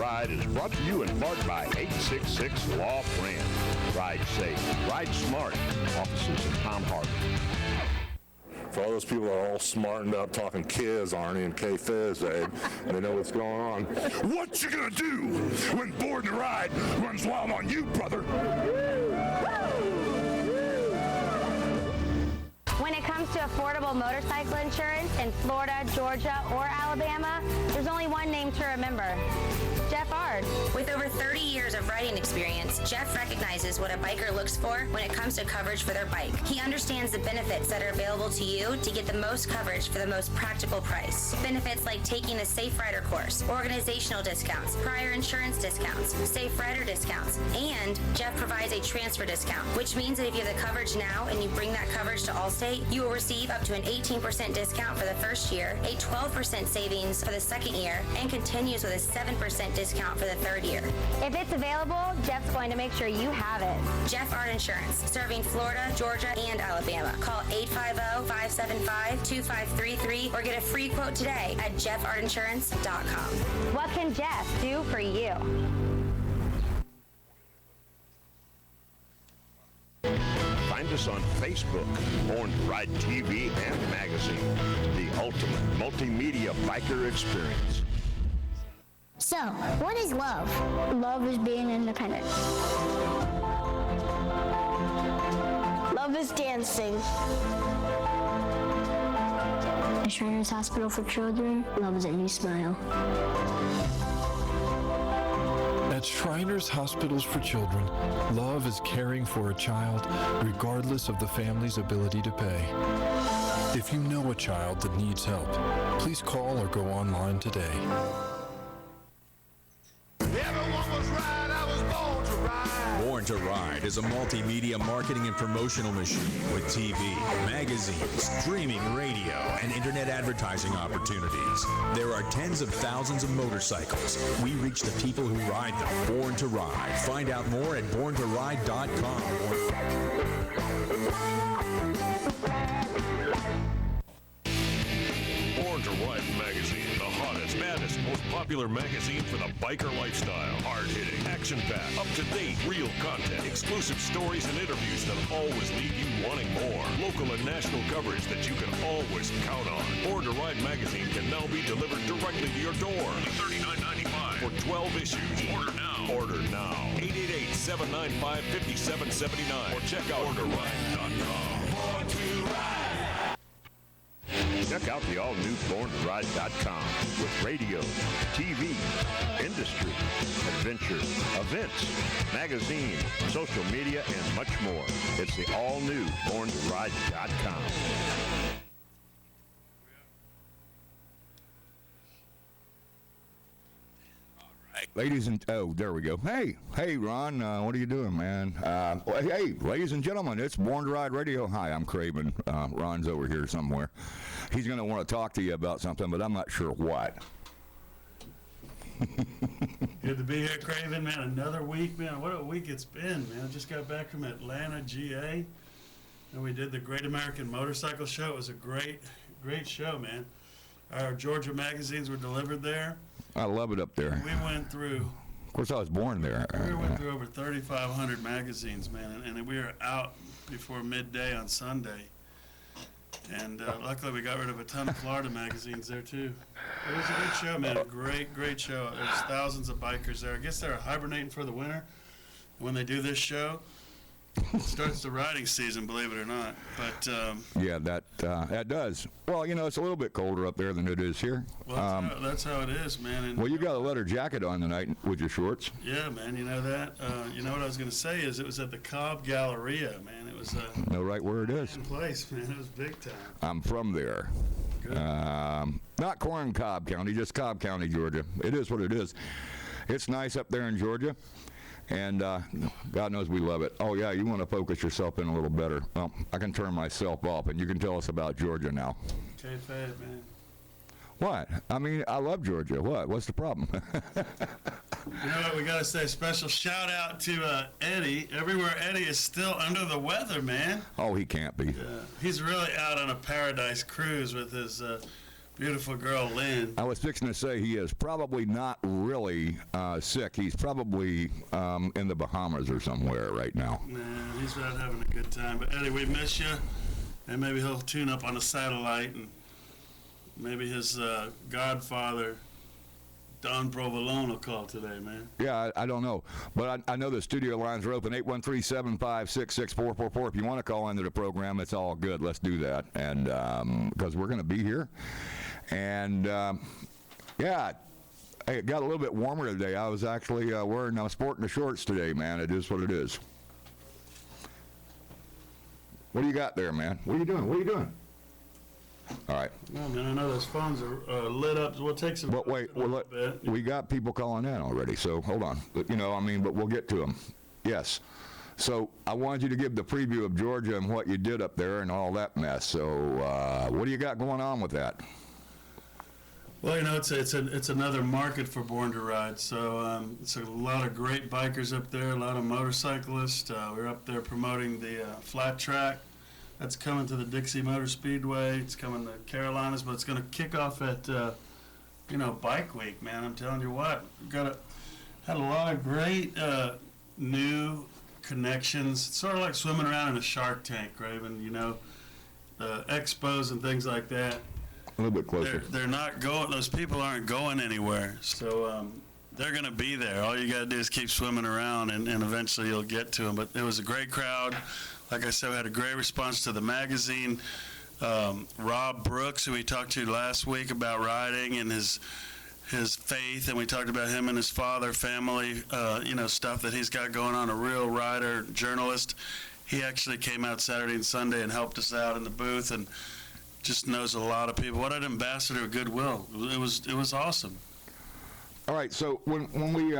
Ride is brought to you in part by 866 Law Friends. Ride safe, ride smart. Offices in Palm Harbor. For all those people that are all smartened up talking Kiz, Arnie, and K-Fizz, and they know what's going on. What you gonna do when Board and Ride runs wild on you, brother? When it comes to affordable motorcycle insurance in Florida, Georgia, or Alabama, there's only one name to remember. Jeff Ard. With over 30 years of riding experience, Jeff recognizes what a biker looks for when it comes to coverage for their bike. He understands the benefits that are available to you to get the most coverage for the most practical price. Benefits like taking a Safe Rider course, organizational discounts, prior insurance discounts, Safe Rider discounts, and Jeff provides a transfer discount, which means that if you have the coverage now and you bring that coverage to Allstate, you will receive up to an 18% discount for the first year, a 12% savings for the second year, and continues with a 7% discount for the third year. If it's available, Jeff's going to make sure you have it. Jeff Art Insurance, serving Florida, Georgia, and Alabama. Call 850-575-2533 or get a free quote today at jeffartinsurance.com. What can Jeff do for you? Find us on Facebook, Born to Ride TV and magazine, the ultimate multimedia biker experience. So, what is love? Love is being independent. Love is dancing. At Shriners Hospital for Children, love is that you smile. At Shriners Hospitals for Children, love is caring for a child regardless of the family's ability to pay. If you know a child that needs help, please call or go online today. Born to Ride is a multimedia marketing and promotional machine with TV, magazines, streaming radio, and internet advertising opportunities. There are tens of thousands of motorcycles. We reach the people who ride them. Born to Ride. Find out more at borntoride.com. Born to Ride magazine, the hottest, baddest, most popular magazine for the biker lifestyle. Hard-hitting, action-packed, up-to-date, real content, exclusive stories and interviews that always leave you wanting more. Local and national coverage that you can always count on. Born to Ride magazine can now be delivered directly to your door. $39.95 for 12 issues. Order now. Order now. 888-795-5779 or check out borntoride.com. Born to Ride. Check out the all-new BornToRide.com with radio, TV, industry, adventure, events, magazine, social media, and much more. It's the all-new BornToRide.com. Ladies and, there we go. Hey, Ron, what are you doing, man? Hey, ladies and gentlemen, it's Born to Ride Radio. Hi, I'm Craven. Ron's over here somewhere. He's going to want to talk to you about something, but I'm not sure what. Good to be here, Craven, man. Another week, man. What a week it's been, man. I just got back from Atlanta, GA, and we did the Great American Motorcycle Show. It was a great show, man. Our Georgia magazines were delivered there. I love it up there. We went through. Of course, I was born there. We went through over 3,500 magazines, man, and we were out before midday on Sunday. And luckily, we got rid of a ton of Florida magazines there too. It was a good show, man. A great show. There's thousands of bikers there. I guess they're hibernating for the winter. When they do this show, it starts the riding season, believe it or not. But yeah, that does. Well, you know, it's a little bit colder up there than it is here. Well, that's how it is, man. And, well, you got a leather jacket on tonight with your shorts. Yeah, man. You know that. You know what I was going to say is it was at the Cobb Galleria, man. It was no, right where it is. Place, man. It was big time. I'm from there. Good. Not Corn Cobb County, just Cobb County, Georgia. It is what it is. It's nice up there in Georgia. And God knows we love it. Oh, yeah, you want to focus yourself in a little better. Well, I can turn myself off, and you can tell us about Georgia now. Okay, fad, man. What? I mean, I love Georgia. What? What's the problem? You know what? We got to say a special shout-out to Eddie. Everywhere Eddie is still under the weather, man. Oh, he can't be. He's really out on a paradise cruise with beautiful girl, Lynn. I was fixing to say he is probably not really sick. He's probably in the Bahamas or somewhere right now. Nah, he's out having a good time. But Eddie, we miss you. And maybe he'll tune up on a satellite, and maybe his godfather, Don Provolone, will call today, man. Yeah, I don't know. But I know the studio lines are open, 813-756-6444. If you want to call into the program, it's all good. Let's do that. And because we're going to be here. And, yeah, hey, it got a little bit warmer today. I was actually I'm sporting the shorts today, man. It is what it is. What do you got there, man? What are you doing? What are you doing? All right. No, man, I know those phones are lit up. We'll take some. But wait, we got people calling in already, so hold on. But, but we'll get to them. Yes. So I wanted you to give the preview of Georgia and what you did up there and all that mess. So what do you got going on with that? Well, it's another market for Born to Ride. So it's a lot of great bikers up there, a lot of motorcyclists. We're up there promoting the flat track. That's coming to the Dixie Motor Speedway. It's coming to Carolinas, but it's going to kick off at Bike Week, man. I'm telling you what, had a lot of great new connections. It's sort of like swimming around in a Shark Tank, Raven. Expos and things like that. A little bit closer. They're not going. Those people aren't going anywhere. So they're going to be there. All you got to do is keep swimming around, and eventually you'll get to them. But it was a great crowd. Like I said, we had a great response to the magazine. Rob Brooks, who we talked to last week about riding and his faith, and we talked about him and his father, family, stuff that he's got going on. A real rider, journalist. He actually came out Saturday and Sunday and helped us out in the booth, and just knows a lot of people. What an ambassador of goodwill. It was awesome. All right, so when we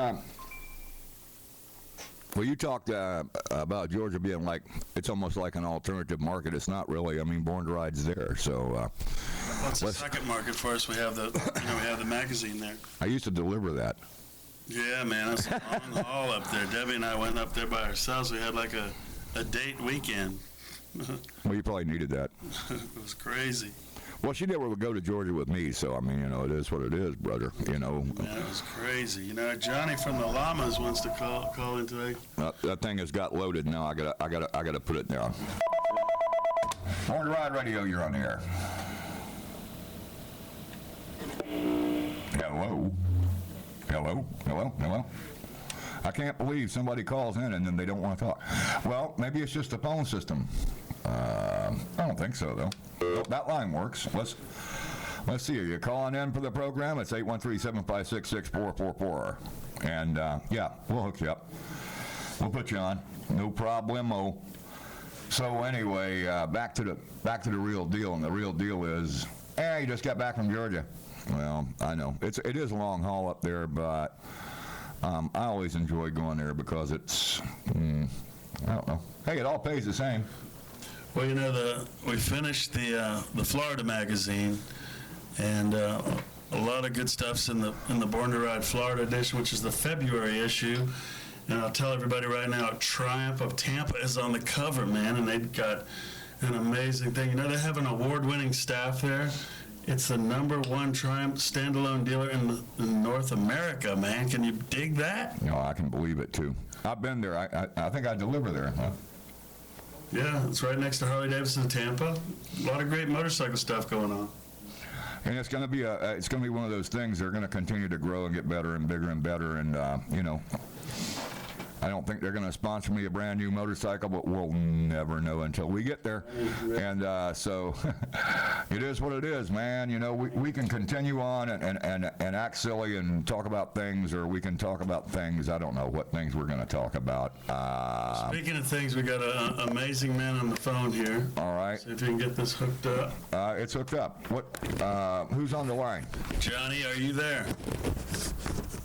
you talked about Georgia being like, it's almost like an alternative market. It's not really. I mean, Born to Ride's there. So well, it's the second market for us. We have the magazine there. I used to deliver that. Yeah, man, that's a long haul up there. Debbie and I went up there by ourselves. We had like a date weekend. Well, you probably needed that. It was crazy. Well, she never would go to Georgia with me, so I mean, it is what it is, brother. Man, it was crazy. Johnny from the Llamas wants to call in today. That thing has got loaded now. I gotta put it down. Born to Ride Radio, you're on the air. Hello. I can't believe somebody calls in and then they don't want to talk. Well, maybe it's just the phone system. I don't think so, though. Well, that line works. Let's see. Are you calling in for the program? It's 813-756-6444. And, yeah, we'll hook you up. We'll put you on. No problemo. So anyway, back to the real deal. And the real deal is, you just got back from Georgia. Well, I know. It is a long haul up there, but I always enjoy going there because it's, I don't know. Hey, it all pays the same. Well, we finished the Florida magazine, and a lot of good stuff's in the Born to Ride Florida edition, which is the February issue. And I'll tell everybody right now, Triumph of Tampa is on the cover, man, and they've got an amazing thing. They have an award-winning staff there. It's the #1 Triumph standalone dealer in North America, man. Can you dig that? No, I can believe it, too. I've been there. I think I deliver there, huh? Yeah, it's right next to Harley-Davidson in Tampa. A lot of great motorcycle stuff going on. And it's going to be one of those things. They're going to continue to grow and get better and bigger and better. And I don't think they're going to sponsor me a brand new motorcycle, but we'll never know until we get there. And so it is what it is, man. We can continue on and act silly and talk about things, or we can talk about things. I don't know what things we're going to talk about. Speaking of things, we got an amazing man on the phone here. All right. See if you can get this hooked up. It's hooked up. Who's on the line? Johnny, are you there?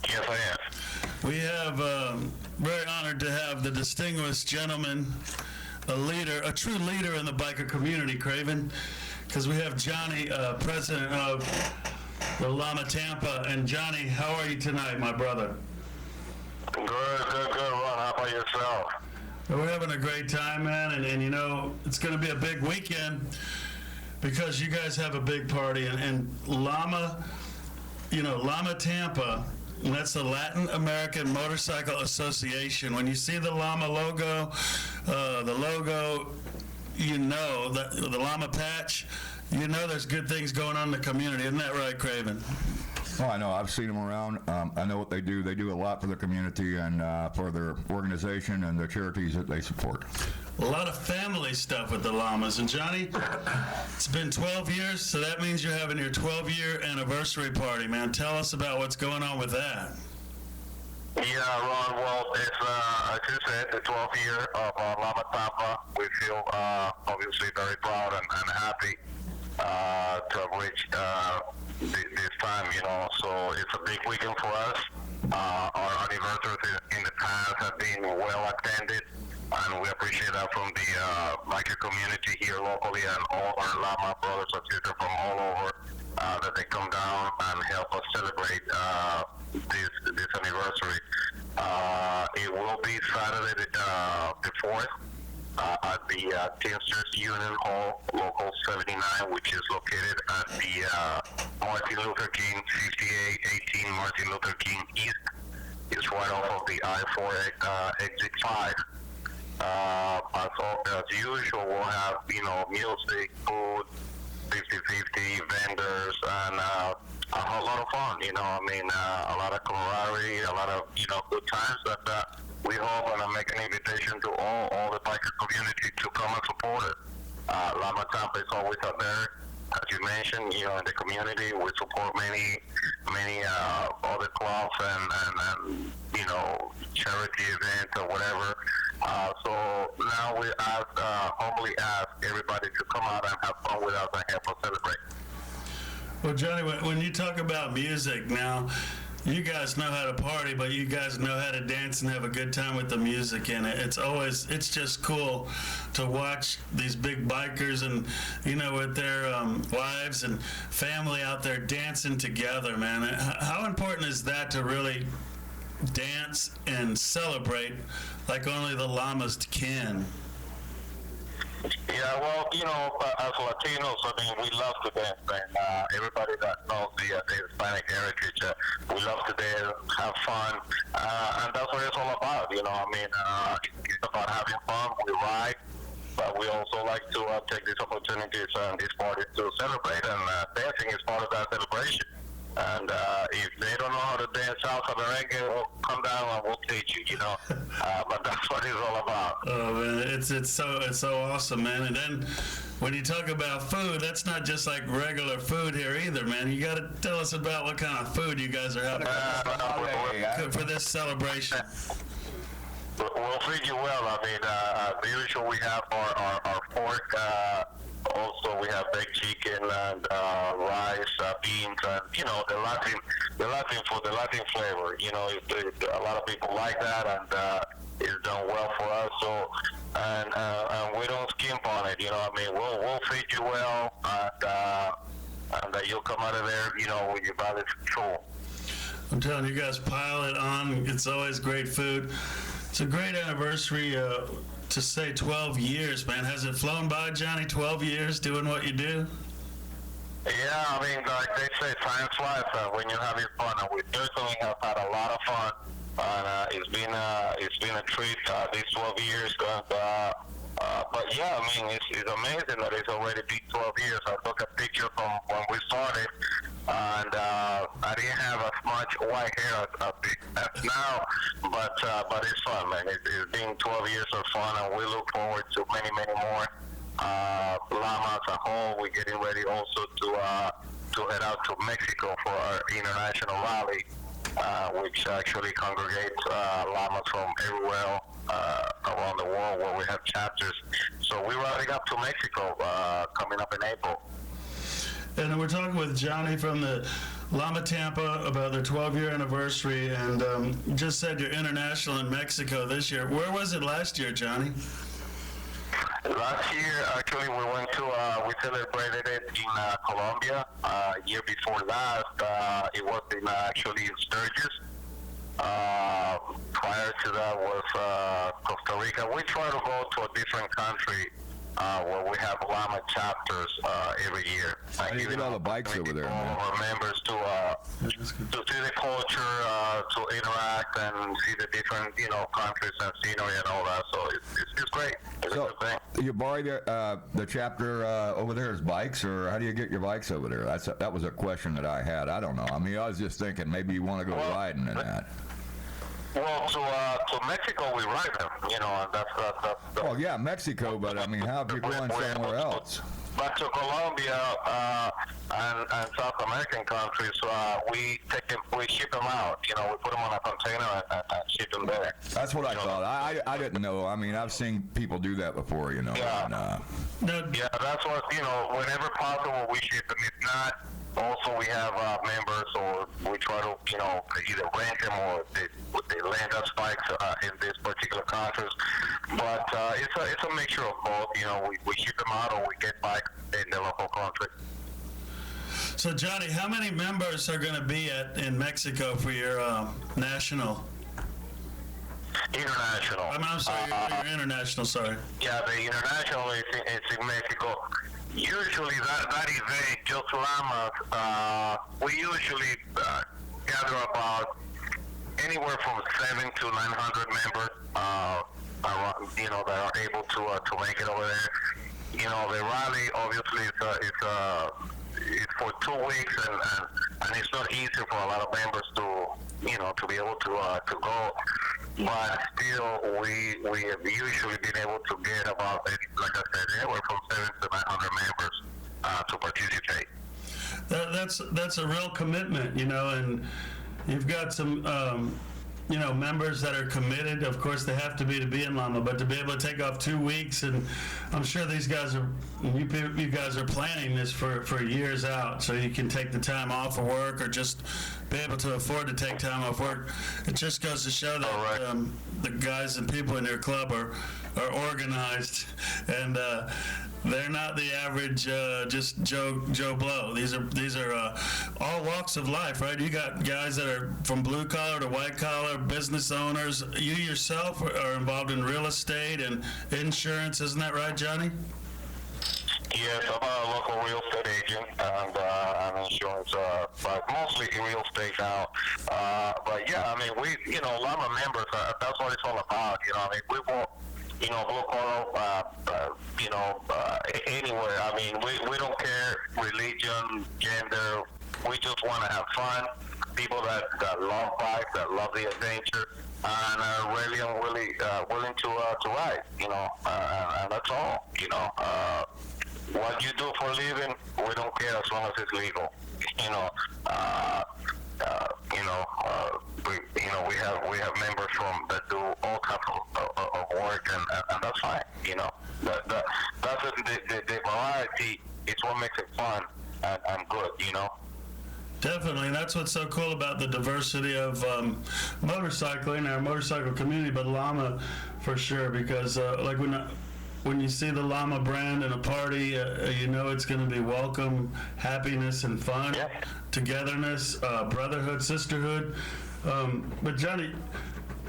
Yes, I am. We have very honored to have the distinguished gentleman, a true leader in the biker community, Craven, because we have Johnny, president of the Llama Tampa. And Johnny, how are you tonight, my brother? Good, Ron. How about yourself? We're having a great time, man, and it's going to be a big weekend. because you guys have a big party, and Llama, Llama Tampa, and that's the Latin American Motorcycle Association. When you see the Llama logo, the Llama patch, there's good things going on in the community. Isn't that right, Craven? Oh, I know. I've seen them around. I know what they do. They do a lot for the community and for their organization and the charities that they support. A lot of family stuff with the Llamas. And Johnny, it's been 12 years, so that means you're having your 12-year anniversary party, man. Tell us about what's going on with that. Yeah, Ron, well, it's, as you said, the 12th year of Llama Tampa. We feel obviously very proud and happy to have reached this time, so it's a big weekend for us. Our anniversaries in the past have been well attended, and we appreciate that from the biker community here locally and all our Llama brothers and sisters from all over that they come down and help us celebrate this anniversary. It will be Saturday the 4th at the Teamsters Union Hall, Local 79, which is located at the Martin Luther King 5818 Martin Luther King East. It's right off of the I-4 exit 5. As usual, we'll have, music, food, 50-50, vendors, and a whole lot of fun, a lot of camaraderie, a lot of, good times that we hope and make an invitation to all the biker community to come and support it. Llama Tampa is always out there. As you mentioned, in the community, we support many other clubs and charity events or whatever. So now we humbly ask everybody to come out and have fun with us and help us celebrate. Well, Johnny, when you talk about music now, you guys know how to party, but you guys know how to dance and have a good time with the music in it. It's just cool to watch these big bikers and, with their wives and family out there dancing together, man. How important is that to really dance and celebrate like only the Llamas can? Yeah, well, as Latinos, we love to dance, and everybody that knows the Hispanic heritage, we love to dance, have fun, and that's what it's all about, it's about having fun, we ride, but we also like to take these opportunities and these parties to celebrate, and dancing is part of that celebration. And if they don't know how to dance salsa merengue, well, come down and we'll teach you, But that's what it's all about. Oh man, it's so awesome, man. And then when you talk about food, that's not just like regular food here either, man. You got to tell us about what kind of food you guys are having for this celebration. We'll feed you well. As usual, we have our pork. Also, we have baked chicken and rice, beans, and the Latin food, the Latin flavor. A lot of people like that, and it's done well for us. So, and we don't skimp on it. We'll feed you well, and you'll come out of there, with your belly full. I'm telling you guys, pile it on. It's always great food. It's a great anniversary. To say 12 years, man. Has it flown by, Johnny? 12 years doing what you do? Yeah, like they say, time flies when you're having fun, and we certainly have had a lot of fun. And it's been a treat these 12 years. But yeah, it's amazing that it's already been 12 years. I took a picture from when we started, and I didn't have as much white hair as now, but it's fun, man. It's been 12 years of fun, and we look forward to many more Llamas as a whole. We're getting ready also to head out to Mexico for our international rally, which actually congregates Llamas from everywhere around the world where we have chapters. So we're riding up to Mexico coming up in April. And we're talking with Johnny from the Llama Tampa about their 12-year anniversary, and you just said you're international in Mexico this year. Where was it last year, Johnny? Last year, actually, we celebrated it in Colombia. Year before last, it was in Sturgis. Prior to that was Costa Rica. We try to go to a different country where we have Llama chapters every year. How do you get all the bikes over there, man? All of our members to see the culture, to interact and see the different, countries and scenery and all that. So it's great. It's a good thing. You borrow the chapter over there as bikes, or how do you get your bikes over there? That was a question that I had. I don't know. I mean, I was just thinking maybe you want to go riding in that. Well, to Mexico we ride them, and that's Oh yeah, Mexico, but I mean, how if you're going somewhere else? But to Colombia and South American countries, we ship them out. We put them on a container and ship them there. That's what I thought. I didn't know. I mean, I've seen people do that before. Yeah. And, yeah, that's what whenever possible we ship them. If not, also we have members, or we try to either rent them or they lend us bikes in these particular countries. But it's a mixture of both. We ship them out or we get bikes in the local country. So Johnny, how many members are going to be in Mexico for your national? International. I'm sorry, your international. Sorry. Yeah, the international is in Mexico. Usually that event, just Llamas, we usually gather about anywhere from 700 to 900 members, that are able to make it over there. The rally obviously it's for 2 weeks, and it's not easy for a lot of members to be able to go. But still, we have usually been able to get about, like I said, anywhere from 700 to 900 members to participate. That's a real commitment, and you've got some, members that are committed. Of course, they have to be in Llama, but to be able to take off 2 weeks, and I'm sure these guys you guys are planning this for years out, so you can take the time off of work or just be able to afford to take time off work. It just goes to show that the guys and people in your club are organized, and they're not the average just Joe Blow. These are all walks of life, right? You got guys that are from blue collar to white collar, business owners. You yourself are involved in real estate and insurance, isn't that right, Johnny? Yes, I'm a local real estate agent, and I'm insurance, but mostly real estate now. But yeah, I mean, we, Llama members, that's what it's all about. We want, blue collar, anywhere. I mean, we don't care religion, gender. We just want to have fun. People that love bikes, that love the adventure, and are really willing to ride. And that's all. What you do for a living, we don't care as long as it's legal. We have members that do all kinds of work, and that's fine. That's the variety. It's what makes it fun and good. Definitely, and that's what's so cool about the diversity of motorcycling, our motorcycle community, but Llama for sure, because like when you see the Llama brand in a party, it's going to be welcome, happiness, and fun, togetherness, brotherhood, sisterhood. But Johnny,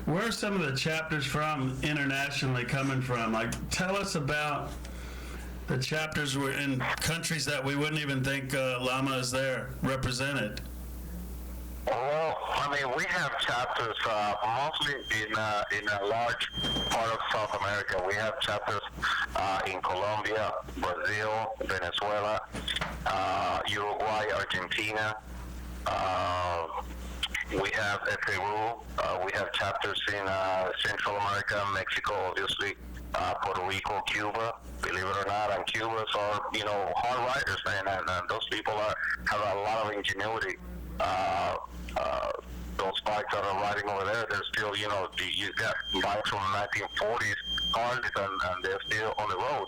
where are some of the chapters from internationally coming from? Like, tell us about the chapters were in countries that we wouldn't even think Llama is there represented. Well, I mean, we have chapters mostly in a large part of South America. We have chapters in Colombia, Brazil, Venezuela, Uruguay, Argentina. We have Peru. We have chapters in Central America, Mexico, obviously, Puerto Rico, Cuba. Believe it or not, and Cubans are, hard riders, man, and those people have a lot of ingenuity. Those bikes that are riding over there, they're still, you got bikes from the 1940s, cars, and they're still on the road.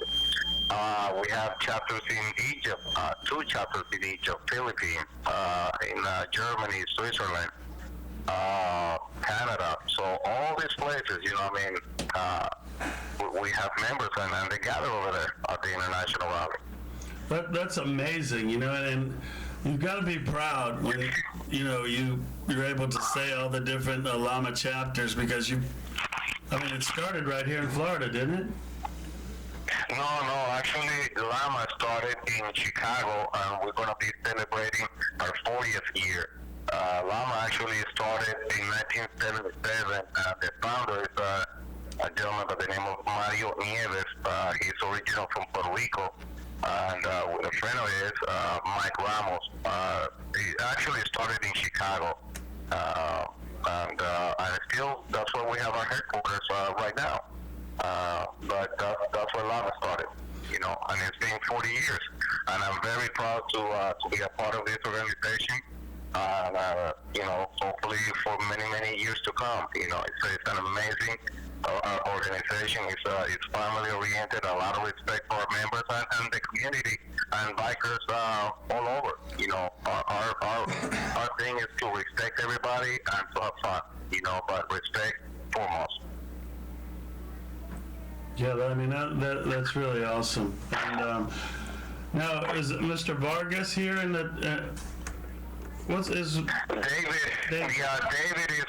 We have chapters in Egypt, 2 chapters in Egypt, Philippines, in Germany, Switzerland, Canada. So all these places, we have members, and they gather over there at the International Rally. That's amazing, and you've got to be proud when you're able to say all the different Llama chapters, because it started right here in Florida, didn't it? No, actually, Llama started in Chicago, and we're going to be celebrating our 40th year. Llama actually started in 1977. The founder is a gentleman by the name of Mario Nieves. He's original from Puerto Rico. And with a friend of his, Mike Ramos. He actually started in Chicago. And still, that's where we have our headquarters right now. But that's where Llama started, you know, and it's been 40 years. And I'm very proud to be a part of this organization. You know, hopefully for many, many years to come. You know, it's an amazing organization. It's family oriented, a lot of respect for our members and the community and bikers all over. You know, our thing is to respect everybody and to have fun, you know, but respect foremost. Yeah, I mean, that's really awesome. And now, is Mr. Vargas here in the... What's his... David is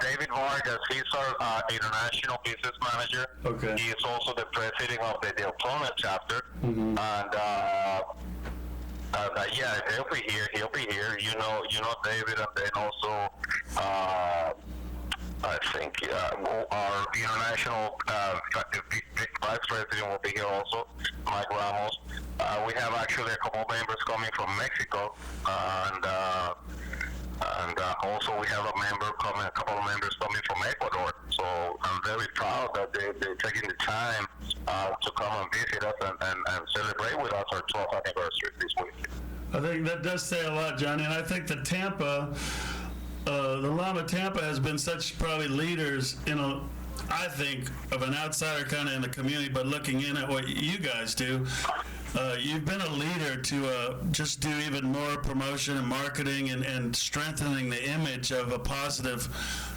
David Vargas. He's our international business manager. Okay. He is also the president of the Deltona chapter. Mm-hmm. And yeah, he'll be here. You know David, and then also I think our international vice president will be here also, Mike Ramos. We have actually a couple members coming from Mexico, and also we have a couple of members coming from Ecuador. So I'm very proud that they're taking the time to come and visit us and celebrate with us our 12th anniversary this week. I think that does say a lot, Johnny, and I think that Tampa, the Llama Tampa has been such probably leaders in I think of an outsider kind of in the community, but looking in at what you guys do, you've been a leader to just do even more promotion and marketing and strengthening the image of a positive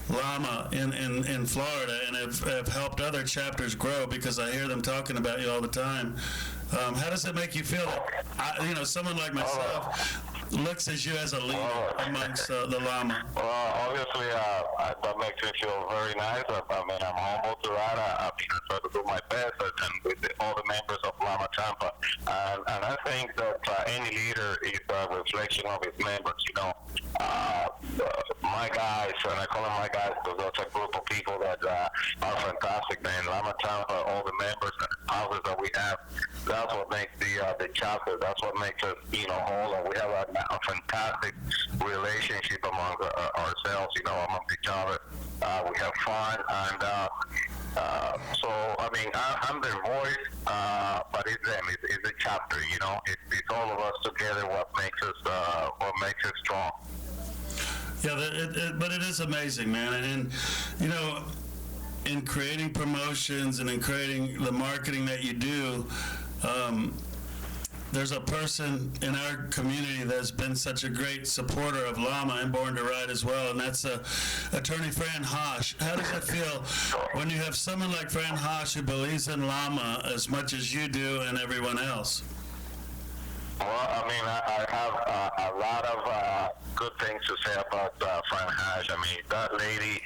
Llama in Florida, and have helped other chapters grow because I hear them talking about you all the time. How does it make you feel? Someone like myself looks at you as a leader amongst the Llama. Well, obviously, that makes me feel very nice. I mean, I'm humble to that. I try to do my best, and with all the members of Llama Tampa. And I think that any leader is a reflection of his members. You know, my guys, and I call them my guys because that's a group of people that are fantastic, man. Llama Tampa, all the members and houses that we have, that's what makes the chapter. That's what makes us, whole. And we have a fantastic relationship among ourselves, among each other. We have fun, and so I mean, I'm their voice, but it's them. It's a chapter, It's all of us together. What makes us strong. Yeah, but it is amazing, man, and in creating promotions and in creating the marketing that you do, there's a person in our community that's been such a great supporter of Llama and Born to Ride as well, and that's Attorney Fran Haas. How does it feel when you have someone like Fran Haas who believes in Llama as much as you do and everyone else? Well, I mean, I have a lot of good things to say about Fran Haas. I mean, that lady,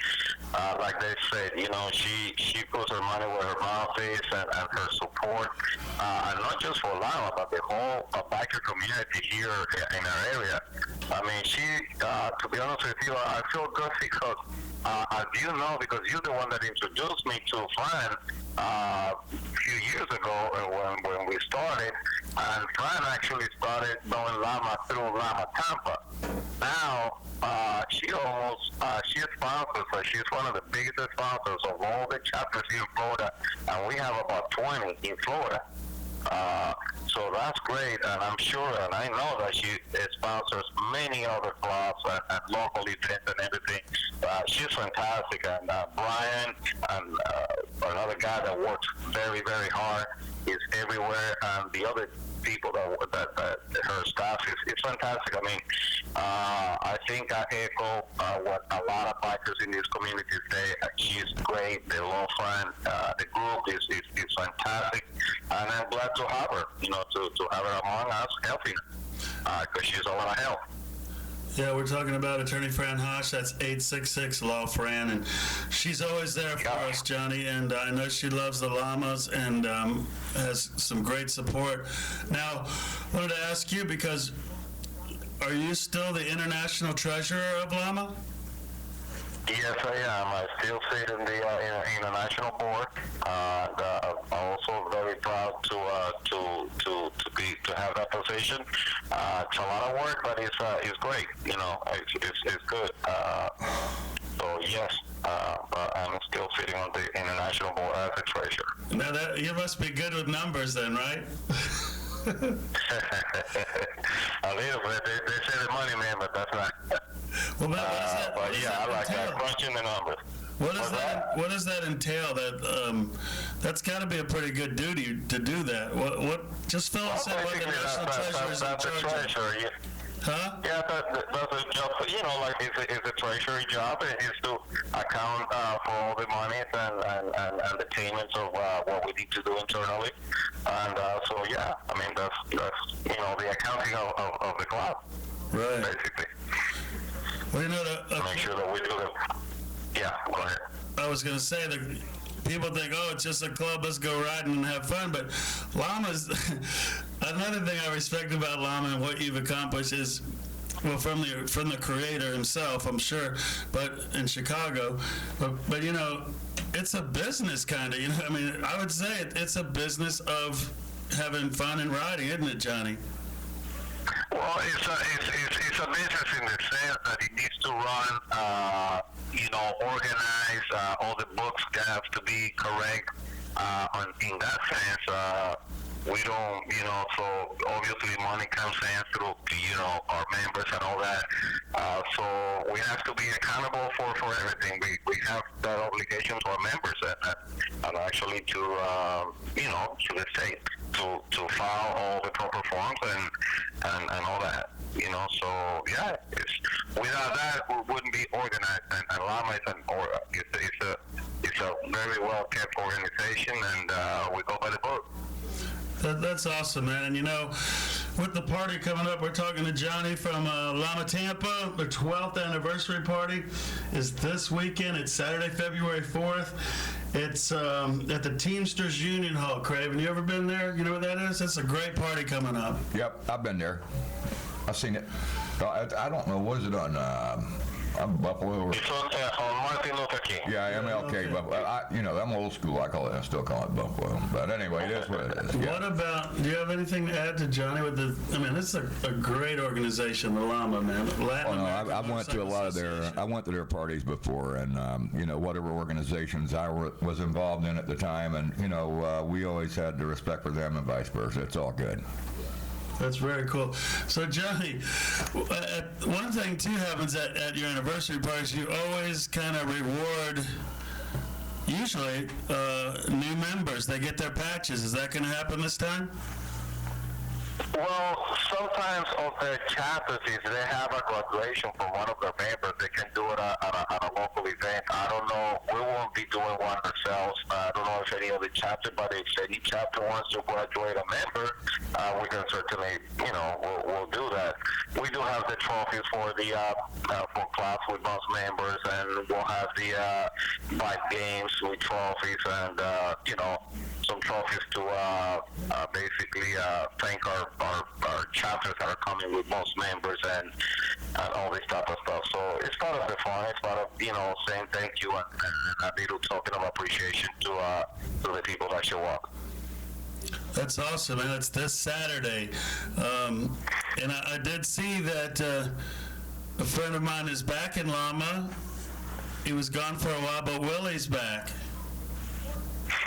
like they said, she puts her money where her mouth is, and her support, and not just for Llama, but the whole biker community here in our area. I mean, she, to be honest with you, I feel good because, as you know, because you're the one that introduced me to Fran a few years ago when we started, and Fran actually started knowing Llama through Llama Tampa. Now, she sponsors her. She's one of the biggest sponsors of all the chapters here in Florida, and we have about 20 in Florida. So that's great, and I'm sure, and I know that she sponsors many other clubs and local events and everything. She's fantastic, and Brian, and another guy that works very, very hard, is everywhere, and the other people that her staff is fantastic. I mean, I think I echo what a lot of bikers in this community say. She's great. They love Fran. The group is fantastic, and I'm glad to have her. To have her among us, helping, because she's a lot of help. Yeah, we're talking about Attorney Fran Hosh. That's 866-LAW-FRAN, and she's always there for us, Johnny, and I know she loves the llamas and has some great support. Now, I wanted to ask you, because are you still the international treasurer of llama? Yes, I am. I still sit in the international board. I'm also very proud to have that position. It's a lot of work, but it's great. You know, it's good. So yes, but I'm still sitting on the international board as a treasurer. Now that you must be good with numbers, then, right? A little bit. They say the money man, but that's not. Well, but yeah, I like that. Crunching the numbers. What does that entail? That's got to be a pretty good duty to do that. What? Just fill us in what the national treasurer is in charge of. Huh? Yeah, that's a job. You know, like it's a treasury job. It's to account for all the money and the payments of what we need to do internally. And so yeah, I mean that's you know the accounting of the club. Right. Basically. Well, you know, make sure that we do it. Yeah, go ahead. I was going to say that people think, oh, it's just a club, let's go riding and have fun. But llamas, another thing I respect about llama and what you've accomplished is, well, from the creator himself, I'm sure, but in Chicago. But you know, it's a business kind of. You know, I mean, I would say it's a business of having fun and riding, isn't it, Johnny? Well, it's a business in the sense that it needs to run, you know, organized. All the books have to be correct. In that sense, we don't, you know, so obviously money comes in through, you know, our members and all that. So we have to be accountable for everything. We have that obligation to our members and actually to, you know, to the state to file all the proper forms and all that. You know, so yeah, without that we wouldn't be organized. And llama is it's a very well kept organization, and we go by the book. That's awesome, man. And you know, with the party coming up, we're talking to Johnny from Llama Tampa. The 12th anniversary party is this weekend. It's Saturday, February 4th. It's at the Teamsters Union Hall. Craven, you ever been there? You know what that is? It's a great party coming up. Yep, I've been there. I've seen it. I don't know. What is it on? I'm Buffalo. It's on Martin Luther King. Yeah, MLK. Buffalo. You know, I'm old school. I still call it Buffalo. But anyway, it is what it is. Yeah. What about? Do you have anything to add to Johnny with the? I mean, this is a great organization, the Llama, man. I went to a lot of their. I went to their parties before, and you know, whatever organizations I was involved in at the time, and you know, we always had the respect for them, and vice versa. It's all good. That's very cool. So, Johnny, one thing, too, happens at your anniversary parties. You always kind of reward, usually, new members. They get their patches. Is that going to happen this time? Well, sometimes on the chapters, if they have a graduation from one of their members, they can do it at a local event. I don't know. We won't be doing one ourselves. I don't know if any other chapter, but if any chapter wants to graduate a member, we can certainly, you know, we'll do that. We do have the trophies for the for class with most members, and we'll have the bike games with trophies, and you know, some trophies to basically thank our chapters that are coming with most members and all this type of stuff. So it's part of the fun. It's part of, you know, saying thank you and a little token of appreciation to the people that show up. That's awesome, man. It's this Saturday. And I did see that a friend of mine is back in Llama. He was gone for a while, but Willie's back.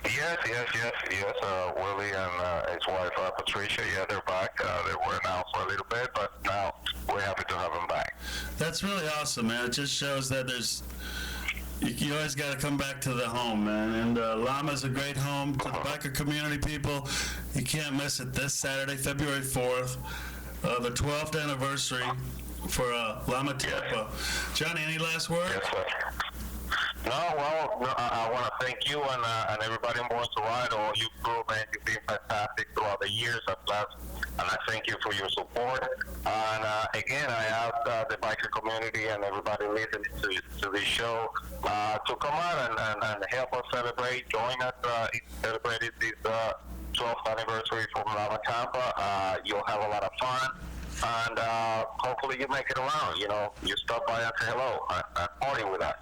Yes. Willie and his wife Patricia, yeah, they're back. They were announced for a little bit, but now we're happy to have them back. That's really awesome, man. It just shows that you always got to come back to the home, man. And Llama's a great home to the biker community, people. You can't miss it this Saturday, February 4th, the 12th anniversary for Llama Tampa. Johnny, any last words? Yes, sir. No, I want to thank you and everybody in Born to Ride, all you crew, man. You've been fantastic throughout the years. And I thank you for your support. And again, I have the biker community and everybody listening to this show to come out and help us celebrate, join us in celebrating this 12th anniversary from Llama Tampa. You'll have a lot of fun, and hopefully you make it around. You know, you stop by and say hello and party with us.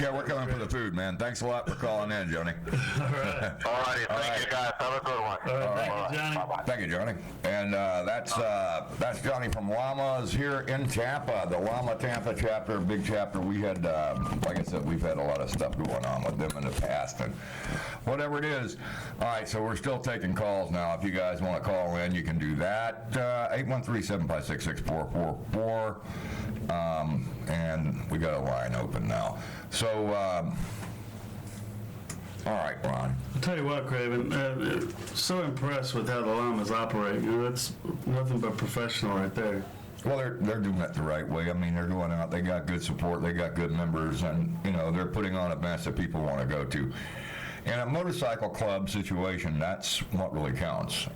Yeah, we're coming for the food, man. Thanks a lot for calling in, Johnny. All righty. Thank you, guys. Have a good one. Thank you, Johnny. Bye-bye. Thank you, Johnny. And that's Johnny from Llamas here in Tampa, the Llama Tampa chapter, big chapter. We had, like I said, we've had a lot of stuff going on with them in the past, and whatever it is. All right, so we're still taking calls now. If you guys want to call in, you can do that. 813-756-6444. And we got a line open now. So, all right, Ron. I'll tell you what, Craven, so impressed with how the Llamas operate. You know, that's nothing but professional right there. Well, they're doing it the right way. I mean, they're going out. They got good support. They got good members, and you know, they're putting on events that people want to go to. In a motorcycle club situation, that's what really counts.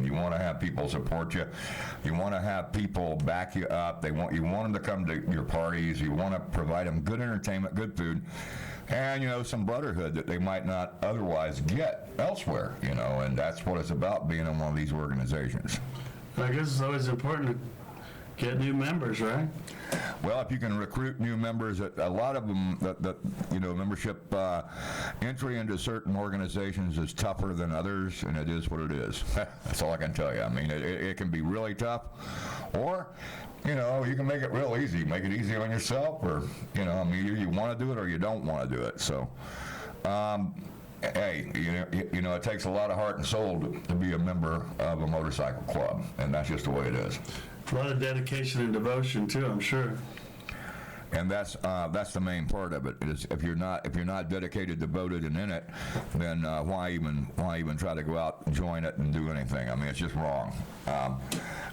You want to have people support you. You want to have people back you up. You want them to come to your parties. You want to provide them good entertainment, good food, and you know, some brotherhood that they might not otherwise get elsewhere. You know, and that's what it's about, being in one of these organizations. I guess it's always important to get new members, right? Well, if you can recruit new members, a lot of them, that you know, membership entry into certain organizations is tougher than others, and it is what it is. That's all I can tell you. I mean, it can be really tough, or you know, you can make it real easy. Make it easy on yourself, or you know, I mean, either you want to do it or you don't want to do it. So. Hey, you know, it takes a lot of heart and soul to be a member of a motorcycle club, and that's just the way it is. A lot of dedication and devotion too, I'm sure. And that's the main part of it. Is if you're not dedicated, devoted, and in it, then why even try to go out and join it and do anything? I mean, it's just wrong.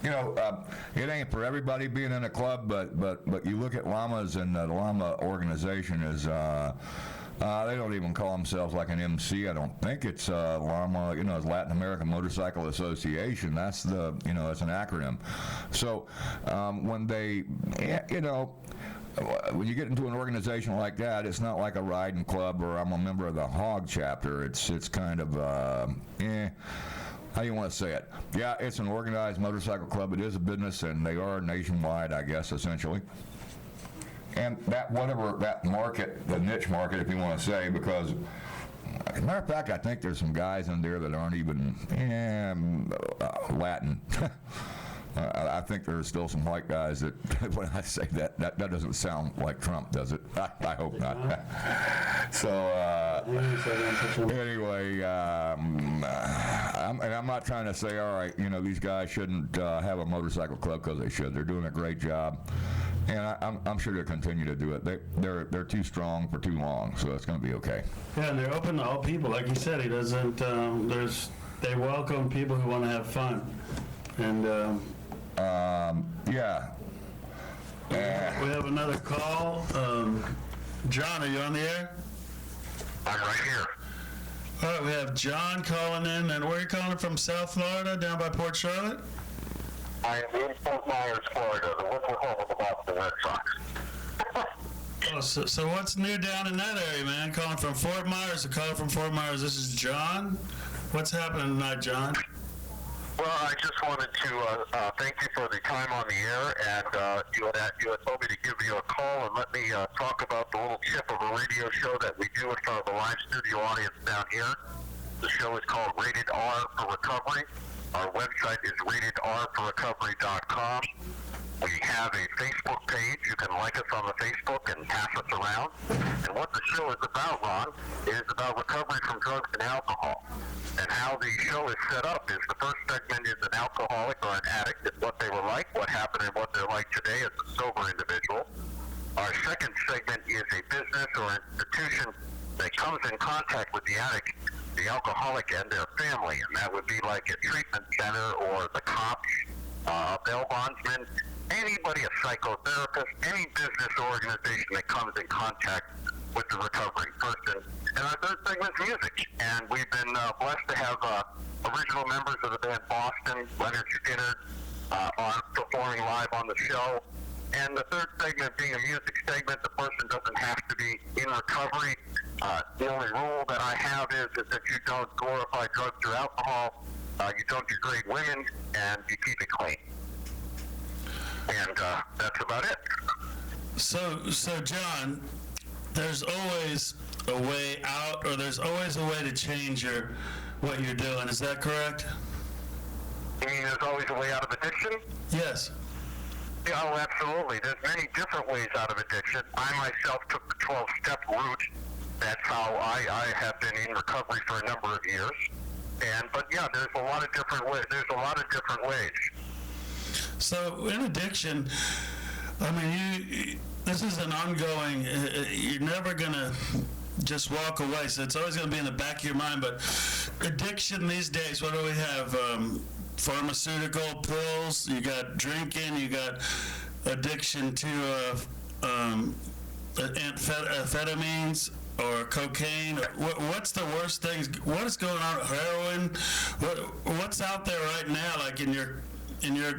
You know, it ain't for everybody being in a club, but you look at Llamas, and the Llama organization is. They don't even call themselves like an MC. I don't think it's Llama. You know, it's Latin American Motorcycle Association. That's the, you know, it's an acronym. So when they, you know, when you get into an organization like that, it's not like a riding club or I'm a member of the Hog chapter. It's kind of how do you want to say it? Yeah, it's an organized motorcycle club. It is a business, and they are nationwide, I guess, essentially. And that, whatever that market, the niche market, if you want to say, because, as a matter of fact, I think there's some guys in there that aren't even Latin. I think there's still some white guys that, when I say that doesn't sound like Trump, does it? I hope not. So, anyway, I'm not trying to say, all right, you know, these guys shouldn't have a motorcycle club, because they should. They're doing a great job. And I'm sure they'll continue to do it. They're too strong for too long, so it's going to be okay. Yeah, and they're open to all people. Like you said, he doesn't. They welcome people who want to have fun, and yeah. We have another call. John, are you on the air? I'm right here. All right, we have John calling in, and where are you calling from? South Florida, down by Port Charlotte? I am in Fort Myers, Florida, the winter home of the Boston Red Sox. Oh, so what's new down in that area, man? Calling from Fort Myers, a caller from Fort Myers. This is John. What's happening tonight, John? Well, I just wanted to thank you for the time on the air, and you had told me to give you a call and let me talk about the little tip of a radio show that we do in front of the live studio audience down here. The show is called Rated R for Recovery. Our website is ratedrforrecovery.com. We have a Facebook page. You can like us on the Facebook and pass us around. And what the show is about, Ron, is about recovery from drugs and alcohol. And how the show is set up is the first segment is an alcoholic or an addict. It's what they were like, what happened, and what they're like today as a sober individual. Our second segment is a business or institution that comes in contact with the addict, the alcoholic, and their family. And that would be like a treatment center or the cops, a bail bondsman, anybody, a psychotherapist, any business organization that comes in contact with the recovering person. And our third segment is music. And we've been blessed to have original members of the band Boston, Leonard Skinner, are performing live on the show. And the third segment being a music segment, the person doesn't have to be in recovery. The only rule that I have is that you don't glorify drugs or alcohol, you don't degrade women, and you keep it clean. And that's about it. So John, there's always a way out, or there's always a way to change what you're doing. Is that correct? You mean there's always a way out of addiction? Yes. Yeah, oh, absolutely. There's many different ways out of addiction. I myself took the 12-step route. That's how I have been in recovery for a number of years. But yeah, there's a lot of different ways. So in addiction, I mean, this is an ongoing. You're never gonna just walk away. So it's always gonna be in the back of your mind. But addiction these days, what do we have? Pharmaceutical pills. You got drinking. You got addiction to amphetamines or cocaine. What's the worst things? What is going on? Heroin. What's out there right now? Like in your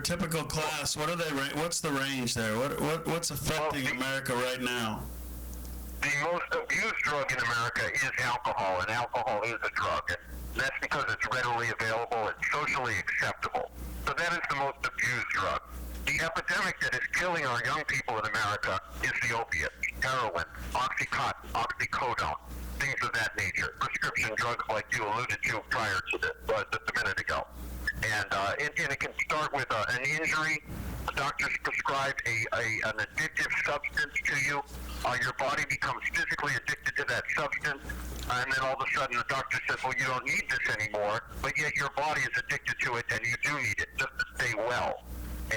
typical class, what are they? What's the range there? What's affecting America right now? The most abused drug in America is alcohol, and alcohol is a drug. And that's because it's readily available, it's socially acceptable. So that is the most abused drug. The epidemic that is killing our young people in America is the opiates, heroin, Oxycontin, oxycodone, things of that nature. Prescription drugs like you alluded to prior to this, just a minute ago. And it can start with an injury. Doctors prescribe an addictive substance to you. Your body becomes physically addicted to that substance. And then all of a sudden the doctor says, well, you don't need this anymore. But yet your body is addicted to it and you do need it just to stay well.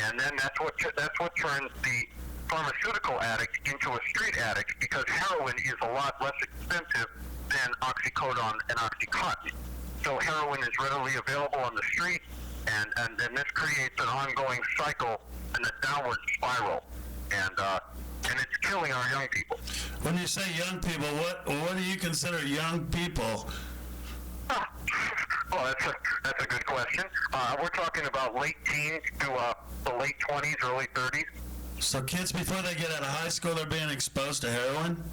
And then that's what turns the pharmaceutical addict into a street addict, because heroin is a lot less expensive than oxycodone and Oxycontin. So heroin is readily available on the street, and this creates an ongoing cycle and a downward spiral, and it's killing our young people. When you say young people, what do you consider young people? Well, that's a good question. We're talking about late teens to the late 20s, early 30s. So kids before they get out of high school, they're being exposed to heroin?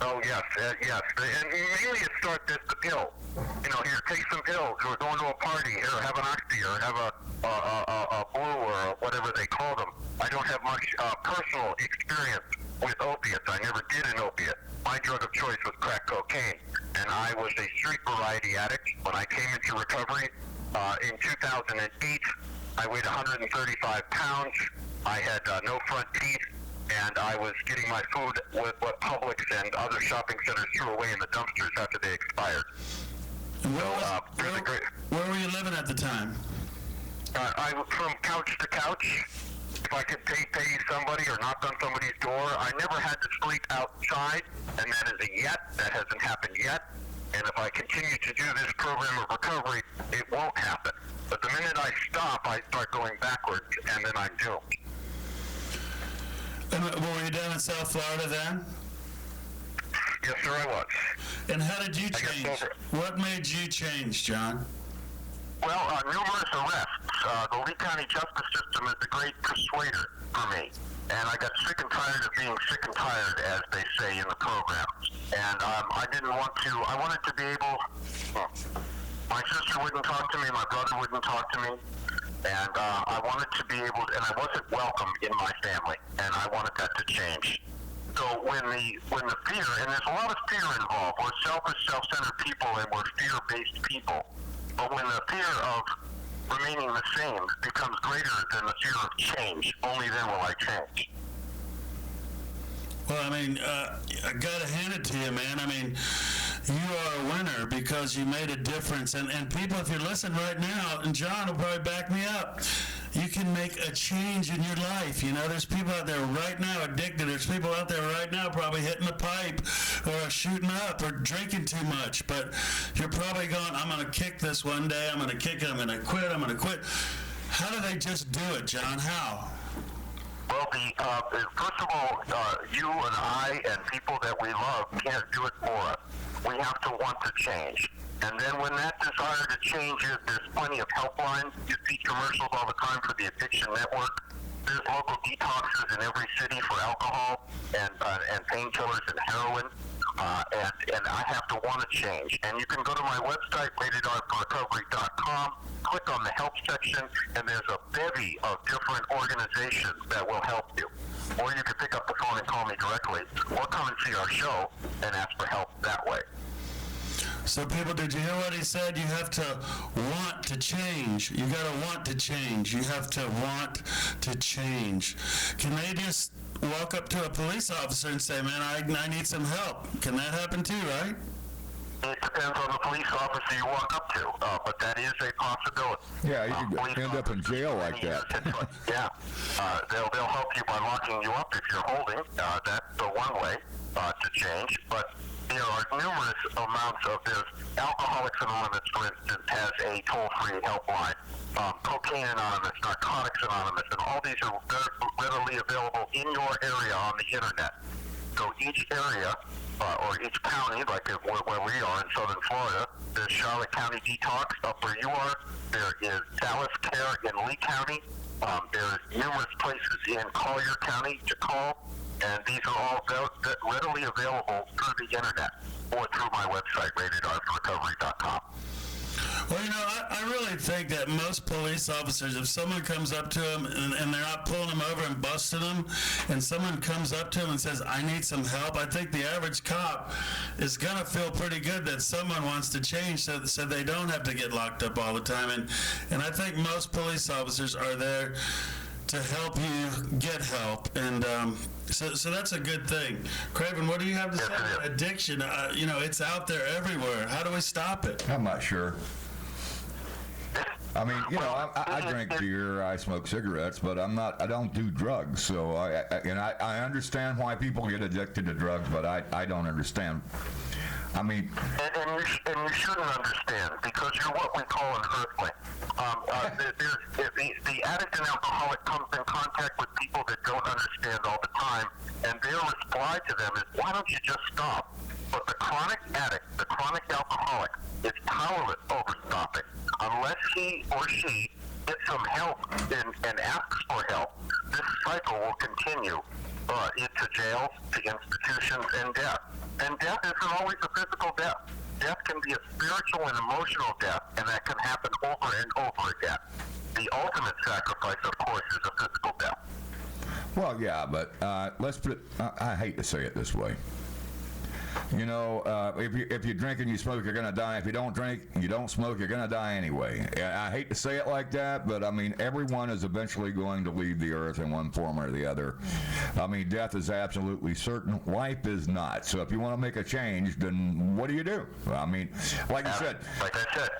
Oh, yes. And mainly it starts as the pill. You know, here, take some pills. We're going to a party. Here, have an Oxy or have a Blue or whatever they call them. I don't have much personal experience with opiates. I never did an opiate. My drug of choice was crack cocaine, and I was a street variety addict. When I came into recovery in 2008, I weighed 135 pounds. I had no front teeth, and I was getting my food with what Publix and other shopping centers threw away in the dumpsters after they expired. Where were you living at the time? I was from couch to couch. If I could pay somebody or knock on somebody's door, I never had to sleep outside, and that is a yet. That hasn't happened yet. And if I continue to do this program of recovery, it won't happen. But the minute I stop, I start going backwards, and then I'm doomed. And were you down in South Florida then? Yes, sir, I was. And how did you change? What made you change, John? Well, numerous arrests. The Lee County justice system is a great persuader for me. And I got sick and tired of being sick and tired, as they say in the program. And I didn't want to, I wanted to be able, my sister wouldn't talk to me, my brother wouldn't talk to me. And I wanted to be able, and I wasn't welcome in my family. And I wanted that to change. So when the fear, and there's a lot of fear involved. We're selfish, self-centered people, and we're fear-based people. But when the fear of remaining the same becomes greater than the fear of change, only then will I change. Well, I mean, I gotta hand it to you, man. I mean, you are a winner because you made a difference. And people, if you're listening right now, and John will probably back me up, you can make a change in your life. You know, there's people out there right now addicted. There's people out there right now probably hitting the pipe or shooting up or drinking too much. But you're probably going, I'm going to kick this one day. I'm going to kick it. I'm going to quit. I'm going to quit. How do they just do it, John? How? Well, first of all, you and I and people that we love can't do it for us. We have to want to change. And then when that desire to change is, there's plenty of helplines. You see commercials all the time for the Addiction Network. There's local detoxes in every city for alcohol and painkillers and heroin. And I have to want to change. And you can go to my website, ratedrforrecovery.com, click on the help section, and there's a bevy of different organizations that will help you. Or you can pick up the phone and call me directly, or come and see our show and ask for help that way. So people, did you hear what he said? You have to want to change. You got to want to change. You have to want to change. Can they just walk up to a police officer and say, man, I need some help? Can that happen too, right? It depends on the police officer you walk up to, but that is a possibility. Yeah, you could end up in jail like that. Yeah. They'll help you by locking you up if you're holding. That's the one way to change. But there are numerous amounts of this. Alcoholics Anonymous, for instance, has a toll-free helpline. Cocaine Anonymous, Narcotics Anonymous, and all these are readily available in your area on the internet. So each area, or each county, like where we are in southern Florida, there's Charlotte County Detox up where you are. There is Dallas Care in Lee County. There's numerous places in Collier County to call. And these are all readily available through the internet or through my website, ratedrforrecovery.com. Well, you know, I really think that most police officers, if someone comes up to them and they're not pulling them over and busting them, and someone comes up to them and says, I need some help, I think the average cop is going to feel pretty good that someone wants to change so they don't have to get locked up all the time. And I think most police officers are there to help you get help, and so that's a good thing. Craven, what do you have to say? Addiction, you know, it's out there everywhere. How do we stop it? I'm not sure. I mean, you know, I drink beer, I smoke cigarettes, but I don't do drugs. So I understand why people get addicted to drugs, but I don't understand. I mean, and you shouldn't understand, because you're what we call an earthling. The addict and alcoholic comes in contact with people that don't understand all the time, and their reply to them is, why don't you just stop? But the chronic addict, the chronic alcoholic, is powerless over stopping unless he or she gets some help and asks for help. This cycle will continue into jails, to institutions, and death. And death isn't always a physical death. Death can be a spiritual and emotional death, and that can happen over and over again. The ultimate sacrifice, of course, is a physical death. Well, yeah, but let's put it, I hate to say it this way. You know, if you drink and you smoke, you're going to die. If you don't drink and you don't smoke, you're going to die anyway. I hate to say it like that, but I mean, everyone is eventually going to leave the earth in one form or the other. I mean, death is absolutely certain. Life is not. So if you want to make a change, then what do you do? I mean, like I said,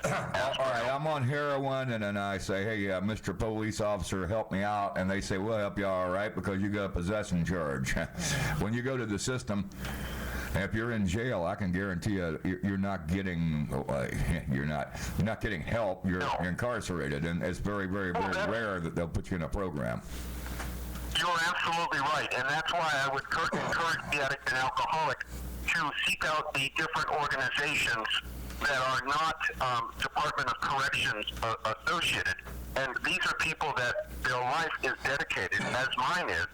all right, I'm on heroin, and then I say, hey, Mr. Police Officer, help me out. And they say, we'll help you all right because you got a possession charge. When you go to the system, if you're in jail, I can guarantee you're not getting you're not getting help. You're incarcerated, and it's very, very, very rare that they'll put you in a program. You're absolutely right, and that's why I would encourage the addict and alcoholic to seek out the different organizations that are not Department of Corrections associated. And these are people that their life is dedicated, as mine is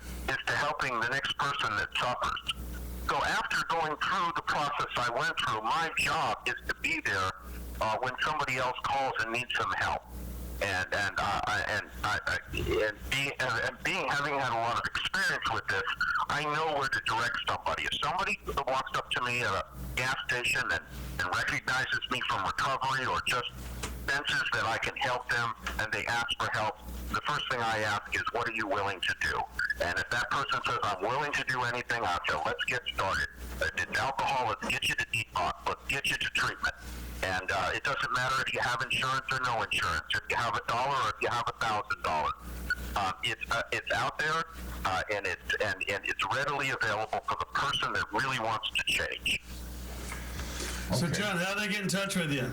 to helping the next person that suffers. So after going through the process I went through, my job is to be there when somebody else calls and needs some help. Having had a lot of experience with this, I know where to direct somebody. If somebody walks up to me at a gas station and recognizes me from recovery, or just senses that I can help them and they ask for help, the first thing I ask is, what are you willing to do? And if that person says, I'm willing to do anything, I'll say, let's get started. If it's alcohol, let's get you to detox, let's get you to treatment. And it doesn't matter if you have insurance or no insurance, if you have $1 or if you have $1,000. It's out there, and it's readily available for the person that really wants to change. Okay. So, John, how do they get in touch with you?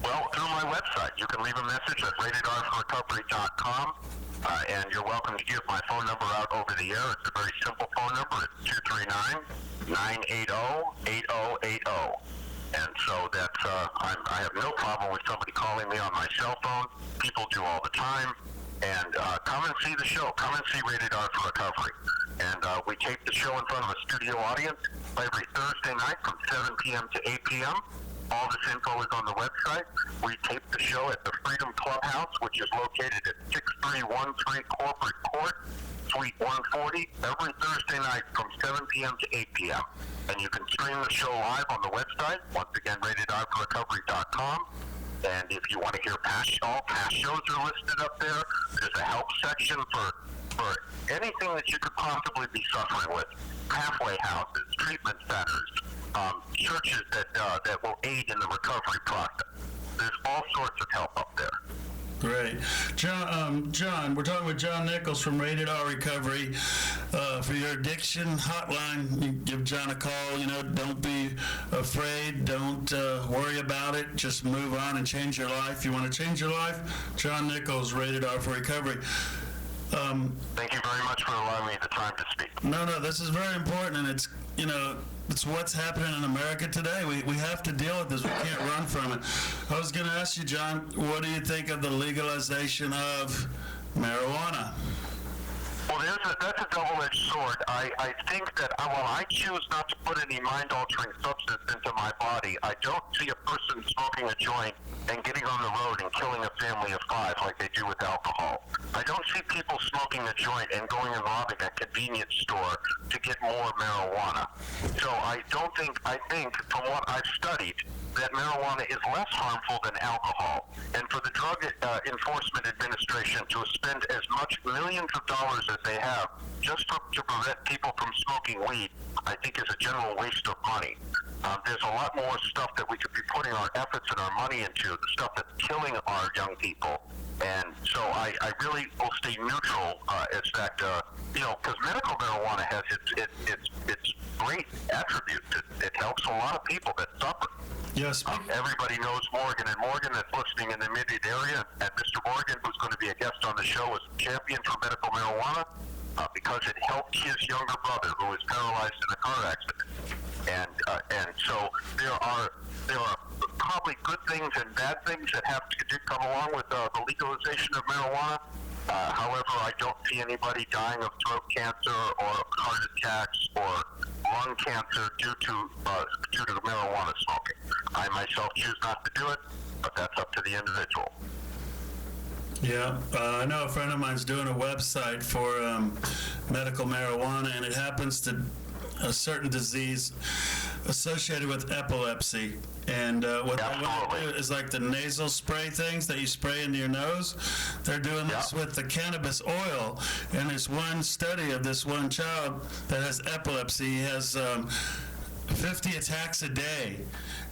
Well, through my website. You can leave a message at ratedrforrecovery.com, and you're welcome to give my phone number out over the air. It's a very simple phone number. It's 239-980-8080. And so that's, I have no problem with somebody calling me on my cell phone. People do all the time. And come and see the show. Come and see Rated R for Recovery. And we tape the show in front of a studio audience every Thursday night from 7 p.m. to 8 p.m. All this info is on the website. We tape the show at the Freedom Clubhouse, which is located at 6313 Corporate Court, Suite 140, every Thursday night from 7 p.m. to 8 p.m. And you can stream the show live on the website, once again, RatedRForRecovery.com. And if you want to hear all past shows are listed up there. There's a help section for anything that you could possibly be suffering with. Halfway houses, treatment centers, churches that will aid in the recovery process. There's all sorts of help up there. Great. John, we're talking with John Nichols from Rated R Recovery. For your addiction hotline, you give John a call. Don't be afraid. Don't worry about it. Just move on and change your life. You want to change your life? John Nichols, Rated R for Recovery. Thank you very much for allowing me the time to speak. No, this is very important, and it's, it's what's happening in America today. We have to deal with this. We can't run from it. I was going to ask you, John, what do you think of the legalization of marijuana? Well, that's a double-edged sword. I think that while I choose not to put any mind-altering substance into my body, I don't see a person smoking a joint and getting on the road and killing a family of 5 like they do with alcohol. I don't see people smoking a joint and going and robbing a convenience store to get more marijuana. So I think from what I've studied, that marijuana is less harmful than alcohol. And for the Drug Enforcement Administration to spend as much millions of dollars as they have just to prevent people from smoking weed, I think is a general waste of money. There's a lot more stuff that we could be putting our efforts and our money into, the stuff that's killing our young people. And so I really will stay neutral as that, because medical marijuana has its great attributes. It helps a lot of people that suffer. Yes. Everybody knows Morgan and Morgan that's listening in the Mid-East area. And Mr. Morgan, who's going to be a guest on the show, is champion for medical marijuana because it helped his younger brother who was paralyzed in a car accident. And so there are probably good things and bad things that have to come along with the legalization of marijuana. However, I don't see anybody dying of throat cancer or heart attacks or lung cancer due to the marijuana smoking. I myself choose not to do it, but that's up to the individual. Yeah, I know a friend of mine's doing a website for medical marijuana, and it happens to a certain disease associated with epilepsy. And what they want to do is like the nasal spray things that you spray into your nose. They're doing this with the cannabis oil. And there's one study of this one child that has epilepsy. He has 50 attacks a day.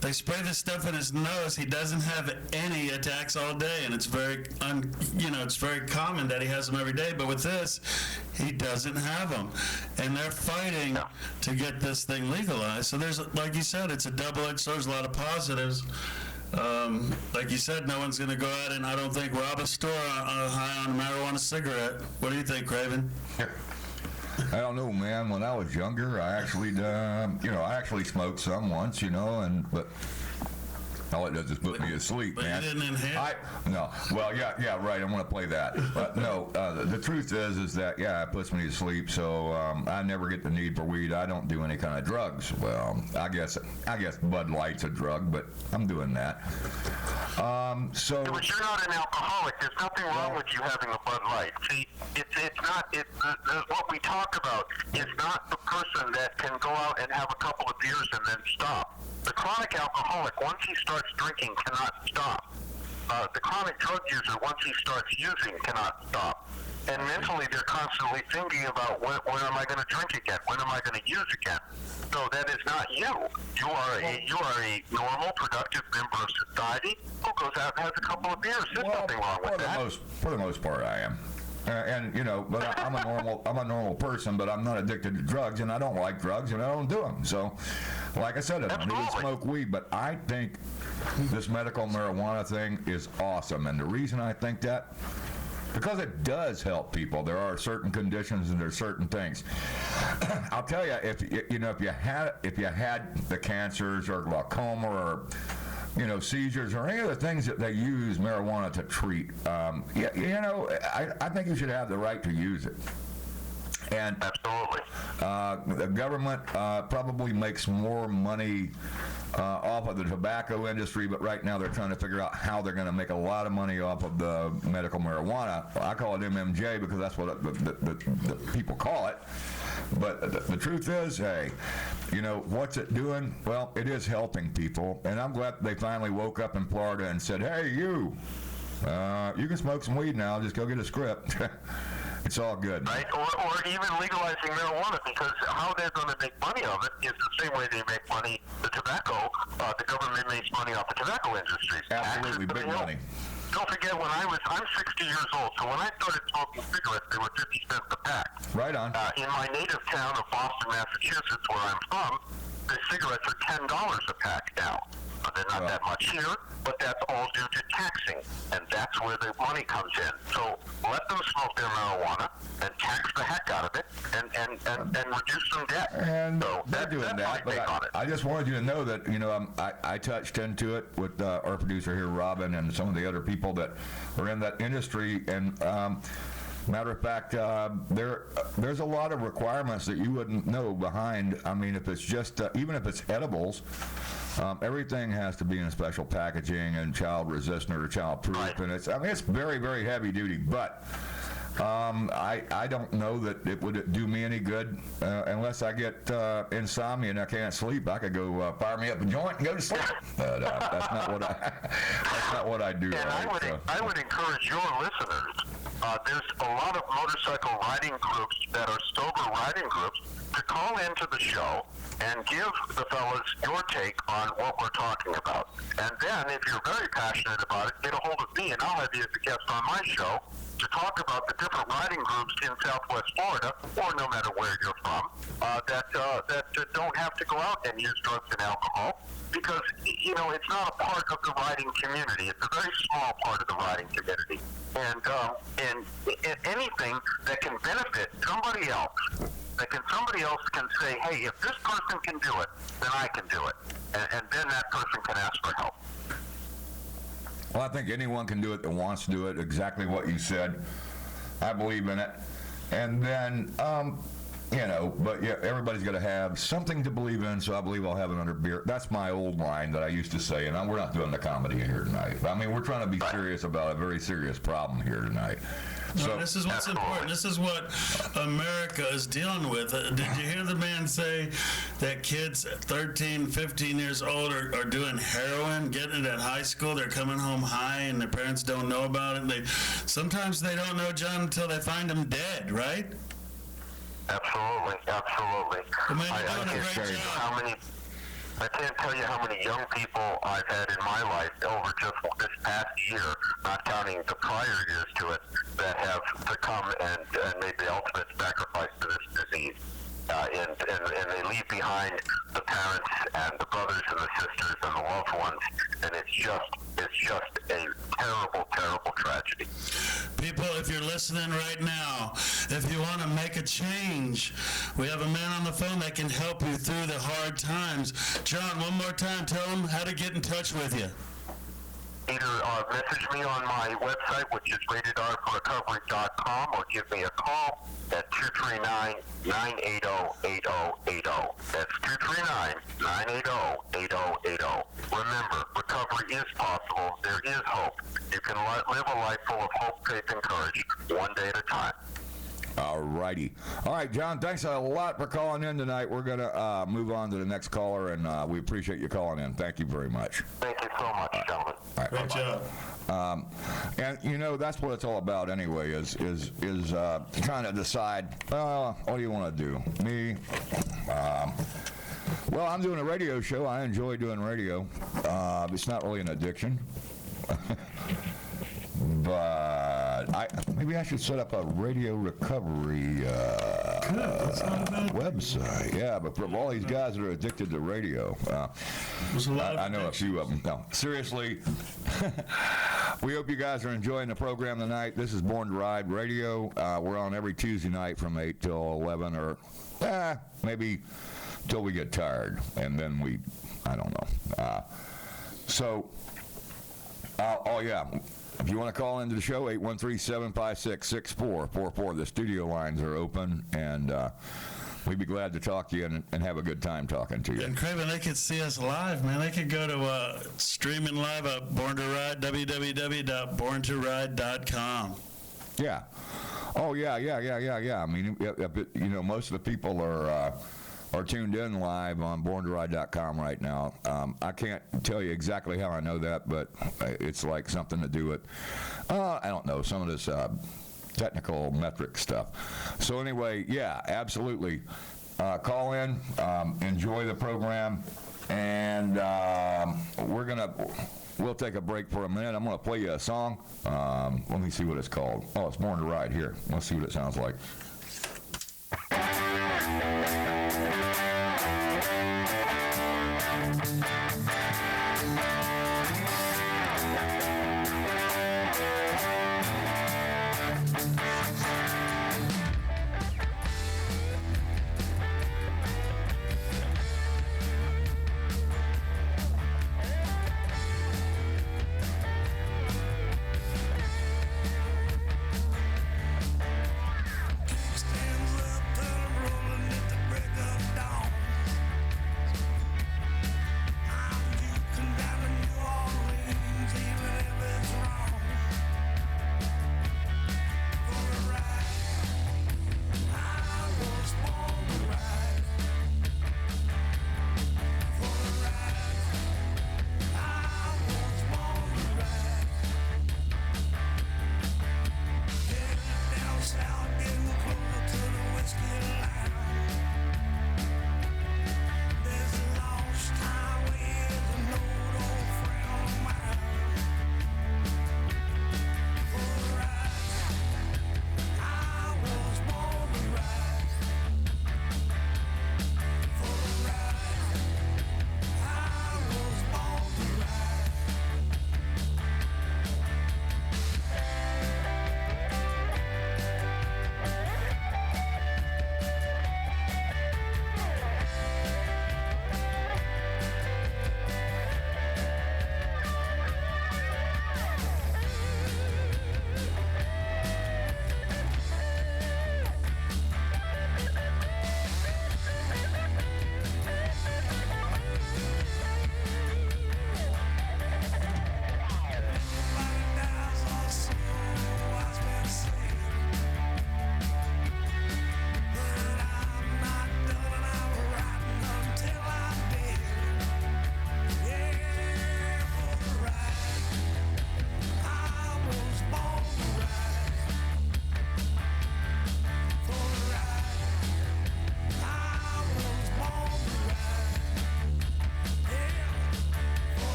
They spray this stuff in his nose. He doesn't have any attacks all day, and it's very, it's very common that he has them every day. But with this, he doesn't have them, and they're fighting to get this thing legalized. So there's, like you said, it's a double-edged sword. There's a lot of positives. Like you said, no one's going to go out and I don't think rob a store high on a marijuana cigarette. What do you think, Craven? I don't know, man. When I was younger, I actually, I actually smoked some once, but all it does is put me to sleep, but man. You didn't inhale? No. Well, yeah, right. I'm going to play that. But no, the truth is that, it puts me to sleep. So I never get the need for weed. I don't do any kind of drugs. Well, I guess Bud Light's a drug, but I'm doing that. But you're not an alcoholic. There's nothing wrong with you having a Bud Light. See, what we talk about is not the person that can go out and have a couple of beers and then stop. The chronic alcoholic, once he starts drinking, cannot stop. The chronic drug user, once he starts using, cannot stop. And mentally, they're constantly thinking about when am I going to drink again? When am I going to use again? So that is not you. You are a normal, productive member of society who goes out and has a couple of beers. There's nothing wrong with that. For the most part, I am. But I'm a normal person, but I'm not addicted to drugs, and I don't like drugs, and I don't do them. So, like I said, I don't even smoke weed, but I think this medical marijuana thing is awesome. And the reason I think that, because it does help people. There are certain conditions and there's certain things. I'll tell you, if you had the cancers or glaucoma or seizures or any of the things that they use marijuana to treat. I think you should have the right to use it. And absolutely, the government probably makes more money off of the tobacco industry, but right now they're trying to figure out how they're going to make a lot of money off of the medical marijuana. I call it MMJ because that's what the people call it. But the truth is, hey, what's it doing? Well, it is helping people, and I'm glad they finally woke up in Florida and said, hey, you can smoke some weed now. Just go get a script. It's all good. Right, or even legalizing marijuana, because how they're going to make money of it is the same way they make money, the tobacco, the government makes money off the tobacco industries. Absolutely, big money. Don't forget, I'm 60 years old, so when I started smoking cigarettes, they were 50 cents a pack. Right on. In my native town of Boston, Massachusetts, where I'm from, the cigarettes are $10 a pack now. They're not that much here, but that's all due to taxing, and that's where the money comes in. So let them smoke their marijuana and tax the heck out of it, and reduce some debt. And so they're doing that. But I just wanted you to know that I touched into it with our producer here, Robin, and some of the other people that are in that industry, and. Matter of fact, there's a lot of requirements that you wouldn't know behind. I mean, if it's just, even if it's edibles, everything has to be in a special packaging and child resistant or child proof. Right. And it's very, very heavy duty. But I don't know that it would do me any good unless I get insomnia and I can't sleep. I could go fire me up a joint and go to sleep. But that's not what I do. And right? I would encourage your listeners. There's a lot of motorcycle riding groups that are sober riding groups to call into the show and give the fellas your take on what we're talking about. And then, if you're very passionate about it, get a hold of me, and I'll have you as a guest on my show to talk about the different riding groups in Southwest Florida, or no matter where you're from, that don't have to go out and use drugs and alcohol, because it's not a part of the riding community. It's a very small part of the riding community, and anything that can benefit somebody else. Somebody else can say, hey, if this person can do it, then I can do it. And then that person can ask for help. Well, I think anyone can do it that wants to do it, exactly what you said. I believe in it. And then, but yeah, everybody's got to have something to believe in, so I believe I'll have another beer. That's my old line that I used to say, and we're not doing the comedy here tonight. I mean, we're trying to be serious about a very serious problem here tonight. No, this is what's important. This is what America is dealing with. Did you hear the man say that kids 13, 15 years old are doing heroin, getting it at high school? They're coming home high, and their parents don't know about it. Sometimes they don't know, John, until they find them dead, right? Absolutely. I can't tell you how many young people I've had in my life over just this past year, not counting the prior years to it, that have succumbed and made the ultimate sacrifice to this disease. And they leave behind the parents and the brothers and the sisters and the loved ones, and it's just a terrible, terrible tragedy. People, if you're listening right now, if you want to make a change, we have a man on the phone that can help you through the hard times. John, one more time, tell them how to get in touch with you. Either message me on my website, which is ratedrforrecovery.com, or give me a call at 239-980-8080. That's 239-980-8080. Remember, recovery is possible. There is hope. You can live a life full of hope, faith, and courage, one day at a time. All righty. All right, John, thanks a lot for calling in tonight. We're going to move on to the next caller, and we appreciate you calling in. Thank you very much. Thank you so much, gentlemen. All right. Great job. And that's what it's all about anyway, is trying to decide, what do you want to do? Me? Well, I'm doing a radio show. I enjoy doing radio. It's not really an addiction. But maybe I should set up a radio recovery website. Yeah, but from all these guys that are addicted to radio, I know a few of them. No, seriously, we hope you guys are enjoying the program tonight. This is Born to Ride Radio. We're on every Tuesday night from 8 till 11, or maybe till we get tired, and then I don't know. So, oh yeah, if you want to call into the show, 813-756-6444. The studio lines are open, and we'd be glad to talk to you and have a good time talking to you. And Craven, they could see us live, man. They could go to streaming live at Born to Ride, www.borntoride.com. Yeah. Oh, yeah. I mean, you know, most of the people are tuned in live on BornToRide.com right now. I can't tell you exactly how I know that, but it's like something to do with, I don't know, some of this technical metric stuff. So anyway, yeah, absolutely. Call in, enjoy the program, and we'll take a break for a minute. I'm going to play you a song. Let me see what it's called. Oh, it's Born to Ride here. Let's see what it sounds like.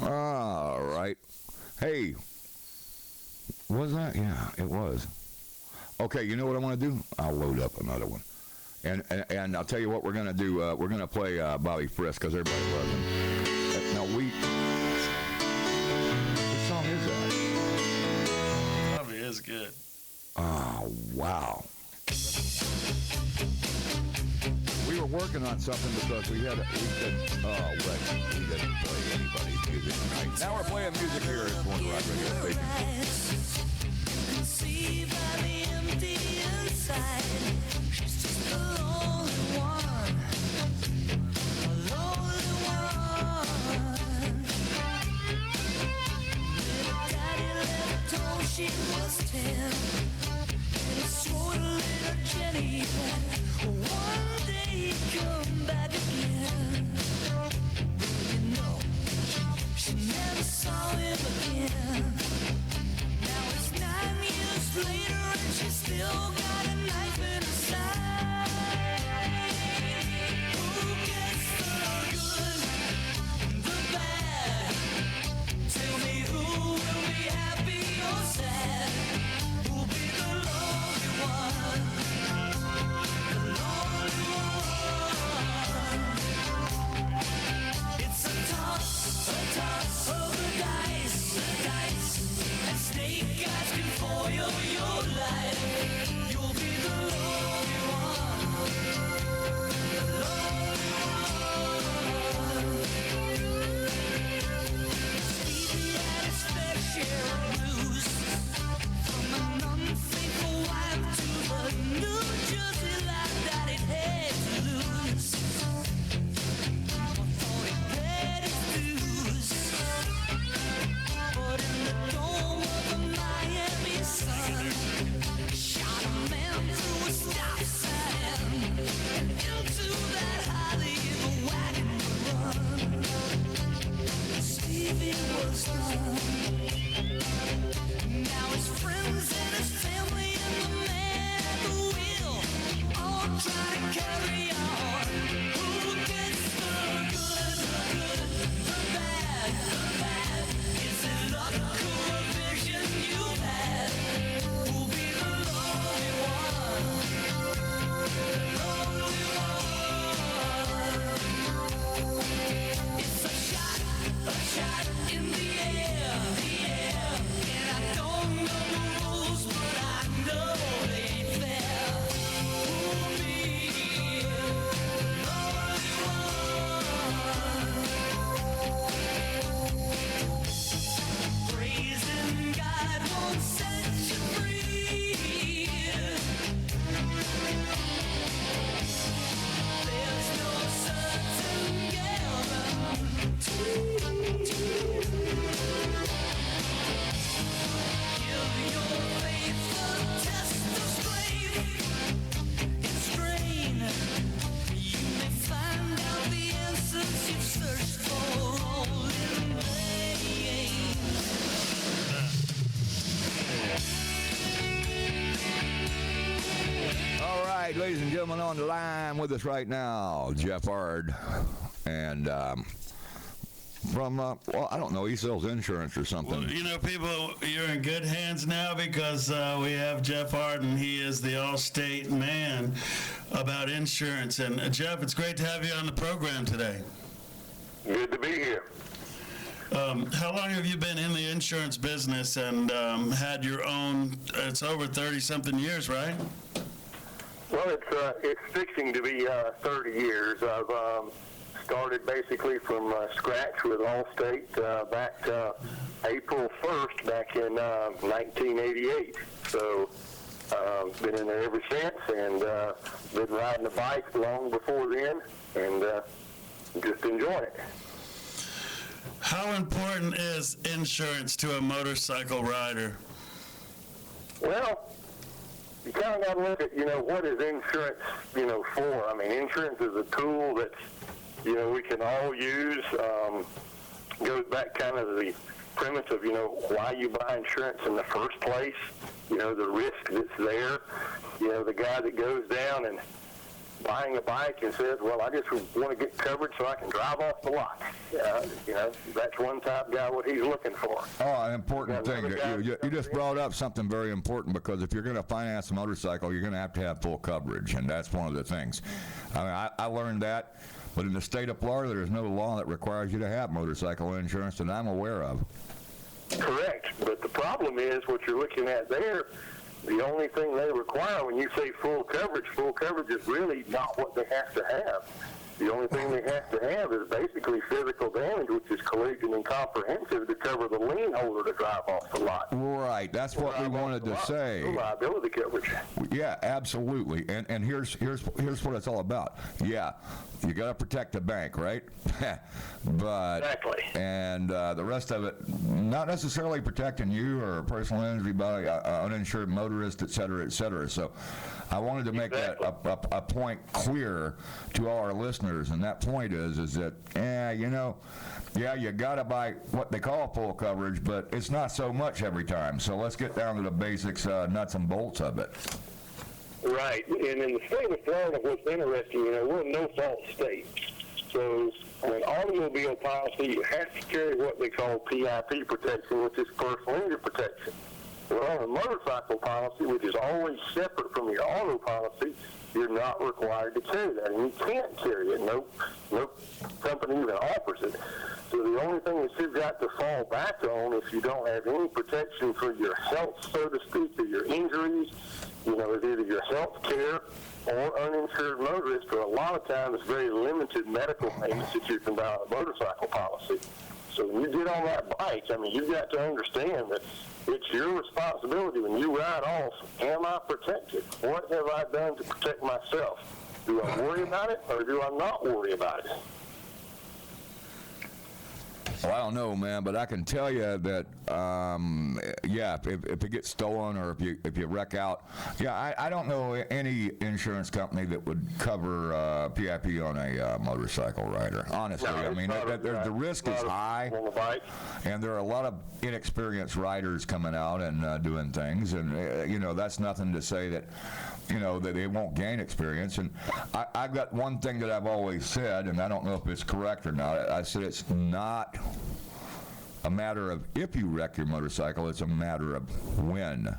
All right. Hey, was that? Yeah, it was. Okay, you know what I want to do? I'll load up another one. And I'll tell you what we're going to do. We're going to play Bobby Frisk because everybody loves him. Now, what song is that? Bobby is good. Oh, wow. We were working on something because we didn't play anybody's music tonight. Now we're playing music here at Born to Ride Radio Station. You can see by the empty inside, she's just a lonely one. A lonely one. Little daddy left told she was 10. And he swore to little Jenny that one day he'd come back again. But you know, she leaving was done. Now his friends and his family and the man at the wheel all try to carry on. Who gets the good, the bad, the bad? Is it luck or a vision you've had? Who'll be the lonely one? Lonely one. It's a shot in the air, and I don't know the rules, but I know they fair. Who'll be lonely one? Praising God won't set you free. There's no certain guarantee. Give your faith the test of strain. It's strain. You may find out the answers you've searched for all in vain. All right, ladies and gentlemen, on the line with us right now, Jeff Ard. And from, well, I don't know, he sells insurance or something. Well, you know, people, you're in good hands now because we have Jeff Ard, and he is the all-state man about insurance. And Jeff, it's great to have you on the program today. Good to be here. How long have you been in the insurance business and had your own? It's over 30-something years, right? Well, it's fixing to be 30 years. I've started basically from scratch with Allstate back April 1st back in 1988. So been in there ever since, and been riding a bike long before then, and just enjoying it. How important is insurance to a motorcycle rider? Well, you kind of got to look at, what is insurance, for? I mean, insurance is a tool that, we can all use. Goes back kind of the premise of, why you buy insurance in the first place, the risk that's there. The guy that goes down and buying a bike and says, well, I just want to get coverage so I can drive off the lot. That's one type guy, what he's looking for. Oh, an important thing. You just brought up something very important, because if you're going to finance a motorcycle, you're going to have full coverage, and that's one of the things. I mean, I learned that, but in the state of Florida, there's no law that requires you to have motorcycle insurance that I'm aware of. Correct, but the problem is what you're looking at there. The only thing they require when you say full coverage is really not what they have to have. The only thing they have to have is basically physical damage, which is collision and comprehensive, to cover the lien holder to drive off the lot. Right, that's what we wanted to say. No liability coverage. Yeah, absolutely. And here's what it's all about. Yeah, you got to protect the bank, right? But exactly. And the rest of it, not necessarily protecting you or personal injury by uninsured motorist, et cetera, et cetera. So I wanted to make that a point clear to all our listeners, and that point is that, you got to buy what they call full coverage, but it's not so much every time. So let's get down to the basics, nuts and bolts of it. Right, and in the state of Florida, what's interesting, we're a no-fault state. So on an automobile policy, you have to carry what they call PIP protection, which is personal injury protection. Well, on a motorcycle policy, which is always separate from your auto policy, you're not required to carry that, and you can't carry it. No company even offers it. So the only thing that you've got to fall back on, if you don't have any protection for your health, so to speak, or your injuries, is either your health care or uninsured motorist, or a lot of times very limited medical payments that you can buy on a motorcycle policy. So when you get on that bike, you've got to understand that it's your responsibility when you ride off. Am I protected? What have I done to protect myself? Do I worry about it, or do I not worry about it? Well, I don't know, man, but I can tell you that yeah, if it gets stolen or if you wreck out, yeah, I don't know any insurance company that would cover PIP on a motorcycle rider. Honestly, I mean, the risk is high, and there are a lot of inexperienced riders coming out and doing things, and you know, that's nothing to say that, you know, that they won't gain experience. And I've got one thing that I've always said, and I don't know if it's correct or not. I said it's not a matter of if you wreck your motorcycle, it's a matter of when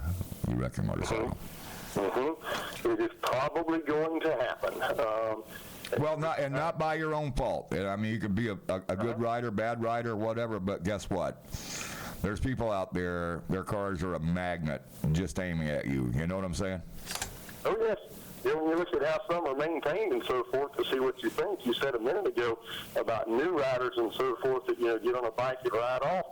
you wreck your motorcycle. It is probably going to happen. Well, not by your own fault. I mean, you could be a good rider, bad rider, whatever, but guess what? There's people out there, their cars are a magnet just aiming at you. You know what I'm saying? Oh, yes. You know, when you look at how some are maintained and so forth to see what you think, you said a minute ago about new riders and so forth that, you know, get on a bike and ride off.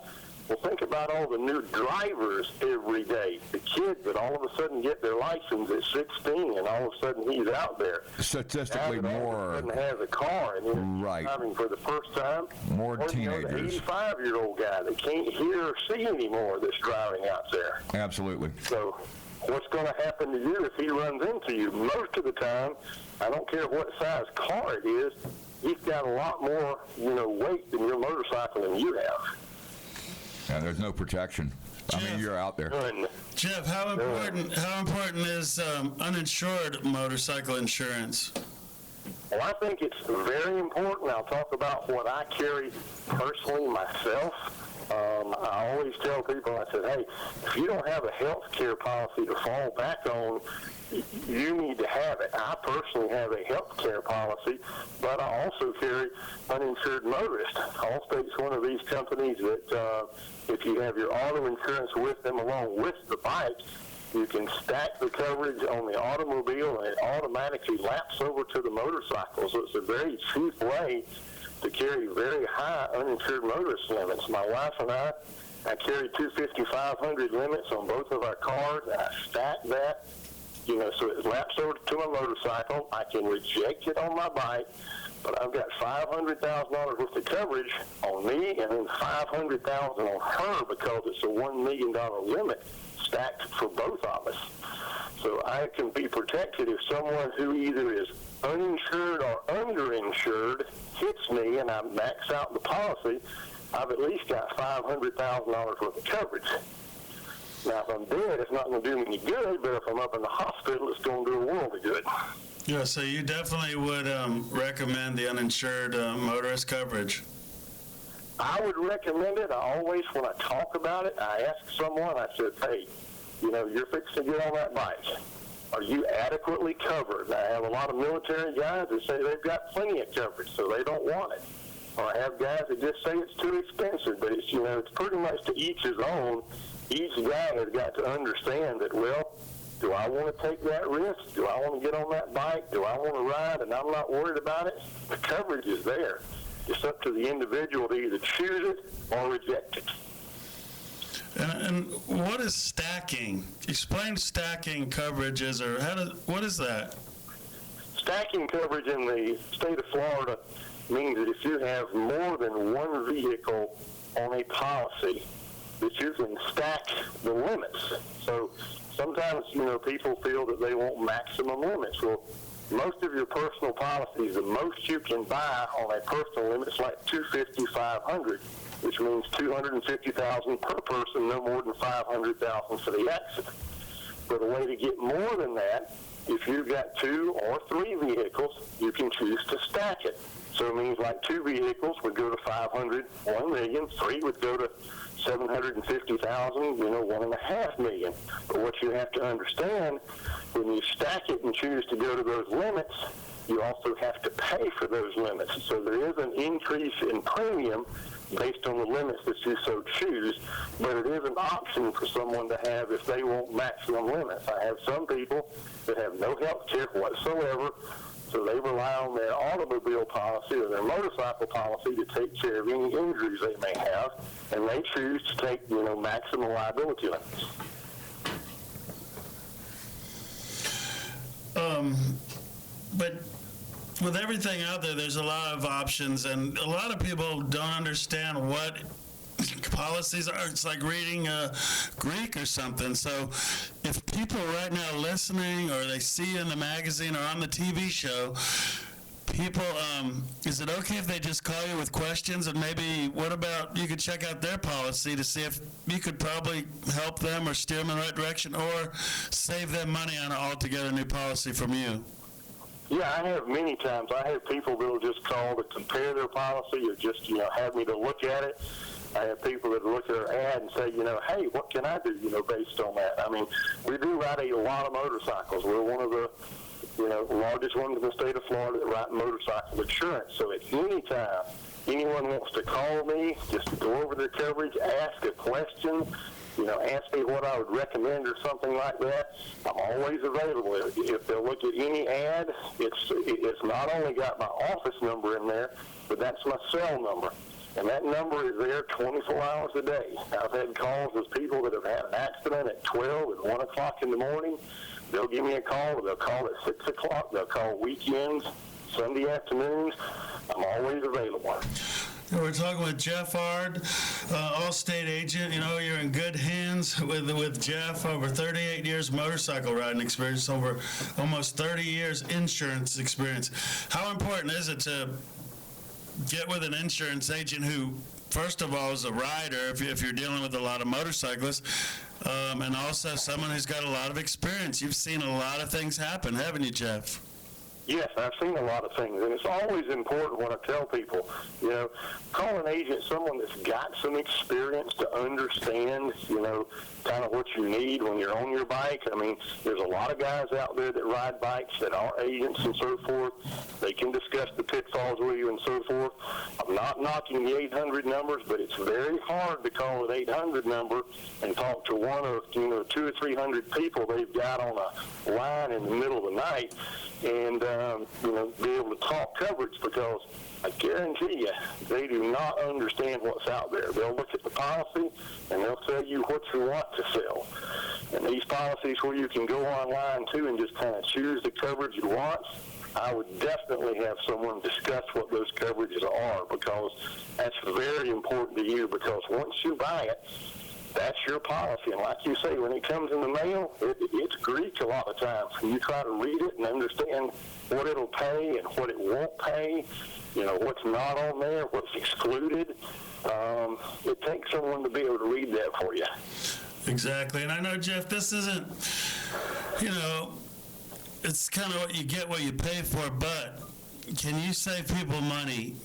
Well, think about all the new drivers every day. The kids that all of a sudden get their license at 16 and all of a sudden he's out there. Statistically more. And has a car and he's driving for the first time. More teenagers. You know, the 85-year-old guy that can't hear or see anymore that's driving out there. Absolutely. So what's going to happen to you if he runs into you? Most of the time, I don't care what size car it is, he's got a lot more, you know, weight than your motorcycle than you have. And there's no protection. Jeff, I mean, you're out there. Jeff, how important is uninsured motorcycle insurance? Well, I think it's very important. I'll talk about what I carry personally myself. I always tell people, I said, hey, if you don't have a health care policy to fall back on, you need to have it. I personally have a health care policy, but I also carry uninsured motorist. Allstate's one of these companies that if you have your auto insurance with them along with the bike, you can stack the coverage on the automobile and it automatically laps over to the motorcycle. So it's a very cheap way to carry very high uninsured motorist limits. My wife and I carry 250, 500 limits on both of our cars, and I stack that, you know, so it laps over to my motorcycle. I can reject it on my bike, but I've got $500,000 worth of coverage on me and then $500,000 on her because it's a $1 million limit stacked for both of us. So I can be protected if someone who either is uninsured or underinsured hits me and I max out the policy, I've at least got $500,000 worth of coverage. Now, if I'm dead, it's not going to do me any good, but if I'm up in the hospital, it's going to do a world of good. Yeah, so you definitely would recommend the uninsured motorist coverage. I would recommend it. I always, when I talk about it, I ask someone, I said, hey, you know, you're fixing to get on that bike. Are you adequately covered? Now, I have a lot of military guys that say they've got plenty of coverage, so they don't want it. Or I have guys that just say it's too expensive, but it's, you know, it's pretty much to each his own. Each guy has got to understand that, well, do I want to take that risk? Do I want to get on that bike? Do I want to ride and I'm not worried about it? The coverage is there. It's up to the individual to either choose it or reject it. And what is stacking? Explain stacking coverages, or what is that? Stacking coverage in the state of Florida means that if you have more than one vehicle on a policy, that you can stack the limits. So sometimes, you know, people feel that they want maximum limits. Well, most of your personal policies, the most you can buy on a personal limit is like $250, $500, which means $250,000 per person, no more than $500,000 for the accident. But a way to get more than that, if you've got 2 or 3 vehicles, you can choose to stack it. So it means like 2 vehicles would go to 500, 1 million, 3 would go to 750,000, you know, $1.5 million. But what you have to understand, when you stack it and choose to go to those limits, you also have to pay for those limits. So there is an increase in premium based on the limits that you so choose, but it is an option for someone to have if they want maximum limits. I have some people that have no health care whatsoever, so they rely on their automobile policy or their motorcycle policy to take care of any injuries they may have, and they choose to take, you know, maximum liability limits. But with everything out there, there's a lot of options, and a lot of people don't understand what policies are. It's like reading Greek or something. So if people right now listening, or they see you in the magazine or on the TV show, people, is it okay if they just call you with questions? And maybe, what about, you could check out their policy to see if you could probably help them or steer them in the right direction, or save them money on an altogether new policy from you? Yeah, I have many times. I have people that will just call to compare their policy, or just, have me to look at it. I have people that look at our ad and say, hey, what can I do, based on that? I mean, we do ride a lot of motorcycles. We're one of the largest ones in the state of Florida that write motorcycle insurance. So at any time anyone wants to call me, just to go over their coverage, ask a question, ask me what I would recommend or something like that, I'm always available. If they'll look at any ad, it's not only got my office number in there, but that's my cell number. And that number is there 24 hours a day. I've had calls with people that have had an accident at 12 and 1 o'clock in the morning. They'll give me a call. They'll call at 6 o'clock. They'll call weekends, Sunday afternoons. I'm always available. We're talking with Jeff Ard, Allstate agent. You're in good hands with Jeff. Over 38 years motorcycle riding experience, over almost 30 years insurance experience. How important is it to get with an insurance agent who, first of all, is a rider, if you're dealing with a lot of motorcyclists, and also someone who's got a lot of experience? You've seen a lot of things happen, haven't you, Jeff? Yes, I've seen a lot of things, and it's always important when I tell people, call an agent, someone that's got some experience to understand, kind of what you need when you're on your bike. I mean, there's a lot of guys out there that ride bikes that are agents and so forth. They can discuss the pitfalls with you and so forth. I'm not knocking the 800 numbers, but it's very hard to call an 800 number and talk to one of, 200 or 300 people they've got on a line in the middle of the night, and be able to talk coverage, because I guarantee you they do not understand what's out there. They'll look at the policy and they'll tell you what you want to sell. And these policies where you can go online too and just kind of choose the coverage you want, I would definitely have someone discuss what those coverages are, because that's very important to you, because once you buy it, that's your policy. And like you say, when it comes in the mail, it's Greek a lot of times. And you try to read it and understand what it'll pay and what it won't pay, what's not on there, what's excluded. It takes someone to be able to read that for you. Exactly. And I know, Jeff, this isn't, it's kind of what you pay for, but can you save people money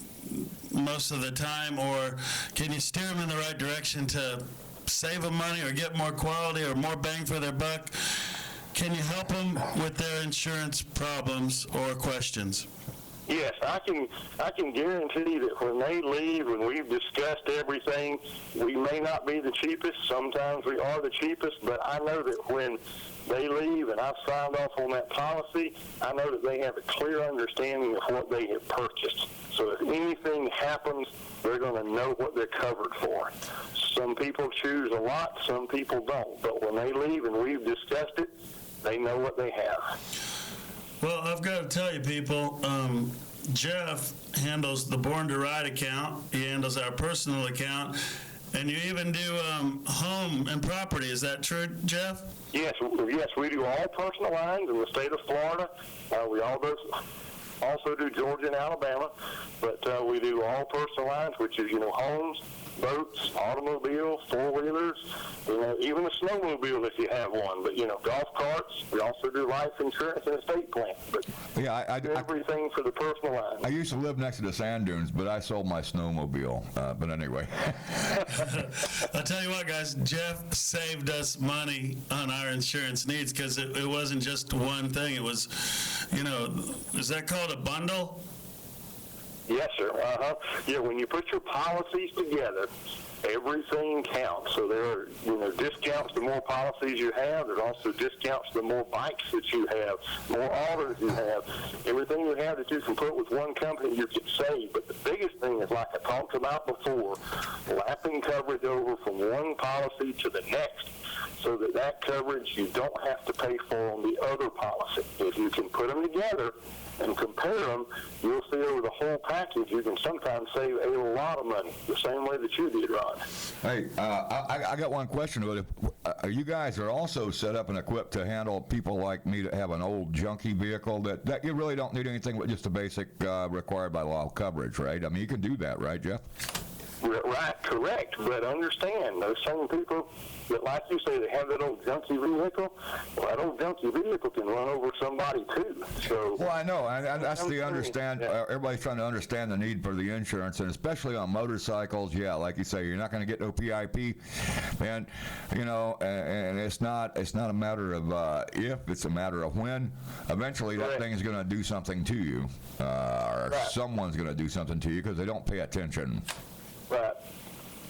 most of the time, or can you steer them in the right direction to save them money or get more quality or more bang for their buck? Can you help them with their insurance problems or questions? Yes, I can guarantee that when they leave, when we've discussed everything, we may not be the cheapest. Sometimes we are the cheapest, but I know that when they leave and I've signed off on that policy, I know that they have a clear understanding of what they have purchased. So if anything happens, they're going to know what they're covered for. Some people choose a lot, some people don't. But when they leave and we've discussed it, they know what they have. Well, I've got to tell you, people, Jeff handles the Born to Ride account. He handles our personal account. And you even do home and property. Is that true, Jeff? Yes, we do all personal lines in the state of Florida. We also do Georgia and Alabama, but we do all personal lines, which is, homes, boats, automobiles, four-wheelers, even a snowmobile if you have one. But, golf carts. We also do life insurance and estate plan. But I do everything for the personal line. I used to live next to the sand dunes, but I sold my snowmobile. But anyway. I'll tell you what, guys, Jeff saved us money on our insurance needs, because it wasn't just one thing. It was, is that called a bundle? Yes, sir. Yeah, when you put your policies together, everything counts. So there are, discounts the more policies you have. There's also discounts the more bikes that you have, more autos you have. Everything you have that you can put with one company, you can save. But the biggest thing is, like I talked about before, lapping coverage over from one policy to the next, so that coverage you don't have to pay for on the other policy. If you can put them together, and compare them, you'll see over the whole package you can sometimes save a lot of money, the same way that you did, Ron. Hey, I got one question. You guys are also set up and equipped to handle people like me that have an old junky vehicle that you really don't need anything but just the basic required by law coverage, right? I mean, you can do that, right, Jeff? Right, correct. But understand, those same people that, like you say, they have that old junky vehicle, well, that old junky vehicle can run over somebody too. So, well, I know. That's the understand. Everybody's trying to understand the need for the insurance, and especially on motorcycles. Yeah, like you say, you're not going to get no PIP, and you know, and it's not a matter of if, it's a matter of when. Eventually, that thing is going to do something to you, or someone's going to do something to you because they don't pay attention. Right.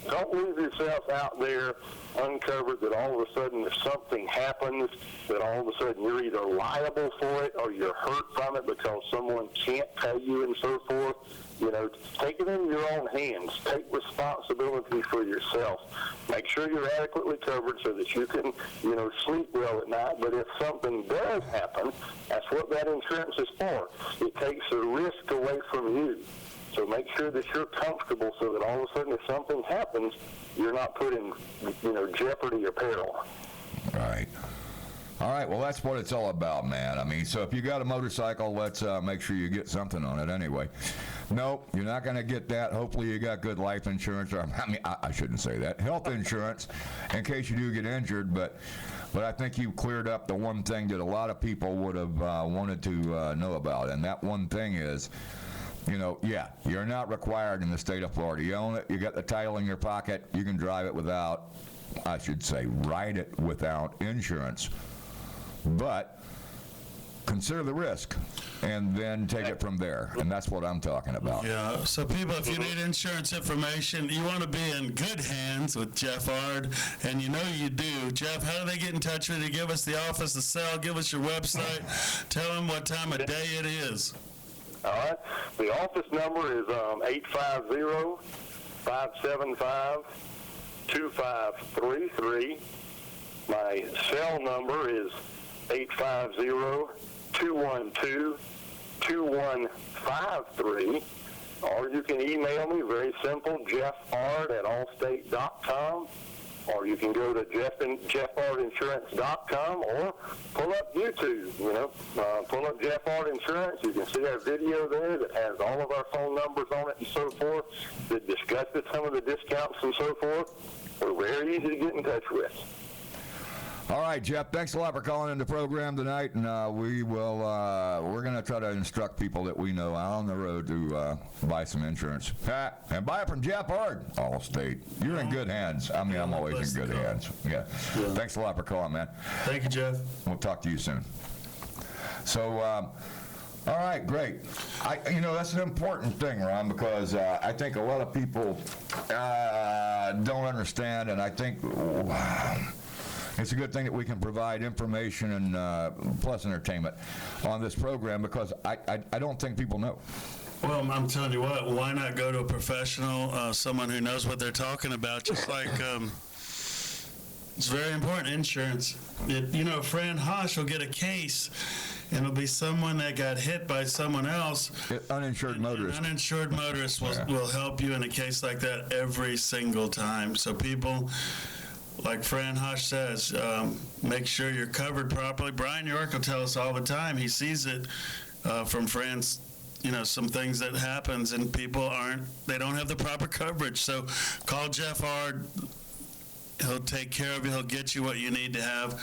Don't leave yourself out there uncovered that all of a sudden if something happens, that all of a sudden you're either liable for it or you're hurt from it because someone can't pay you and so forth. You know, take it in your own hands. Take responsibility for yourself. Make sure you're adequately covered so that you can, you know, sleep well at night. But if something does happen, that's what that insurance is for. It takes the risk away from you. So make sure that you're comfortable so that all of a sudden if something happens, you're not put in, you know, jeopardy or peril. Right. All right, well, that's what it's all about, man. I mean, so if you got a motorcycle, let's make sure you get something on it anyway. Nope, you're not going to get that. Hopefully you got good life insurance, or I mean, I shouldn't say that, health insurance in case you do get injured, but I think you cleared up the one thing that a lot of people would have wanted to know about, and that one thing is, you know, yeah, you're not required in the state of Florida. You own it, you got the title in your pocket, you can drive it without, I should say, ride it without insurance. But consider the risk and then take it from there. And that's what I'm talking about. Yeah, so people, if you need insurance information, you want to be in good hands with Jeff Ard, and you know you do. Jeff, how do they get in touch with you? Give us the office, the cell, give us your website, tell them what time of day it is. All right. The office number is 850-575-2533. My cell number is 850-212-2153. Or you can email me, very simple, jeffard@allstate.com. Or you can go to jeffardinsurance.com or pull up YouTube, you know. Pull up Jeff Ard Insurance. You can see our video there that has all of our phone numbers on it and so forth, that discusses some of the discounts and so forth. We're very easy to get in touch with. All right, Jeff, thanks a lot for calling in the program tonight, and we're going to try to instruct people that we know out on the road to buy some insurance. And buy it from Jeff Ard, Allstate. You're in good hands. I mean, I'm always in good hands. Yeah. Thanks a lot for calling, man. Thank you, Jeff. We'll talk to you soon. So, all right, great. You know, that's an important thing, Ron, because I think a lot of people don't understand, and I think it's a good thing that we can provide information and plus entertainment on this program, because I don't think people know. Well, I'm telling you what, why not go to a professional, someone who knows what they're talking about, just like it's very important, insurance. You know, Fran Haas will get a case, and it'll be someone that got hit by someone else. Uninsured motorist. An uninsured motorist will help you in a case like that every single time. So people, like Fran Haas says, make sure you're covered properly. Brian York will tell us all the time. He sees it from Fran's, you know, some things that happens, and people they don't have the proper coverage. So call Jeff Ard. He'll take care of you. He'll get you what you need to have.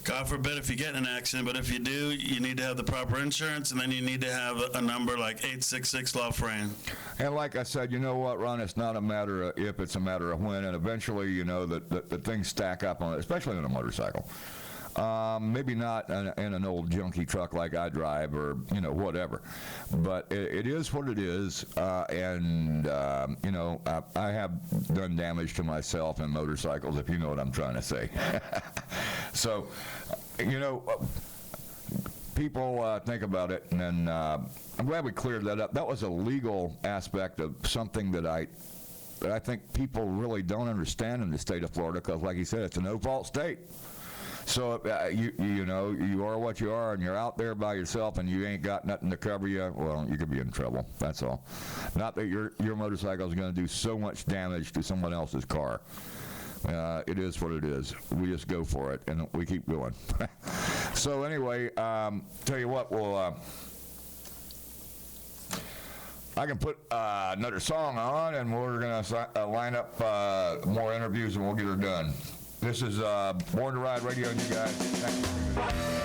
God forbid if you get in an accident, but if you do, you need to have the proper insurance, and then you need to have a number like 866-LAW-FRAN. And like I said, you know what, Ron, it's not a matter of if, it's a matter of when, and eventually, you know, that things stack up on it, especially on a motorcycle. Maybe not in an old junky truck like I drive, or, you know, whatever. But it is what it is, and, you know, I have done damage to myself in motorcycles, if you know what I'm trying to say. So, you know, people think about it, and I'm glad we cleared that up. That was a legal aspect of something that I think people really don't understand in the state of Florida, because, like you said, it's a no-fault state. So you know, you are what you are, and you're out there by yourself, and you ain't got nothing to cover you. Well, you could be in trouble. That's all. Not that your motorcycle is going to do so much damage to someone else's car. It is what it is. We just go for it, and we keep going. So anyway, tell you what, I can put another song on, and we're going to line up more interviews, and we'll get her done. This is Born to Ride Radio, and you guys. Thank you.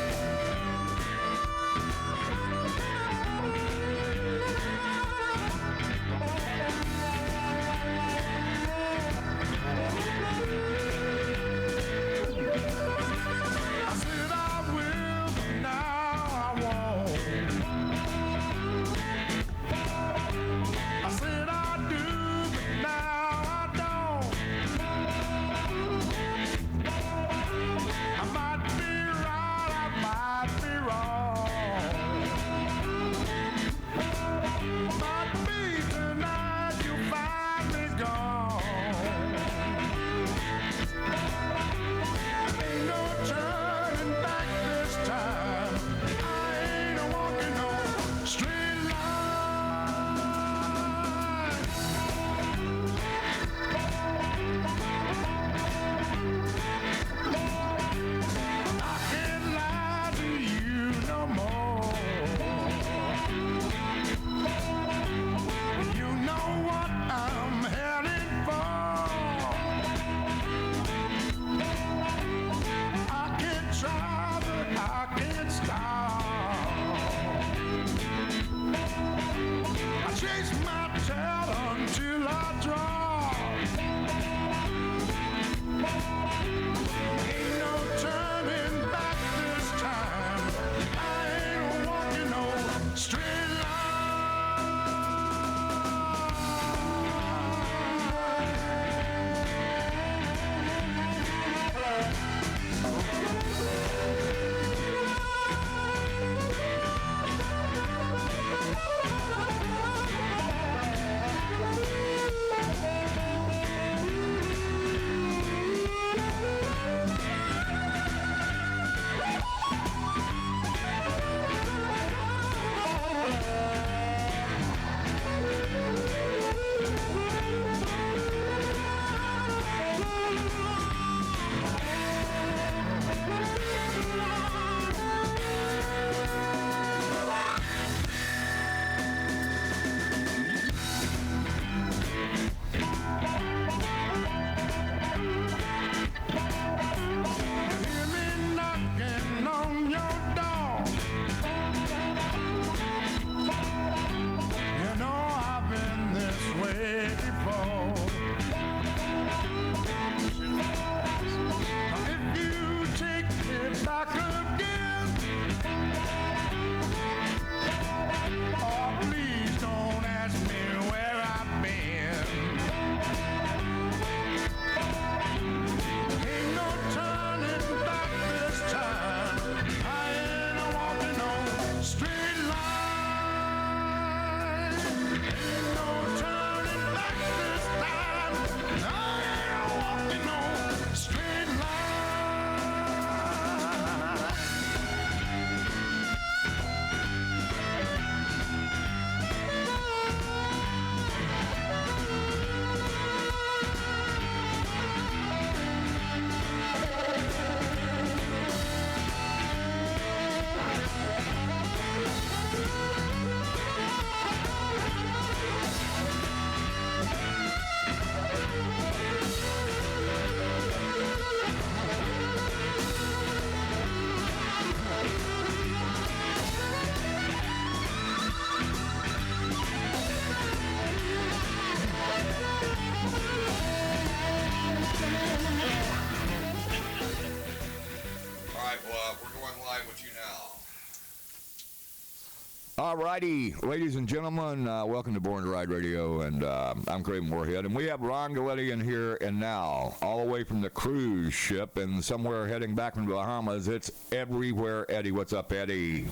All righty, ladies and gentlemen, welcome to Born to Ride Radio, and I'm Craig Moorhead, and we have Ron Galletti in here and now, all the way from the cruise ship, and somewhere heading back from the Bahamas. It's Everywhere Eddie. What's up, Eddie?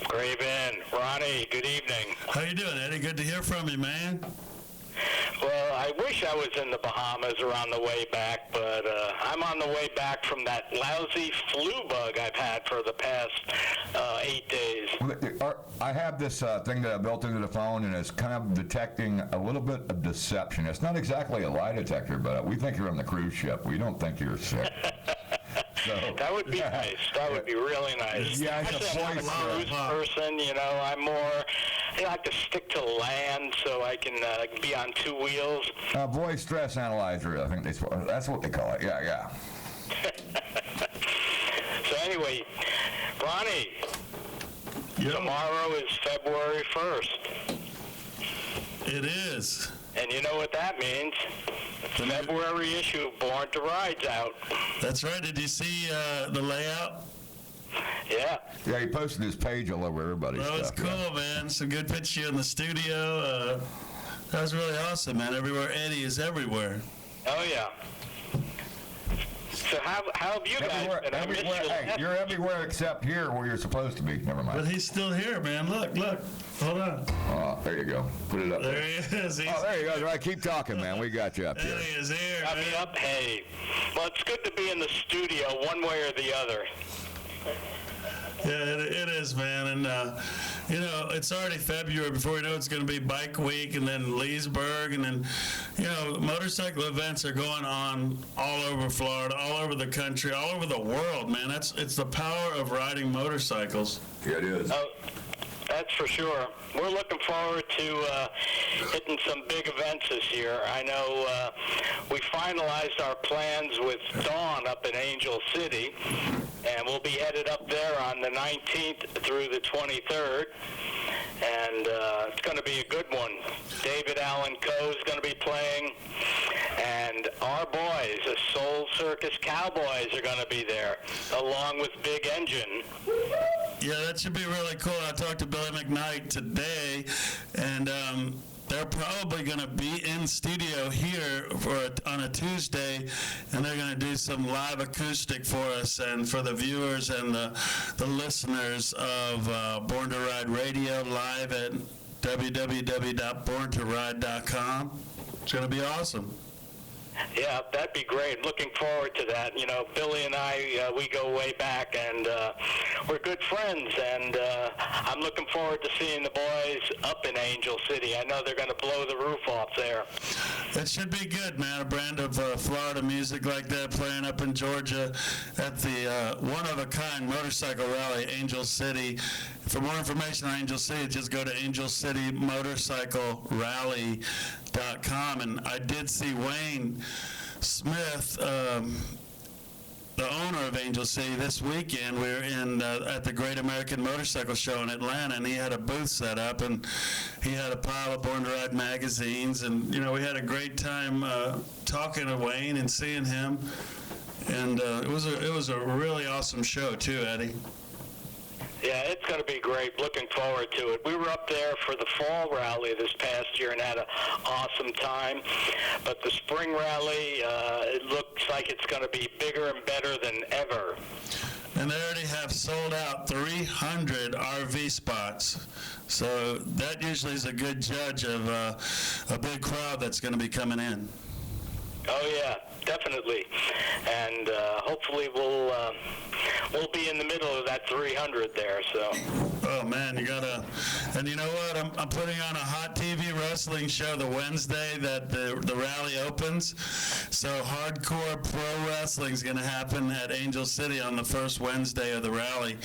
Craven, Ronnie, good evening. How you doing, Eddie? Good to hear from you, man. Well, I wish I was in the Bahamas or on the way back, but I'm on the way back from that lousy flu bug I've had for the past 8 days. I have this thing that I built into the phone, and it's kind of detecting a little bit of deception. It's not exactly a lie detector, but we think you're on the cruise ship. We don't think you're sick. So, that would be nice. That would be really nice. Yeah, it's Especially I'm a cruise person, you know. I'm more, I like to stick to land so I can be on two wheels. Voice stress analyzer, I think that's what they call it. Yeah. So anyway, Ronnie, tomorrow is February 1st. It is. And you know what that means? The February issue of Born to Ride's out. That's right. Did you see the layout? Yeah. Yeah, he posted his page all over everybody's That was stuff. cool, man. Some good pictures of you in the studio. That was really awesome, man. Everywhere Eddie is everywhere. Oh, yeah. So how have you guys been? I missed you last You're everywhere except here where you're supposed to be. Never mind. But he's still here, man. Look. Hold on. Oh, there you go. Put it up There he is. Oh, there you go. Right, keep talking, man. We got you up here. There he is here, Got me up. Hey. Well, it's good to be in the studio one way or the other. Yeah, it is, man. And, you know, it's already February. Before we know it's going to be Bike Week and then Leesburg. And then, you know, motorcycle events are going on all over Florida, all over the country, all over the world, man. It's the power of riding motorcycles. Yeah, it is. Oh, that's for sure. We're looking forward to hitting some big events this year. I know we finalized our plans with Dawn up in Angel City, and we'll be headed up there on the 19th through the 23rd, and it's going to be a good one. David Allen Coe is going to be playing, and our boys, the Soul Circus Cowboys, are going to be there, along with Big Engine. Yeah, that should be really cool. I talked to Billy McKnight today, and they're probably going to be in studio here on a Tuesday, and they're going to do some live acoustic for us and for the viewers and the listeners of Born to Ride Radio live at www.borntoride.com. It's going to be awesome. Yeah, that'd be great. Looking forward to that. You know, Billy and I, we go way back, and we're good friends, and I'm looking forward to seeing the boys up in Angel City. I know they're going to blow the roof off there. It should be good, man. A brand of Florida music like that playing up in Georgia at the one-of-a-kind motorcycle rally, Angel City. For more information on Angel City, just go to angelcitymotorcyclerally.com. And I did see Wayne Smith, the owner of Angel City, this weekend. We were at the Great American Motorcycle Show in Atlanta, and he had a booth set up, and he had a pile of Born to Ride magazines, and you know, we had a great time talking to Wayne and seeing him, and it was a really awesome show too, Eddie. Yeah, it's going to be great. Looking forward to it. We were up there for the fall rally this past year and had an awesome time. But the spring rally, it looks like it's going to be bigger and better than ever. And they already have sold out 300 RV spots. So that usually is a good judge of a big crowd that's going to be coming in. Oh, yeah, definitely. And hopefully we'll be in the middle of that 300 there, so. Oh, man, you gotta, and you know what, I'm putting on a hot TV wrestling show the Wednesday that the rally opens, so hardcore pro wrestling's gonna happen at Angel City on the first Wednesday of the rally,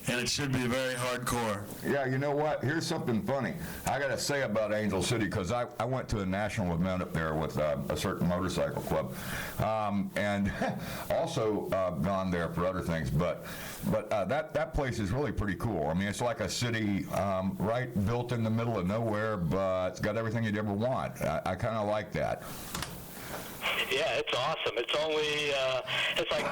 and it should be very hardcore. Yeah, you know what? Here's something funny. I got to say about Angel City, because I went to a national event up there with a certain motorcycle club, and also gone there for other things. But that place is really pretty cool. I mean, it's like a city right built in the middle of nowhere, but it's got everything you'd ever want. I kind of like that. Yeah, it's awesome. awesome. It's only it's like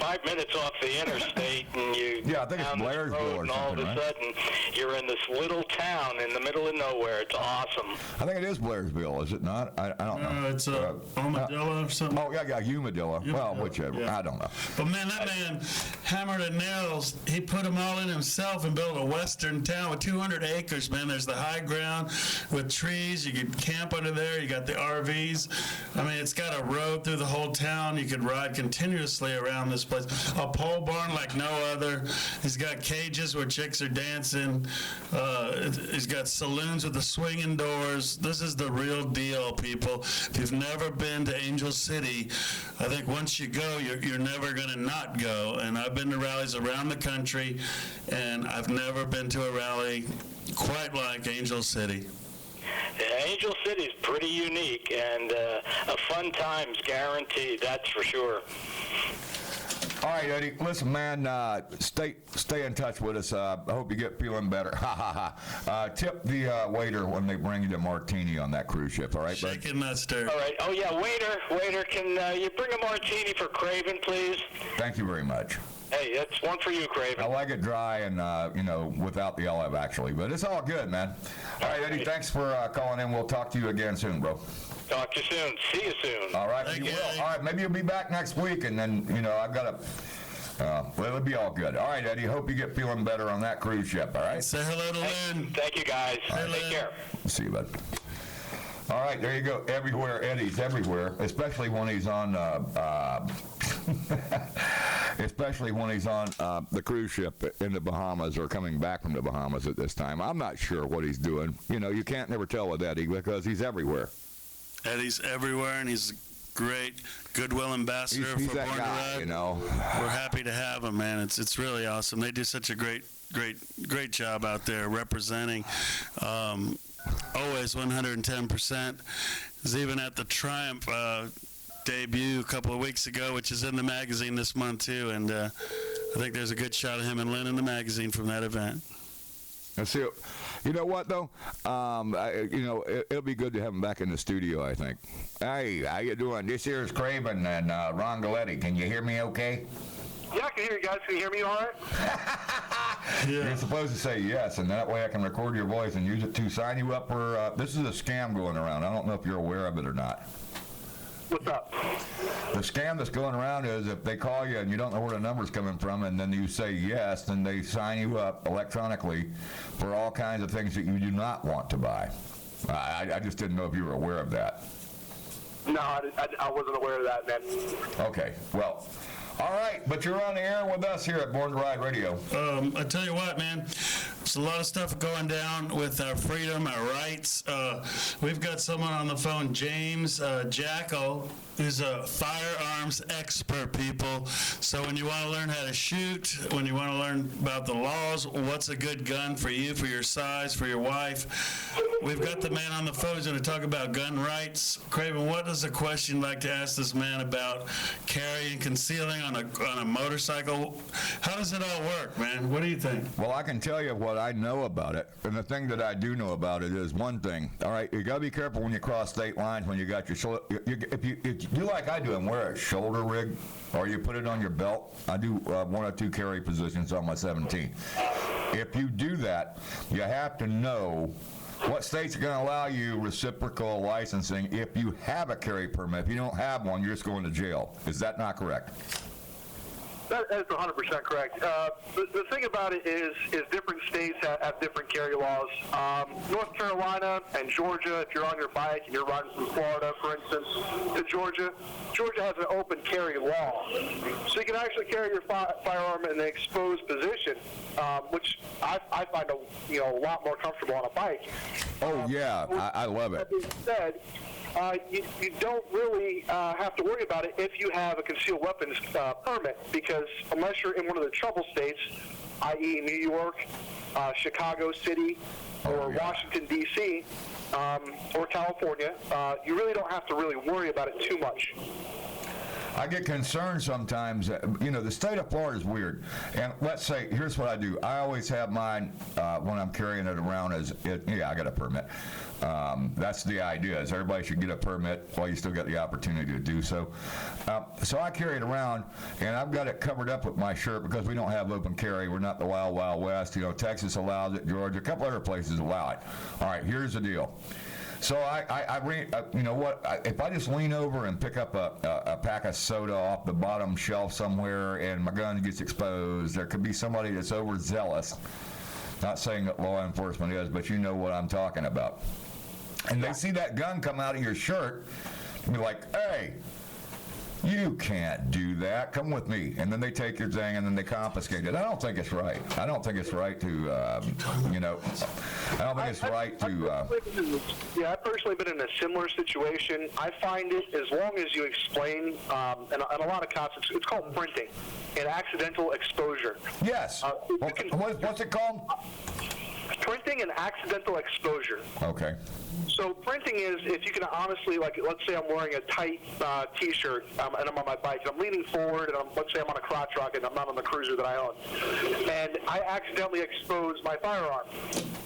five minutes off the interstate, and you I think it's down this Blairsville road, or and all of something, a right? sudden you're in this little town in the middle of nowhere. It's awesome. I think it is Blairsville, is it not? I don't know. It's Armadillo or something. Oh, yeah, Umadilla. Well, whichever. yeah. I don't know. But man, that man hammered and nails. He put them all in himself and built a western town with 200 acres, man. There's the high ground with trees. You can camp under there. You got the RVs. I mean, it's got a road through the whole town. You could ride continuously around this place. A pole barn like no other. He's got cages where chicks are dancing. He's got saloons with the swinging doors. This is the real deal, people. If you've never been to Angel City, I think once you go, you're never going to not go. And I've been to rallies around the country, and I've never been to a rally quite like Angel City. Yeah, Angel City's pretty unique, and a fun time's guaranteed, that's for sure. All right, Eddie. Listen, man. Stay in touch with us. I hope you get feeling better. Tip the waiter when they bring you the martini on that cruise ship. All right, bud? Shaking that stir. All right. Oh, yeah, waiter, can you bring a martini for Craven, please? Thank you very much. Hey, that's one for you, Craven. I like it dry and, without the olive, actually. But it's all good, man. All right, Eddie, thanks for calling in. We'll talk to you again soon, bro. Talk to you soon. See you soon. All right, you will. All right, maybe you'll be back next week, and then, I've got to... well, it'll be all good. All right, Eddie, hope you get feeling better on that cruise ship, all right? Say hello to Lynn. Thank you, guys. Take care. See you, bud. All right, there you go. Everywhere, Eddie's everywhere, especially when he's on... especially when he's on the cruise ship in the Bahamas or coming back from the Bahamas at this time. I'm not sure what he's doing. You can't never tell with Eddie because he's everywhere. Eddie's everywhere, and he's a great goodwill ambassador He's for that Born guy, to Ride. We're happy to have him, man. It's really awesome. They do such a great job out there representing. Always 110%. He's even at the Triumph debut a couple of weeks ago, which is in the magazine this month too, and I think there's a good shot of him and Lynn in the magazine from that event. Let's see. You know what though? It'll be good to have him back in the studio, I think. Hey, how you doing? This here is Craven and Ron Galletti. Can you hear me okay? Yeah, I can hear you guys. Can you hear me all right? You're supposed to say yes, and that way I can record your voice and use it to sign you up for, this is a scam going around. I don't know if you're aware of it or not. What's up? The scam that's going around is if they call you and you don't know where the number's coming from and then you say yes, then they sign you up electronically for all kinds of things that you do not want to buy. I just didn't know if you were aware of that. No, I wasn't aware of that, man. Okay, well, all right, but you're on the air with us here at Born to Ride Radio. I tell you what, man, there's a lot of stuff going down with our freedom, our rights. We've got someone on the phone, James Jackal, who's a firearms expert, people. So when you want to learn how to shoot, when you want to learn about the laws, what's a good gun for you, for your size, for your wife, we've got the man on the phone who's going to talk about gun rights. Craven, what is a question you'd like to ask this man about carrying, concealing on a motorcycle? How does it all work, man? What do you think? Well, I can tell you what I know about it, and the thing that I do know about it is one thing. All right, you gotta be careful when you cross state lines. When you got your shoulder, if you like I do and wear a shoulder rig, or you put it on your belt. I do one or two carry positions on my 17. If you do that, you have to know what states are going to allow you reciprocal licensing if you have a carry permit. If you don't have one, you're just going to jail. Is that not correct? That is 100% correct. The thing about it is different states have different carry laws. North Carolina and Georgia, if you're on your bike and you're riding from Florida, for instance, to Georgia has an open carry law. So you can actually carry your firearm in an exposed position, which I find a lot more comfortable on a bike. Oh, yeah, I love it. That being said, you don't really have to worry about it if you have a concealed weapons permit, because unless you're in one of the trouble states, i.e. New York, Chicago City, or Washington, D.C., or California, you really don't have to really worry about it too much. I get concerned sometimes. The state of Florida is weird. And let's say, here's what I do. I always have mine when I'm carrying it around I got a permit. That's the idea, is everybody should get a permit while you still get the opportunity to do so. So I carry it around, and I've got it covered up with my shirt because we don't have open carry. We're not the Wild Wild West. Texas allows it, Georgia, a couple other places allow it. All right, here's the deal. So if I just lean over and pick up a pack of soda off the bottom shelf somewhere and my gun gets exposed, there could be somebody that's overzealous. Not saying that law enforcement is, but you know what I'm talking about. And they see that gun come out of your shirt and be like, hey, you can't do that. Come with me. And then they take your thing and then they confiscate it. I don't think it's right. I don't think it's right to, I don't think it's right to... I've personally been in a similar situation. I find it, as long as you explain, and a lot of cops, it's called printing, and accidental exposure. Yes. What's it called? Printing and accidental exposure. Okay. So printing is, if you can honestly, like, let's say I'm wearing a tight T-shirt and I'm on my bike and I'm leaning forward and let's say I'm on a crotch rocket and I'm not on the cruiser that I own, and I accidentally expose my firearm.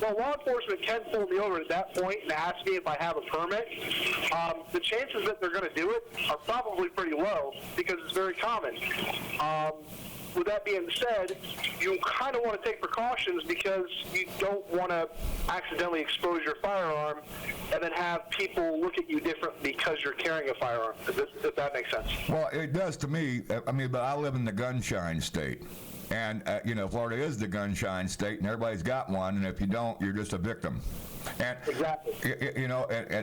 Well, law enforcement can pull me over at that point and ask me if I have a permit. The chances that they're going to do it are probably pretty low because it's very common. With that being said, you kind of want to take precautions because you don't want to accidentally expose your firearm and then have people look at you different because you're carrying a firearm, if that makes sense. Well, it does to me. But I live in the gunshine state. And, Florida is the gunshine state, and everybody's got one, and if you don't, you're just a victim. And, exactly.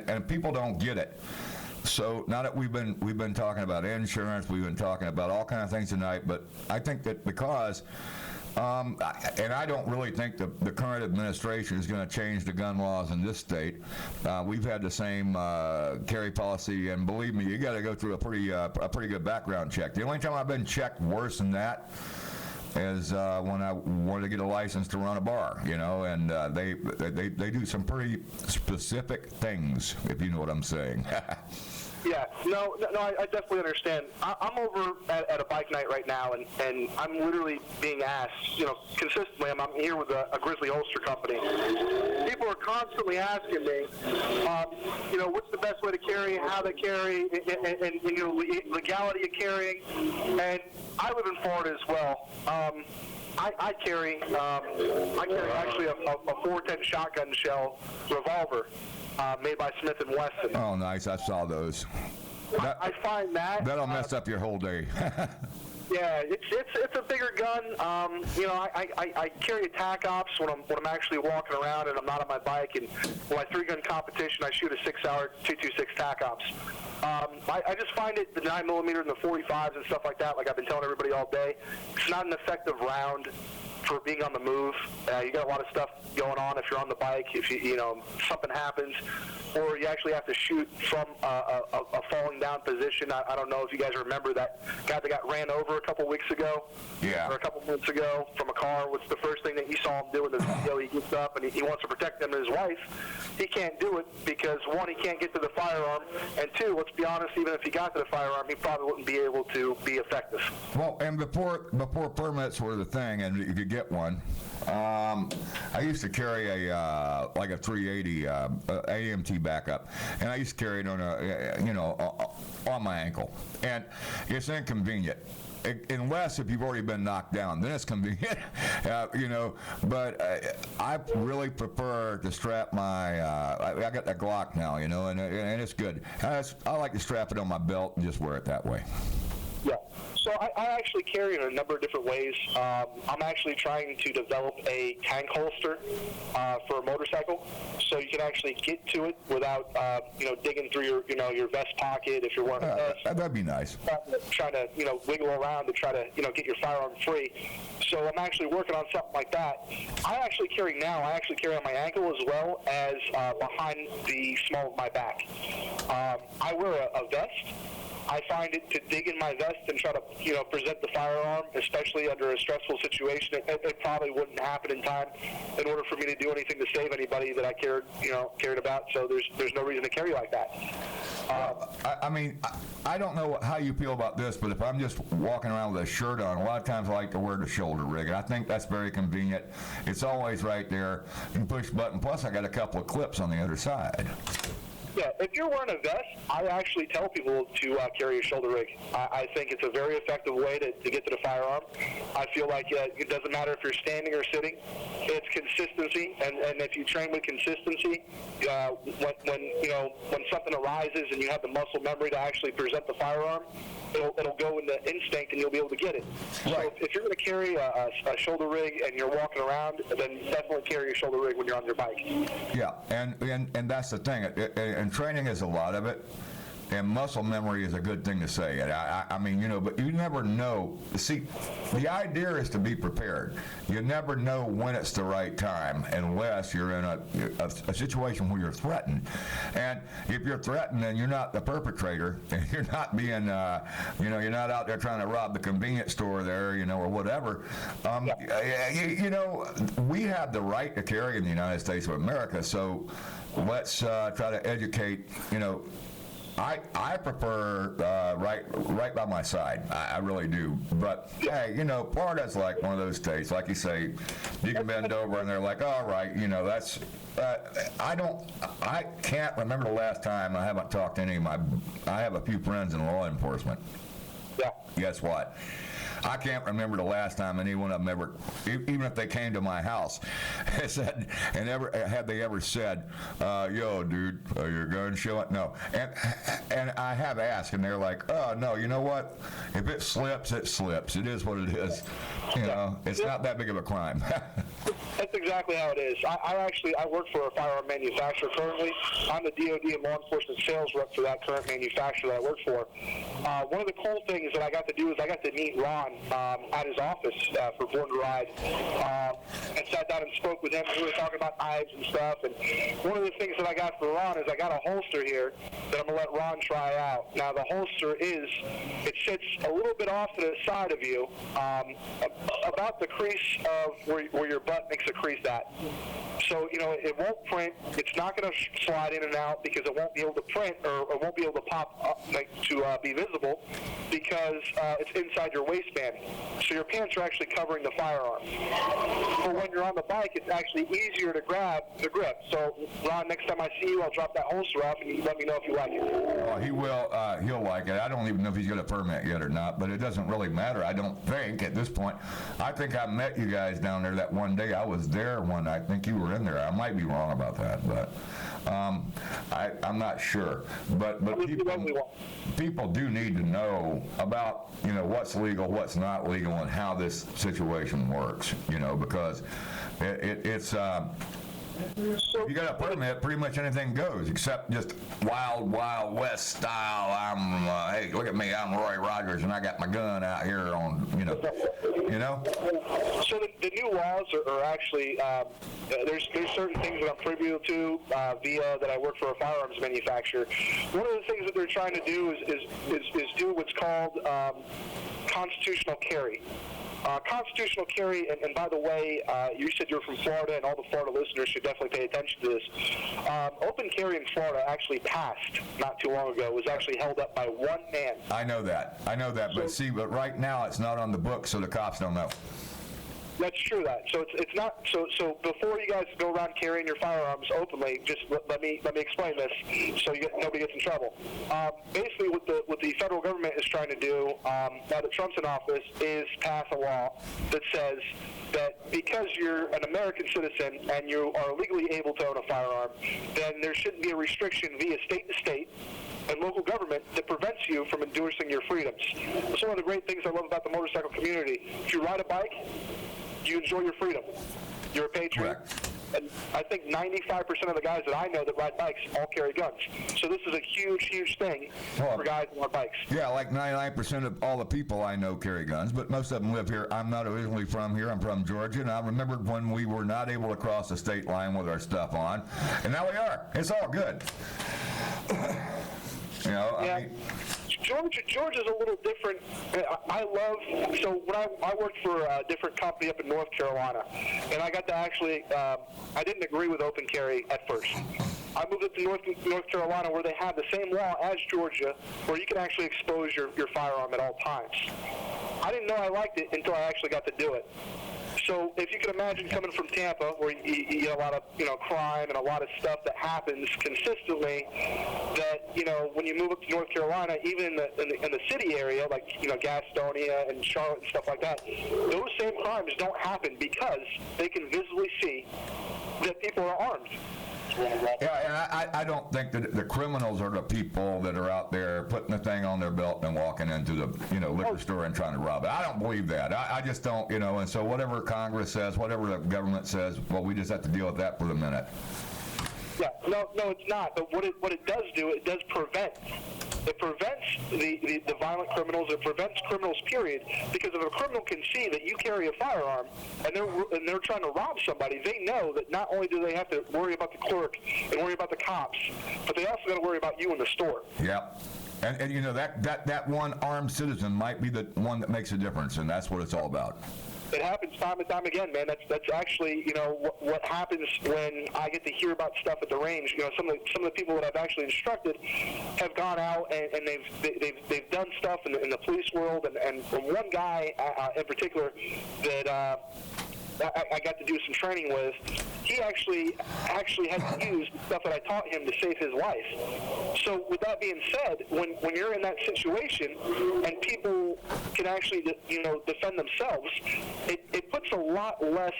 And people don't get it. So now that we've been talking about insurance, we've been talking about all kind of things tonight, but I think that because, and I don't really think the current administration is going to change the gun laws in this state. We've had the same carry policy, and believe me, you got to go through a pretty good background check. The only time I've been checked worse than that is when I wanted to get a license to run a bar, and they do some pretty specific things, if you know what I'm saying. Yeah, no, I definitely understand. I'm over at a bike night right now, and I'm literally being asked, consistently. I'm here with a Grizzly Holster company. People are constantly asking me, what's the best way to carry, how to carry, and legality of carrying. And I live in Florida as well. I carry actually a 410 shotgun shell revolver. Made by Smith & Wesson. Oh, nice. I saw those. I find that'll mess up your whole day. Yeah, it's a bigger gun. I carry a TAC Ops when I'm actually walking around and I'm not on my bike. And when my 3-gun competition, I shoot a 6-hour 226 TAC Ops. I just find it, the 9mm and the 45s and stuff like that, like I've been telling everybody all day, it's not an effective round for being on the move. You got a lot of stuff going on if you're on the bike, if something happens, or you actually have to shoot from a falling down position. I don't know if you guys remember that guy that got ran over a couple weeks ago, or a couple months ago from a car. What's the first thing that you saw him do in the video? He gets up and he wants to protect him and his wife. He can't do it because, one, he can't get to the firearm, and two, let's be honest, even if he got to the firearm, he probably wouldn't be able to be effective. Well, and before permits were the thing, and you could get one, I used to carry a 380 AMT backup, and I used to carry it on on my ankle, and it's inconvenient. Unless if you've already been knocked down, then it's convenient, But I really prefer to strap my. I got that Glock now, and it's good. I like to strap it on my belt and just wear it that way. Yeah. So I actually carry it in a number of different ways. I'm actually trying to develop a tank holster for a motorcycle, so you can actually get to it without digging through your vest pocket if you're wearing a vest. That'd be nice. Trying to wiggle around to try to get your firearm free. So I'm actually working on something like that. I actually carry on my ankle as well as behind the small of my back. I wear a vest. I find it to dig in my vest and try to, present the firearm, especially under a stressful situation. It probably wouldn't happen in time in order for me to do anything to save anybody that I cared about. So there's no reason to carry like that. I mean, I don't know how you feel about this, but if I'm just walking around with a shirt on, a lot of times I like to wear the shoulder rig. I think that's very convenient. It's always right there. You can push the button. Plus, I got a couple of clips on the other side. Yeah, if you're wearing a vest, I actually tell people to carry a shoulder rig. I think it's a very effective way to get to the firearm. I feel like it doesn't matter if you're standing or sitting. It's consistency, and if you train with consistency, when something arises and you have the muscle memory to actually present the firearm, it'll go into instinct and you'll be able to get it. Right. So if you're going to carry a shoulder rig and you're walking around, then definitely carry a shoulder rig when you're on your bike. Yeah, and that's the thing. And training is a lot of it. And muscle memory is a good thing to say. I mean, but you never know. See, the idea is to be prepared. You never know when it's the right time unless you're in a situation where you're threatened. And if you're threatened, then you're not the perpetrator. And you're not being, you're not out there trying to rob the convenience store there, or whatever. We have the right to carry in the United States of America. So let's try to educate, I prefer right by my side. I really do. But hey, Florida's like one of those states, like you say, you can bend over and they're like, all right, that's. I can't remember the last time. I haven't talked to any of I have a few friends in law enforcement. Yeah. Guess what? I can't remember the last time any one of them ever, even if they came to my house, said, had they ever said, yo, dude, your gun show it? No. And I have asked, and they're like, oh, no, you know what? If it slips, it slips. It is what it is. It's not that big of a crime. That's exactly how it is. I work for a firearm manufacturer currently. I'm the DOD and law enforcement sales rep for that current manufacturer that I work for. One of the cool things that I got to do is I got to meet Ron at his office for Born to Ride, and sat down and spoke with him. We were talking about knives and stuff. And one of the things that I got for Ron is I got a holster here that I'm going to let Ron try out. Now, the holster it sits a little bit off to the side of you, about the crease of where your butt makes a crease at. So, it won't print. It's not going to slide in and out because it won't be able to print or won't be able to pop up, to be visible because it's inside your waistband. So your pants are actually covering the firearm. But when you're on the bike, it's actually easier to grab the grip. So, Ron, next time I see you, I'll drop that holster off and you let me know if you like it. Oh, he will. He'll like it. I don't even know if he's got a permit yet or not, but it doesn't really matter, I don't think, at this point. I think I met you guys down there that one day. I was there one night. I think you were in there. I might be wrong about that, but I'm not sure. But people do need to know about, what's legal, what's not legal, and how this situation works, because it's if you got a permit, pretty much anything goes, except just wild, wild west style. Hey, look at me, I'm Roy Rogers, and I got my gun out here on, So the new laws are actually, there's certain things that I'm privy to via that I work for a firearms manufacturer. One of the things that they're trying to do is do what's called constitutional carry. Constitutional carry, and by the way, you said you're from Florida, and all the Florida listeners should definitely pay attention to this. Open carry in Florida actually passed not too long ago. It was actually held up by one man. I know that, but right now it's not on the books, so the cops don't know. That's true. So it's not so. Before you guys go around carrying your firearms openly, just let me explain this so nobody gets in trouble. Basically, what the federal government is trying to do now that Trump's in office is pass a law that says that because you're an American citizen and you are legally able to own a firearm, then there shouldn't be a restriction via state to state and local government that prevents you from endorsing your freedoms. That's one of the great things I love about the motorcycle community. If you ride a bike, you enjoy your freedom. You're a patriot. Correct. And I think 95% of the guys that I know that ride bikes all carry guns. So this is a huge, huge thing for guys on bikes. Yeah, like 99% of all the people I know carry guns, but most of them live here. I'm not originally from here. I'm from Georgia, and I remember when we were not able to cross the state line with our stuff on, and now we are. It's all good. I mean, Georgia's a little different. So when I worked for a different company up in North Carolina, and I got to actually, I didn't agree with open carry at first. I moved up to North Carolina, where they have the same law as Georgia, where you can actually expose your firearm at all times. I didn't know I liked it until I actually got to do it. So if you can imagine coming from Tampa, where you get a lot of crime and a lot of stuff that happens consistently, that when you move up to North Carolina, even in the city area, like Gastonia and Charlotte and stuff like that, those same crimes don't happen because they can visibly see that people are armed. Yeah, and I don't think that the criminals are the people that are out there putting the thing on their belt and walking into the liquor store and trying to rob it. I don't believe that. I just don't, and so whatever Congress says, whatever the government says, well, we just have to deal with that for the minute. Yeah, no, it's not. But what it does do, it does prevent. It prevents the violent criminals. It prevents criminals, period. Because if a criminal can see that you carry a firearm and they're trying to rob somebody, they know that not only do they have to worry about the clerk and worry about the cops, but they also got to worry about you in the store. Yeah. And that one armed citizen might be the one that makes a difference, and that's what it's all about. It happens time and time again, man. That's actually, what happens when I get to hear about stuff at the range. Some of the people that I've actually instructed have gone out and they've done stuff in the police world. And one guy in particular that I got to do some training with, he actually had to use the stuff that I taught him to save his life. So with that being said, when you're in that situation and people can actually defend themselves, it puts a lot less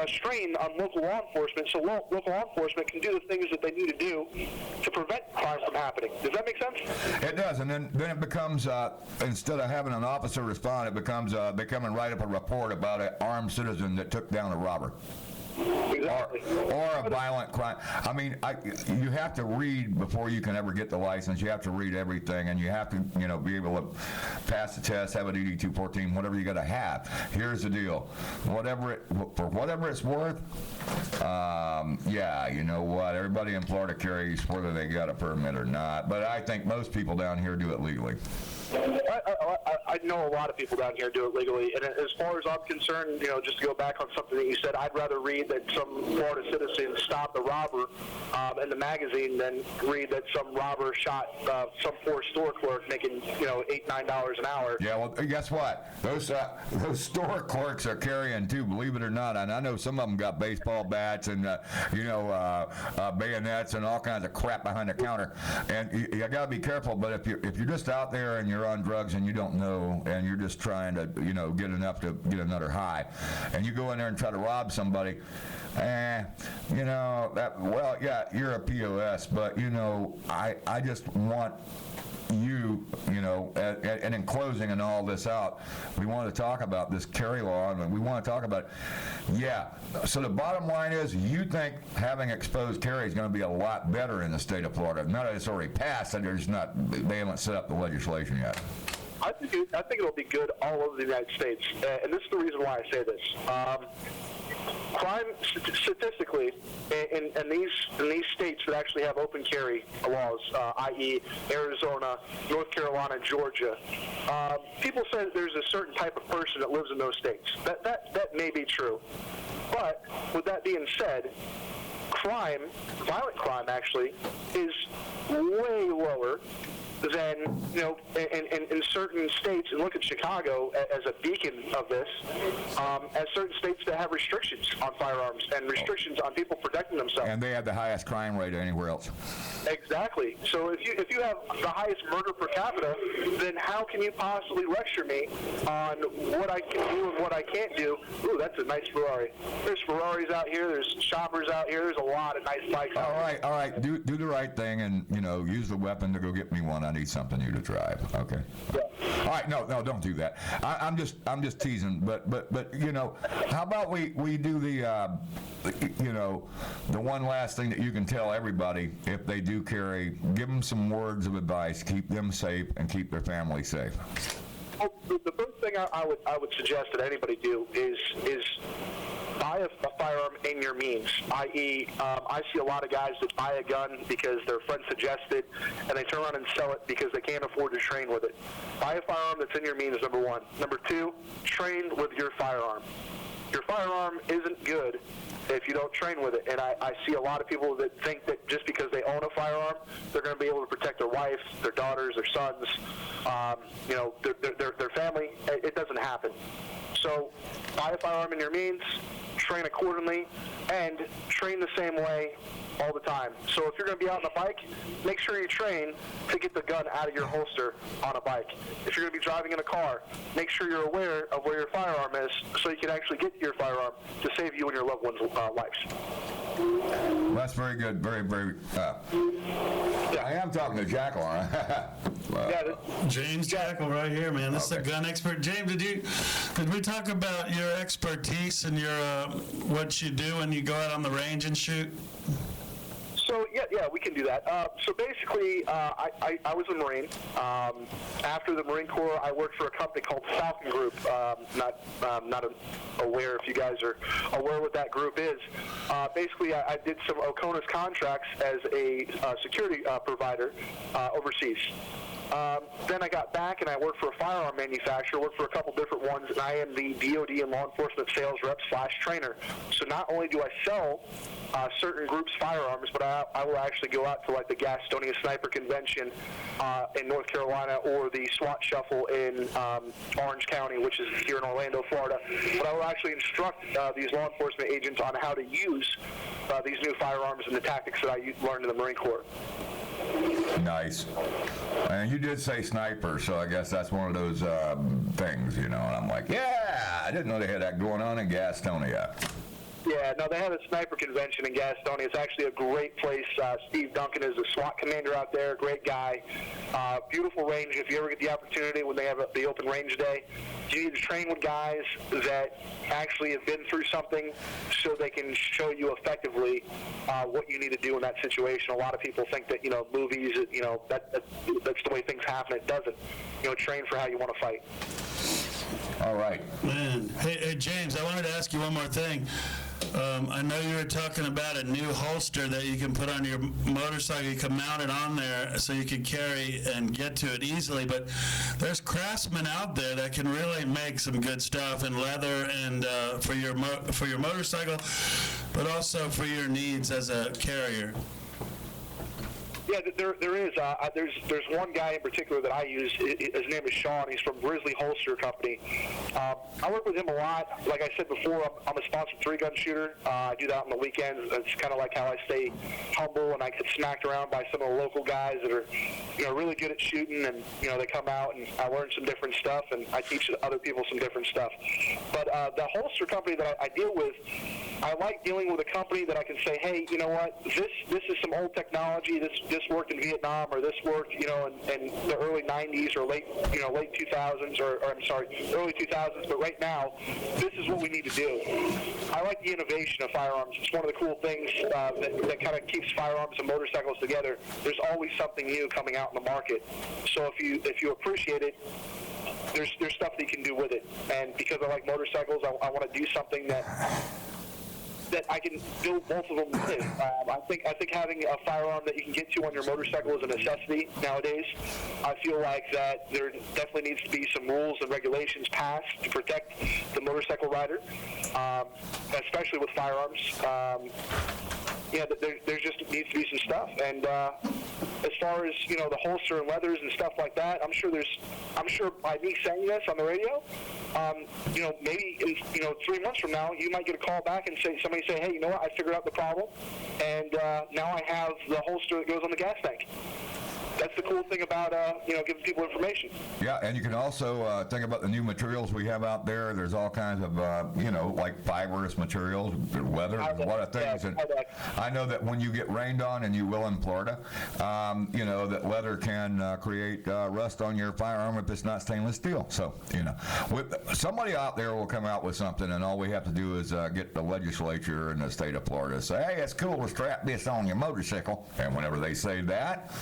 strain on local law enforcement, so local law enforcement can do the things that they need to do to prevent crime from happening. Does that make sense? It does, and then it becomes, instead of having an officer respond, it becomes they come and write up a report about an armed citizen that took down a robber. Exactly. Or a violent crime. I mean, you have to read before you can ever get the license. You have to read everything, and you have to, be able to pass the test, have an ED-214, whatever you got to have. Here's the deal: for whatever it's worth, you know what? Everybody in Florida carries whether they got a permit or not. But I think most people down here do it legally. I know a lot of people down here do it legally, and as far as I'm concerned, just to go back on something that you said, I'd rather read that some Florida citizen stopped a robber in the magazine than read that some robber shot some poor store clerk making $8-9 an hour. Yeah, well, guess what? Those store clerks are carrying too, believe it or not. And I know some of them got baseball bats and bayonets and all kinds of crap behind the counter. And you got to be careful. But if you're just out there and you're on drugs and you don't know, and you're just trying to get enough to get another high, and you go in there and try to rob somebody, you're a POS, but I just want you, and in closing and all this out, we want to talk about this carry law, and we want to talk about so the bottom line is, you think having exposed carry is going to be a lot better in the state of Florida. Now that it's already passed, and they haven't set up the legislation yet. I think it'll be good all over the United States, and this is the reason why I say this. Crime statistically in these states that actually have open carry laws, i.e. Arizona, North Carolina, Georgia, people say that there's a certain type of person that lives in those states. That may be true. But with that being said, violent crime actually, is way lower than, in certain states, and look at Chicago as a beacon of this, as certain states that have restrictions on firearms and restrictions on people protecting themselves. And they have the highest crime rate anywhere else. Exactly. So if you have the highest murder per capita, then how can you possibly lecture me on what I can do and what I can't do? Ooh, that's a nice Ferrari. There's Ferraris out here. There's shoppers out here. There's a lot of nice bikes out here. All right. Do the right thing and, use the weapon to go get me one. I need something new to drive. Okay. Yeah. All right. No, don't do that. I'm just teasing. But how about we do the one last thing that you can tell everybody if they do carry, give them some words of advice, keep them safe and keep their family safe. Well, the first thing I would suggest that anybody do is buy a firearm in your means, i.e., I see a lot of guys that buy a gun because their friend suggested, and they turn around and sell it because they can't afford to train with it. Buy a firearm that's in your means, number one. Number two, train with your firearm. your firearm isn't good if you don't train with it. And I see a lot of people that think that just because they own a firearm, they're going to be able to protect their wife, their daughters, their sons, their family. It doesn't happen. So buy a firearm in your means, train accordingly, and train the same way all the time. So if you're going to be out on a bike, make sure you train to get the gun out of your holster on a bike. If you're going to be driving in a car, make sure you're aware of where your firearm is so you can actually get your firearm to save you and your loved ones' lives. Well, that's very good. Very, very. I am talking to Jackal, aren't I? James Jackal right here, man. This is a gun expert. James, did we talk about your expertise and your what you do when you go out on the range and shoot? So, yeah, we can do that. So basically, I was a Marine. After the Marine Corps, I worked for a company called Falcon Group. Not aware if you guys are aware what that group is. Basically, I did some OCONUS contracts as a security provider overseas. Then I got back and I worked for a firearm manufacturer, worked for a couple different ones, and I am the DOD and law enforcement sales rep / trainer. So not only do I sell certain groups firearms, but I will actually go out to like the Gastonia Sniper Convention in North Carolina or the SWAT Shuffle in Orange County, which is here in Orlando, Florida. But I will actually instruct these law enforcement agents on how to use these new firearms and the tactics that I learned in the Marine Corps. Nice. And you did say sniper, so I guess that's one of those things, you know. And I'm like, yeah, I didn't know they had that going on in Gastonia. Yeah, no, they have a sniper convention in Gastonia. It's actually a great place. Steve Duncan is the SWAT commander out there, great guy. Beautiful range. If you ever get the opportunity when they have the open range day, you need to train with guys that actually have been through something so they can show you effectively what you need to do in that situation. A lot of people think that, movies, that's the way things happen. It doesn't. Train for how you want to fight. All right. Man. Hey, James, I wanted to ask you one more thing. I know you were talking about a new holster that you can put on your motorcycle. You can mount it on there so you can carry and get to it easily. But there's craftsmen out there that can really make some good stuff in leather and for your motorcycle, but also for your needs as a carrier. Yeah, there is. There's one guy in particular that I use. His name is Sean. He's from Grizzly Holster Company. I work with him a lot. Like I said before, I'm a sponsored 3-gun shooter. I do that on the weekends. It's kind of like how I stay humble and I get smacked around by some of the local guys that are, really good at shooting. And they come out and I learn some different stuff and I teach other people some different stuff. But the holster company that I deal with, I like dealing with a company that I can say, hey, you know what? This is some old technology. This worked in Vietnam, or this worked, in the early 90s or late 2000s, or I'm sorry, early 2000s. But right now, this is what we need to do. I like the innovation of firearms. It's one of the cool things that kind of keeps firearms and motorcycles together. There's always something new coming out in the market. So if you appreciate it, there's stuff that you can do with it. And because I like motorcycles, I want to do something that I can build both of them with. I think having a firearm that you can get to on your motorcycle is a necessity nowadays. I feel like that there definitely needs to be some rules and regulations passed to protect the motorcycle rider, especially with firearms. There just needs to be some stuff. And as far as the holster and leathers and stuff like that, I'm sure by me saying this on the radio, maybe in 3 months from now, you might get a call back and somebody say, hey, you know what? I figured out the problem, and now I have the holster that goes on the gas tank. That's the cool thing about giving people information. Yeah, and you can also think about the new materials we have out there. There's all kinds of like fibrous materials, leather, a lot of things. And I know that when you get rained on, and you will in Florida, that leather can create rust on your firearm if it's not stainless steel. So somebody out there will come out with something, and all we have to do is get the legislature in the state of Florida to say, hey, it's cool to strap this on your motorcycle. And whenever they say that,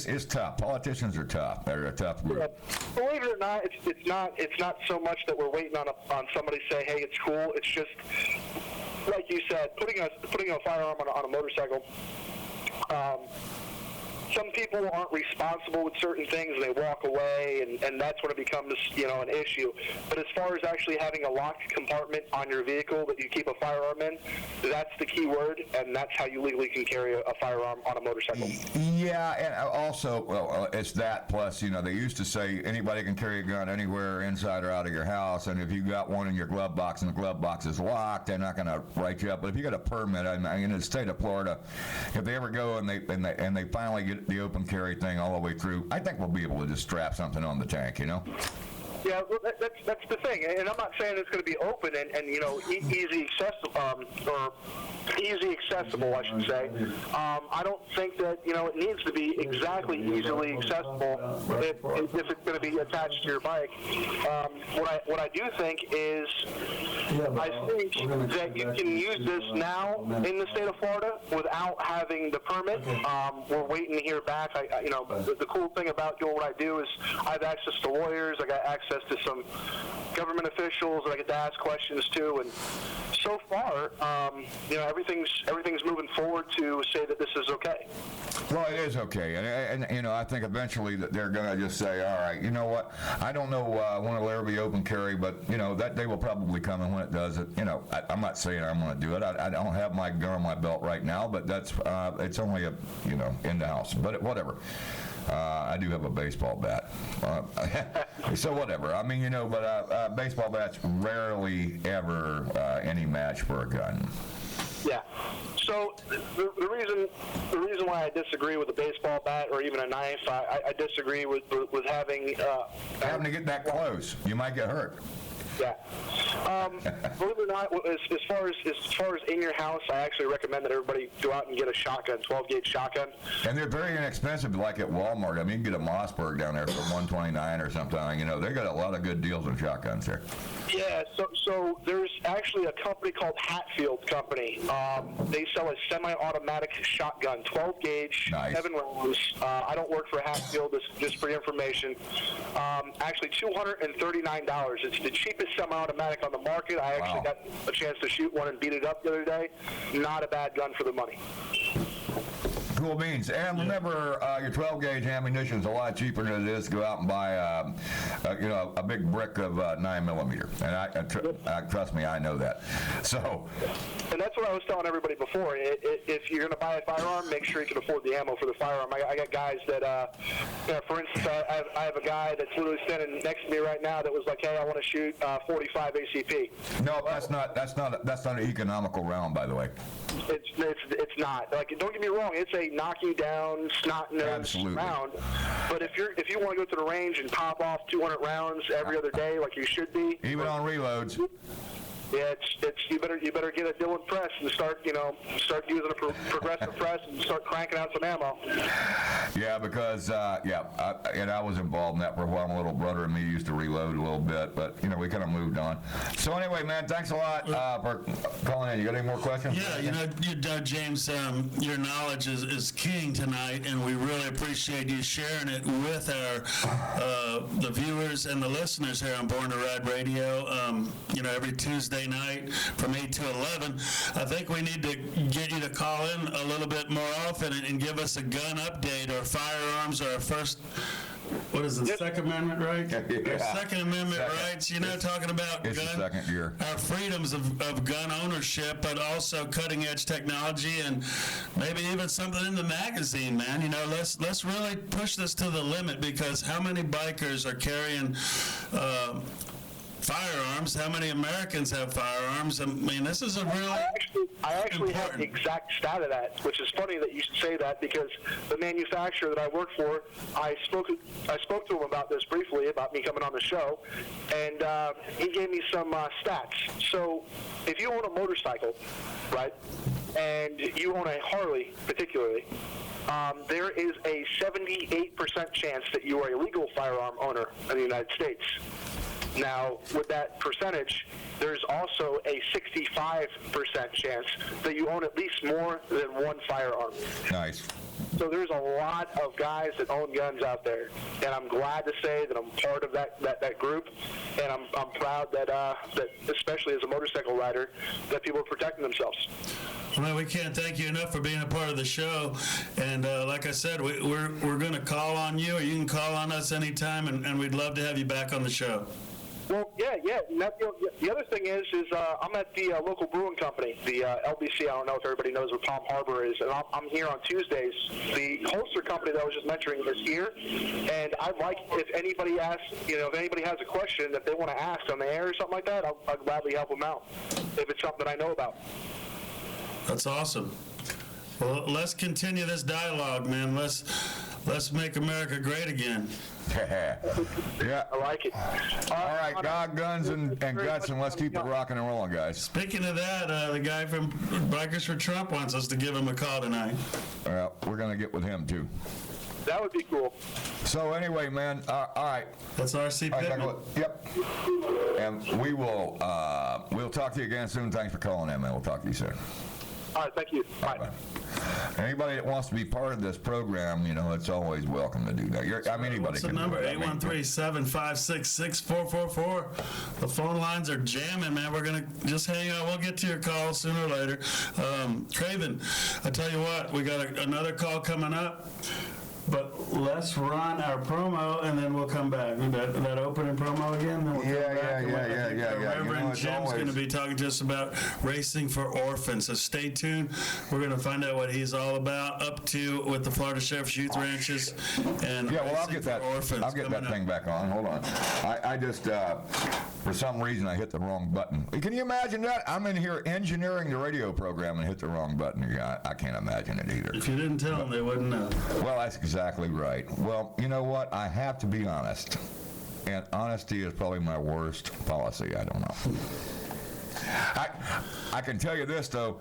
it's tough. Politicians are tough. They're a tough group. Yeah. Believe it or not, it's not so much that we're waiting on somebody to say, hey, it's cool. It's just, like you said, putting a firearm on a motorcycle. some people aren't responsible with certain things, and they walk away, and that's when it becomes, an issue. But as far as actually having a locked compartment on your vehicle that you keep a firearm in, that's the key word, and that's how you legally can carry a firearm on a motorcycle. Yeah, and also, well, it's that plus, they used to say anybody can carry a gun anywhere inside or out of your house, and if you got one in your glove box and the glove box is locked, they're not going to write you up. But if you got a permit, in the state of Florida, if they ever go and they finally get the open carry thing all the way through, I think we'll be able to just strap something on the tank, Yeah, well, that's the thing, and I'm not saying it's going to be open and easy accessible, I should say. I don't think that it needs to be exactly easily accessible if it's going to be attached to your bike. What I do think is, I think that you can use this now in the state of Florida without having the permit. We're waiting to hear back. The cool thing about doing what I do is I have access to lawyers. I got access to some government officials that I get to ask questions to, and so far, everything's moving forward to say that this is okay. Well, it is okay, and I think eventually that they're going to just say, all right, you know what? I don't know when it'll ever be open carry, but that day will probably come, and when it does, I'm not saying I'm going to do it. I don't have my gun on my belt right now, but that's it's only in the house, but whatever. I do have a baseball bat, so whatever. But baseball bats rarely ever any match for a gun. Yeah. So the reason why I disagree with a baseball bat or even a knife, I disagree with having to get that close. You might get hurt. Yeah. Believe it or not, as far as in your house, I actually recommend that everybody go out and get a shotgun, 12-gauge shotgun. And they're very inexpensive, like at Walmart. You can get a Mossberg down there for $129 or something. They got a lot of good deals on shotguns there. Yeah, so there's actually a company called Hatfield Company. They sell a semi-automatic shotgun, 12-gauge, nice. 7 rounds. I don't work for Hatfield, just for your information. Actually, $239. It's the cheapest semi-automatic on the market. I actually got a chance to shoot one and beat it up the other day. Not a bad gun for the money. Cool beans. And remember, your 12-gauge ammunition is a lot cheaper than it is to go out and buy, a big brick of 9mm. And trust me, I know that. So. And that's what I was telling everybody before. If you're going to buy a firearm, make sure you can afford the ammo for the firearm. I got guys that, for instance, I have a guy that's literally standing next to me right now that was like, hey, I want to shoot 45 ACP. No, that's not an economical round, by the way. It's not. Like, don't get me wrong. It's a knock you down, snot-nosed round. But if you want to go to the range and pop off 200 rounds every other day, like you should be, even on reloads. Yeah, you better get a Dillon press and start using a progressive press and start cranking out some ammo. Yeah, because I was involved in that for a while. My little brother and me used to reload a little bit, but we kind of moved on. So anyway, man, thanks a lot for calling in. You got any more questions? Yeah, James, your knowledge is king tonight, and we really appreciate you sharing it with the viewers and the listeners here on Born to Ride Radio. Every Tuesday night from 8 to 11. I think we need to get you to call in a little bit more often and give us a gun update or firearms or our first, what is it, Second Amendment right? Yeah. Our Second Amendment rights, talking about it's gun, the second year. Our freedoms of gun ownership, but also cutting edge technology and maybe even something in the magazine, man. Let's really push this to the limit, because how many bikers are carrying firearms? How many Americans have firearms? I mean, this is a real. I actually have the exact stat of that, which is funny that you should say that, because the manufacturer that I work for, I spoke to him about this briefly, about me coming on the show, and he gave me some stats. So, if you own a motorcycle, right, and you own a Harley particularly, there is a 78% chance that you are a legal firearm owner in the United States. Now, with that percentage, there's also a 65% chance that you own at least more than one firearm. Nice. So there's a lot of guys that own guns out there, and I'm glad to say that I'm part of that group, and I'm proud that especially as a motorcycle rider, that people are protecting themselves. Well, we can't thank you enough for being a part of the show. And like I said, we're going to call on you, or you can call on us anytime, and we'd love to have you back on the show. Well, yeah. And the other thing is I'm at the local brewing company, the LBC. I don't know if everybody knows what Palm Harbor is, and I'm here on Tuesdays. The holster company that I was just mentioning is here, and I'd like, if anybody asks, if anybody has a question that they want to ask on the air or something like that, I'll gladly help them out if it's something that I know about. That's awesome. Well, let's continue this dialogue, man. Let's make America great again. Yeah. I like it. All right, God, guns, and guts, and let's keep it rocking and rolling, guys. Speaking of that, the guy from Bikers for Trump wants us to give him a call tonight. Well, we're going to get with him, too. That would be cool. So anyway, man, all right. That's R.C. Pittman. Yep. And we'll talk to you again soon. Thanks for calling in, man. We'll talk to you soon. All right, thank you. Bye. Anybody that wants to be part of this program, it's always welcome to do that. Anybody What's the can number? do it. 813-756-6444. The phone lines are jamming, man. We're going to just hang on. We'll get to your call sooner or later. Craven, I tell you what, we got another call coming up. But let's run our promo, and then we'll come back. That opening promo again? Then we'll come back. Reverend Jim's going to be talking to us about racing for orphans. So stay tuned. We're going to find out what he's all about, up to with the Florida Sheriff's Youth Ranches. And I'll get that. I'll get that thing back on. Hold on. I just, for some reason, I hit the wrong button. Can you imagine that? I'm in here engineering the radio program and hit the wrong button. I can't imagine it either. If you didn't tell them, they wouldn't know. Well, that's exactly right. Well, you know what? I have to be honest. And honesty is probably my worst policy. I don't know. I can tell you this, though.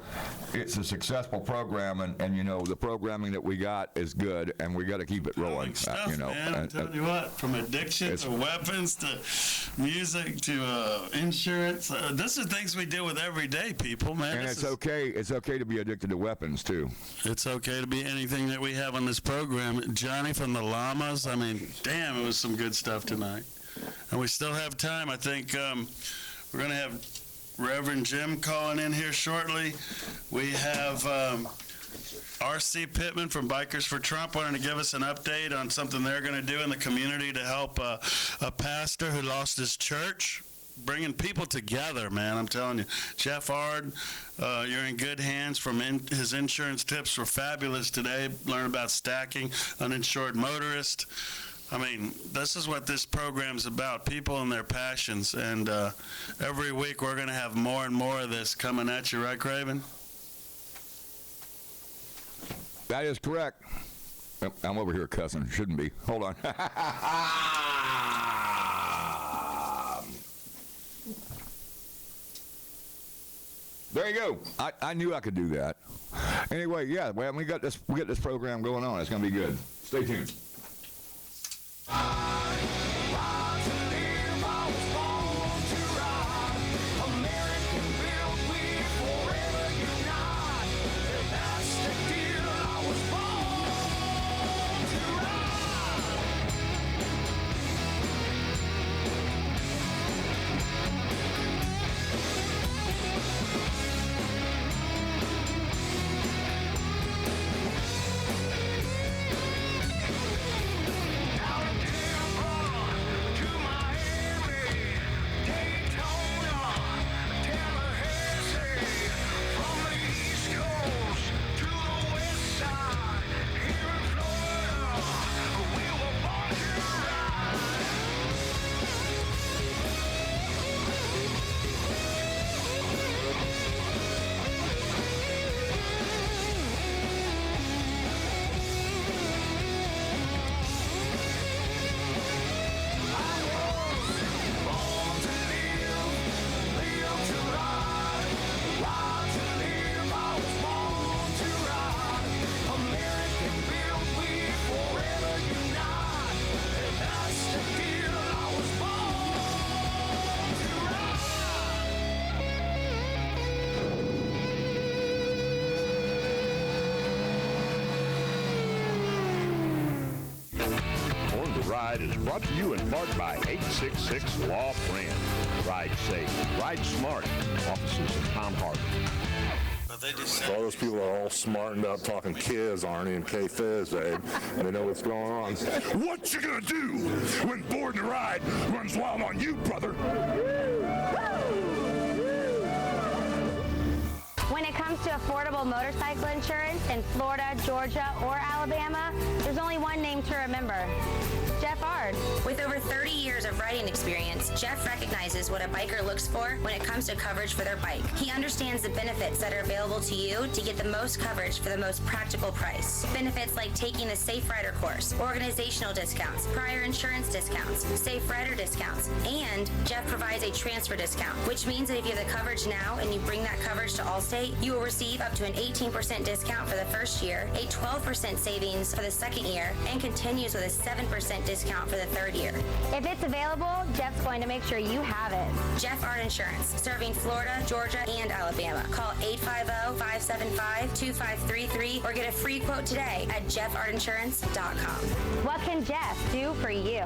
It's a successful program, and the programming that we got is good, and we got to keep it rolling. Man, I'm telling you what, from addiction to weapons to music to insurance, this are things we deal with every day, people, man. And it's okay. It's okay to be addicted to weapons, too. It's okay to be anything that we have on this program. Johnny from the Llamas, I mean, damn, it was some good stuff tonight. And we still have time. I think we're going to have Reverend Jim calling in here shortly. We have R.C. Pittman from Bikers for Trump wanting to give us an update on something they're going to do in the community to help a pastor who lost his church. Bringing people together, man, I'm telling you. Jeff Ard, you're in good hands. His insurance tips were fabulous today. Learn about stacking, uninsured motorist. I mean, this is what this program's about, people and their passions. And every week we're going to have more and more of this coming at you, right, Craven? That is correct. I'm over here cussing. Shouldn't be. Hold on. There you go. I knew I could do that. Anyway, yeah, well, we got this program going on. It's going to be good. Stay tuned. Ride is brought to you in part by 866 Law Friend. Ride safe. Ride smart. Offices in Palm Harbor. For all those people that are all smartened up talking kids, Arnie and K-Fizz, Abe, and they know what's going on. What you gonna do when Board and Ride runs wild on you, brother? When it comes to affordable motorcycle insurance in Florida, Georgia, or Alabama, there's only one name to remember. Jeff Ard. With over 30 years of riding experience, Jeff recognizes what a biker looks for when it comes to coverage for their bike. He understands the benefits that are available to you to get the most coverage for the most practical price. Benefits like taking the Safe Rider course, organizational discounts, prior insurance discounts, Safe Rider discounts, and Jeff provides a transfer discount, which means that if you have the coverage now and you bring that coverage to Allstate, you will receive up to an 18% discount for the first year, a 12% savings for the second year, and continues with a 7% discount for the third year. If it's available, Jeff's going to make sure you have it. Jeff Art Insurance, serving Florida, Georgia, and Alabama. Call 850-575-2533 or get a free quote today at jeffartinsurance.com. What can Jeff do for you?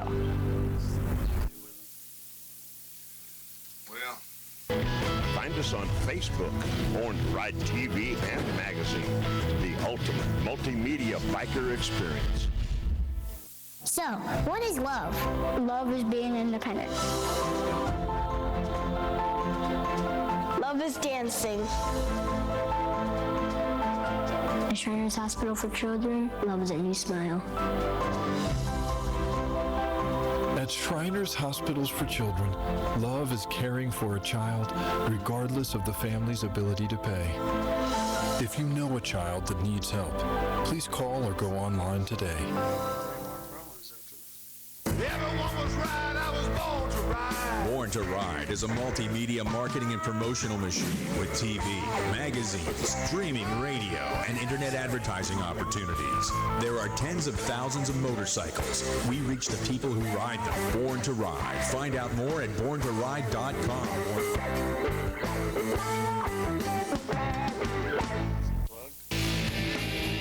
Well, find us on Facebook, Born to Ride TV and magazine, the ultimate multimedia biker experience. So, what is love? Love is being independent. Love is dancing. At Shriners Hospital for Children, love is a new smile. At Shriners Hospitals for Children, love is caring for a child regardless of the family's ability to pay. If you know a child that needs help, please call or go online today. Born to Ride is a multimedia marketing and promotional machine with TV, magazines, streaming radio, and internet advertising opportunities. There are tens of thousands of motorcycles. We reach the people who ride them. Born to Ride. Find out more at borntoride.com.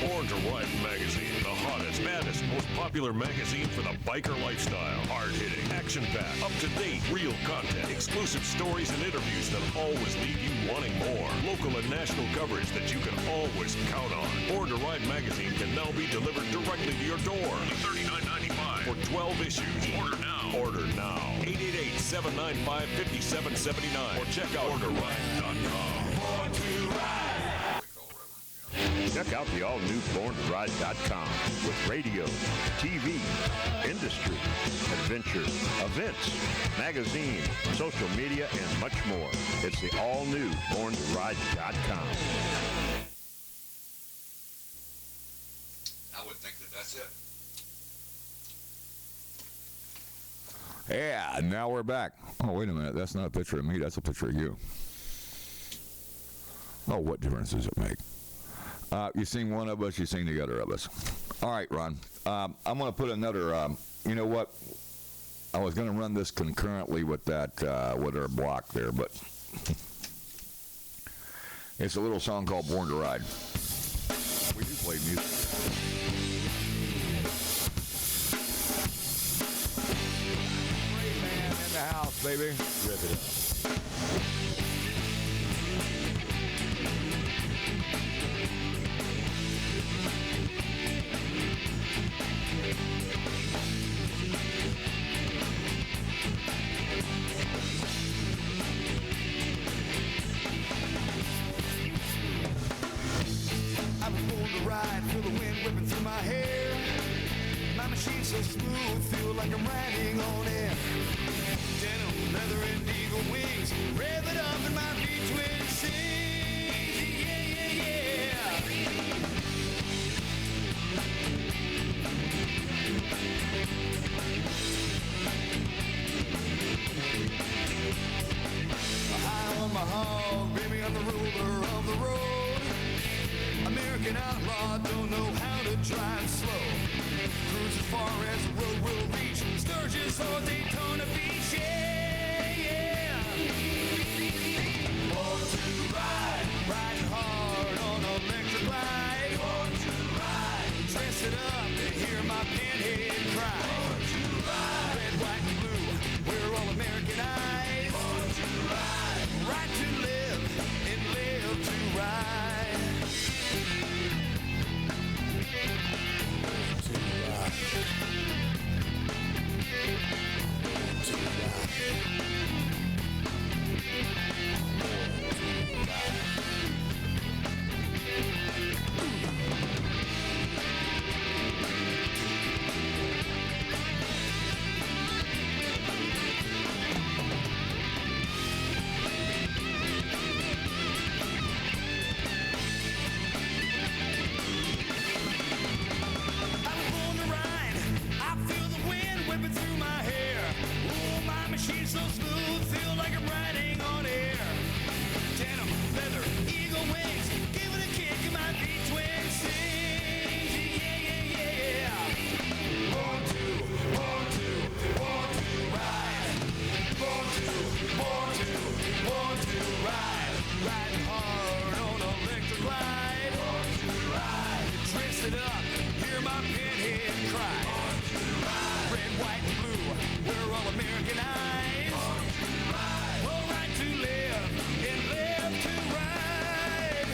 Born to Ride magazine, the hottest, maddest, most popular magazine for the biker lifestyle. Hard-hitting, action-packed, up-to-date, real content, exclusive stories and interviews that always leave you wanting more. Local and national coverage that you can always count on. Born to Ride magazine can now be delivered directly to your door. Only $39.95 for 12 issues. Order now. Order now. 888-795-5779 or check out borntoride.com. Born to Ride. Check out the all-new BornToRide.com with radio, TV, industry, adventure, events, magazine, social media, and much more. It's the all-new BornToRide.com. I would think that that's it. Yeah, now we're back. Oh, wait a minute. That's not a picture of me. That's a picture of you. Oh, what difference does it make? You've seen one of us, you've seen the other of us. All right, Ron. I'm going to put another, you know what? I was going to run this concurrently with that, with our block there, but it's a little song called Born to Ride. We do play music. Great man in the house, baby. Rip it up. I was born to ride, feel the wind whipping through my hair. My machine's so smooth, feel like I'm riding on air. Denim, leather, and eagle wings, rev it up and my V-twin sings. Yeah, yeah, yeah. High on my hog, baby, I'm the ruler of the road. American outlaw, don't know how to drive slow. Cruise as far as the road will reach. Sturgis or Daytona Beach, yeah, yeah. Born to ride, riding hard on an electric ride. Born to ride, dress it up to hear my pinhead cry. Born to ride. our pinhead cries. Red, white, and blue, we're all Americanized. We'll right to live and live to ride.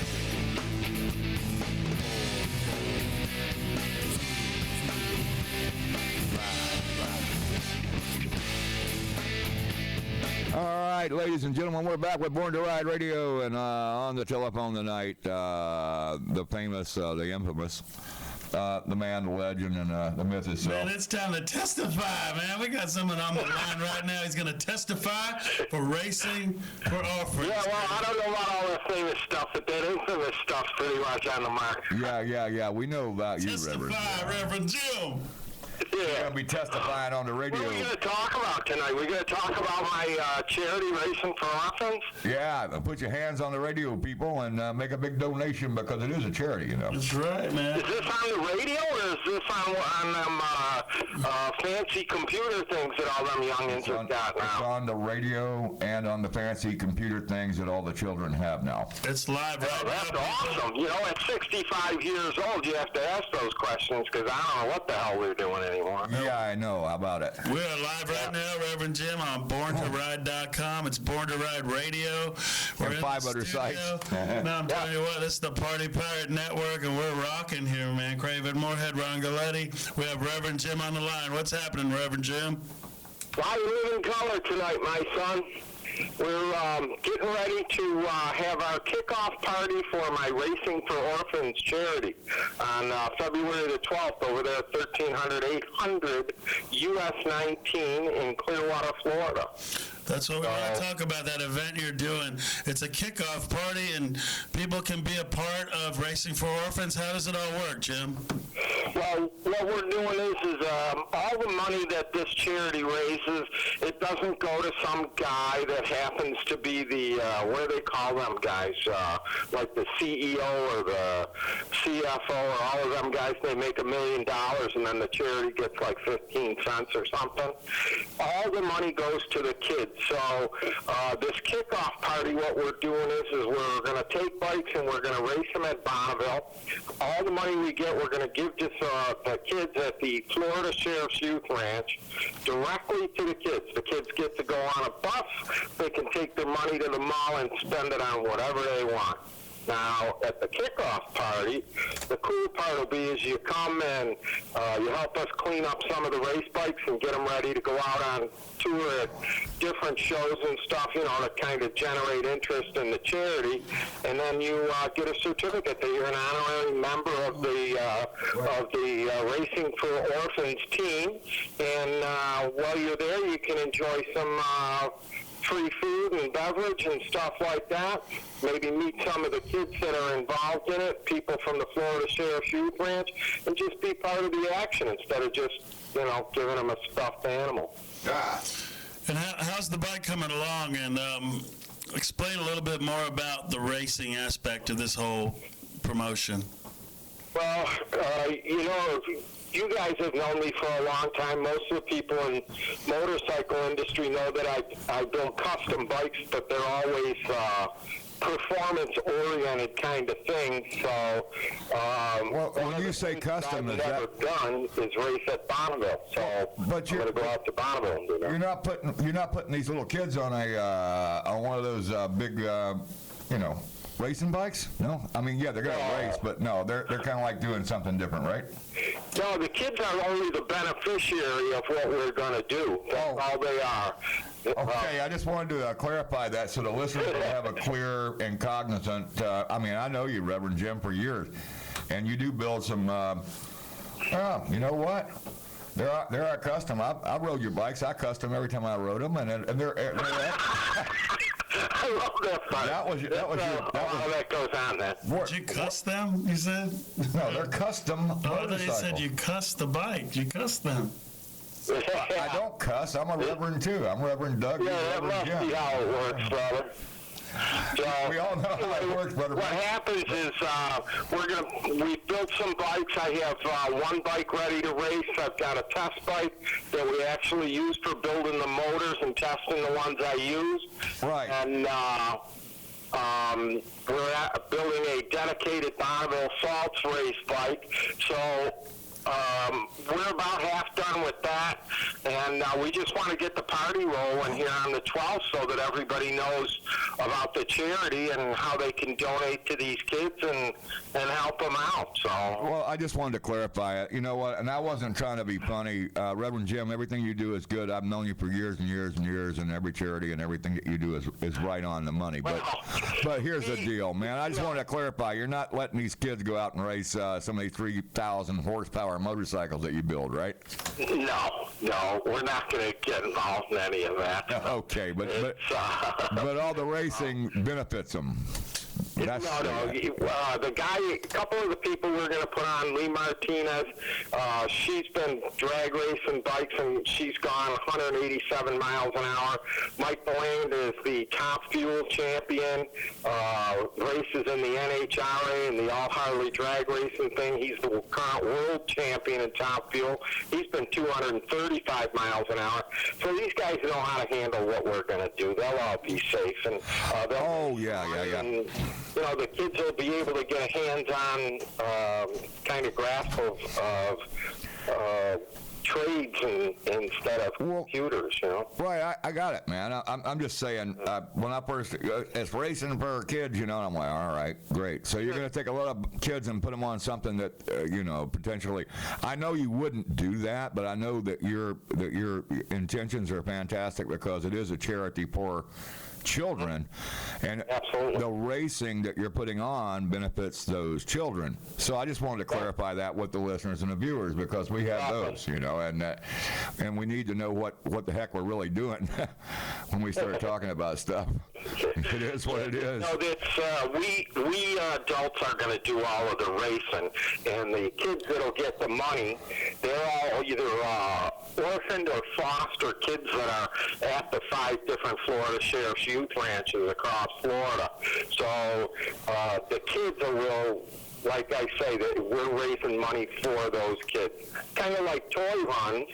All right, ladies and gentlemen, we're back with Born to Ride Radio, and on the telephone tonight, the famous, the infamous, the man, the legend, and the myth itself. Man, it's time to testify, man. We got someone on the line right now. He's going to testify for Racing for Orphans. Yeah, well, I don't know about all that famous stuff, but that infamous stuff's pretty much on the mark. Yeah. We know about you, Reverend. Testify, Reverend Jim. We're going to be testifying on the radio. What are we going to talk about tonight? We're going to talk about my charity, Racing for Orphans? Yeah, put your hands on the radio, people, and make a big donation because it is a charity, you know. That's right, man. Is this on the radio, or is this on them fancy computer things that all them youngins have got now? It's on the radio and on the fancy computer things that all the children have now. It's live right now. That's awesome. You know, at 65 years old, you have to ask those questions because I don't know what the hell we're doing anymore. Yeah, I know. How about it? We're live right now, Reverend Jim, on BornToRide.com. It's Born to Ride Radio. We're and in 5 the other studio. sites. Now, I'm telling you what, this is the Party Pirate Network, and we're rocking here, man. Craven Moorhead, Ron Galletti. We have Reverend Jim on the line. What's happening, Reverend Jim? I live in color tonight, my son. We're getting ready to have our kickoff party for my Racing for Orphans charity on February the 12th over there at 1300 800 US 19 in Clearwater, Florida. That's what we want to talk about, that event you're doing. It's a kickoff party, and people can be a part of Racing for Orphans. How does it all work, Jim? Well, what we're doing is all the money that this charity raises, it doesn't go to some guy that happens to be the, what do they call them guys, like the CEO or the CFO or all of them guys. They make $1 million, and then the charity gets like 15 cents or something. All the money goes to the kids. So this kickoff party, what we're doing is we're going to take bikes and we're going to race them at Bonneville. All the money we get, we're going to give to the kids at the Florida Sheriff's Youth Ranch directly to the kids. The kids get to go on a bus. They can take their money to the mall and spend it on whatever they want. Now, at the kickoff party, the cool part will be is you come and you help us clean up some of the race bikes and get them ready to go out on tour at different shows and stuff, you know, to kind of generate interest in the charity. And then you get a certificate that you're an honorary member of the Racing for Orphans team. And while you're there, you can enjoy some free food and beverage and stuff like that. Maybe meet some of the kids that are involved in it, people from the Florida Sheriff's Youth Ranch, and just be part of the action instead of just, you know, giving them a stuffed animal. And how's the bike coming along? And explain a little bit more about the racing aspect of this whole promotion. Well, you know, you guys have known me for a long time. Most of the people in motorcycle industry know that I build custom bikes, but they're always performance-oriented kind of things. So, well, when you say custom, is that ever done is race at Bonneville. So but I'm going to go out to Bonneville and do that. You're not putting these little kids on on one of those big, you know, racing bikes? No? I mean, yeah, they're going to race, but no, they're kind of like doing something different, right? No, the kids are only the beneficiary of what we're going to do. That's all they are. Okay, I just wanted to clarify that so the listeners will have a clear and cognizant. I mean, I know you, Reverend Jim, for years, and you do build some. You know what? They're our custom. I rode your bikes. I custom every time I rode them, and they're I love that part. That was how that goes on then. Did you cuss them, you said? No, they're custom motorcycles. You said you cussed the bike. You cussed them. I don't cuss. I'm a reverend, too. I'm Reverend Doug. Yeah, that must be how it works, brother. So, we all know how it works, brother. What happens is we built some bikes. I have one bike ready to race. I've got a test bike that we actually use for building the motors and testing the ones I use. Right. And we're building a dedicated Bonneville Salts race bike. So We're about half done with that, and we just want to get the party rolling here on the 12th so that everybody knows about the charity and how they can donate to these kids and help them out. So. Well, I just wanted to clarify it. You know what? And I wasn't trying to be funny. Reverend Jim, everything you do is good. I've known you for years and years and years, and every charity and everything that you do is right on the money. But here's the deal, man. I just wanted to clarify. You're not letting these kids go out and race some of these 3,000 horsepower motorcycles that you build, right? No, we're not going to get involved in any of that. Okay, but all the racing benefits them. That's the guy, a couple of the people we're going to put on, Lee Martinez, she's been drag racing bikes and she's gone 187 miles an hour. Mike Bland is the Top Fuel champion, races in the NHRA and the All Harley drag racing thing. He's the current world champion in Top Fuel. He's been 235 miles an hour. So these guys know how to handle what we're going to do. They'll all be safe. And and, you know, the kids will be able to get a hands-on kind of grasp of trades instead of computers, you know. Right, I got it, man. I'm just saying, when I first, it's racing for kids, you know, and I'm like, all right, great. So you're going to take a lot of kids and put them on something that, you know, potentially, I know you wouldn't do that, but I know that your intentions are fantastic because it is a charity for children, and the racing that you're putting on benefits those children. So I just wanted to clarify that with the listeners and the viewers because we have those, you know, and we need to know what the heck we're really doing when we start talking about stuff. It is what it is. No, we adults are going to do all of the racing, and the kids that'll get the money, they're all either orphaned or foster kids that are at the 5 different Florida Sheriff's Youth Ranches across Florida. So the kids will, like I say, that we're raising money for those kids. Kind of like toy runs,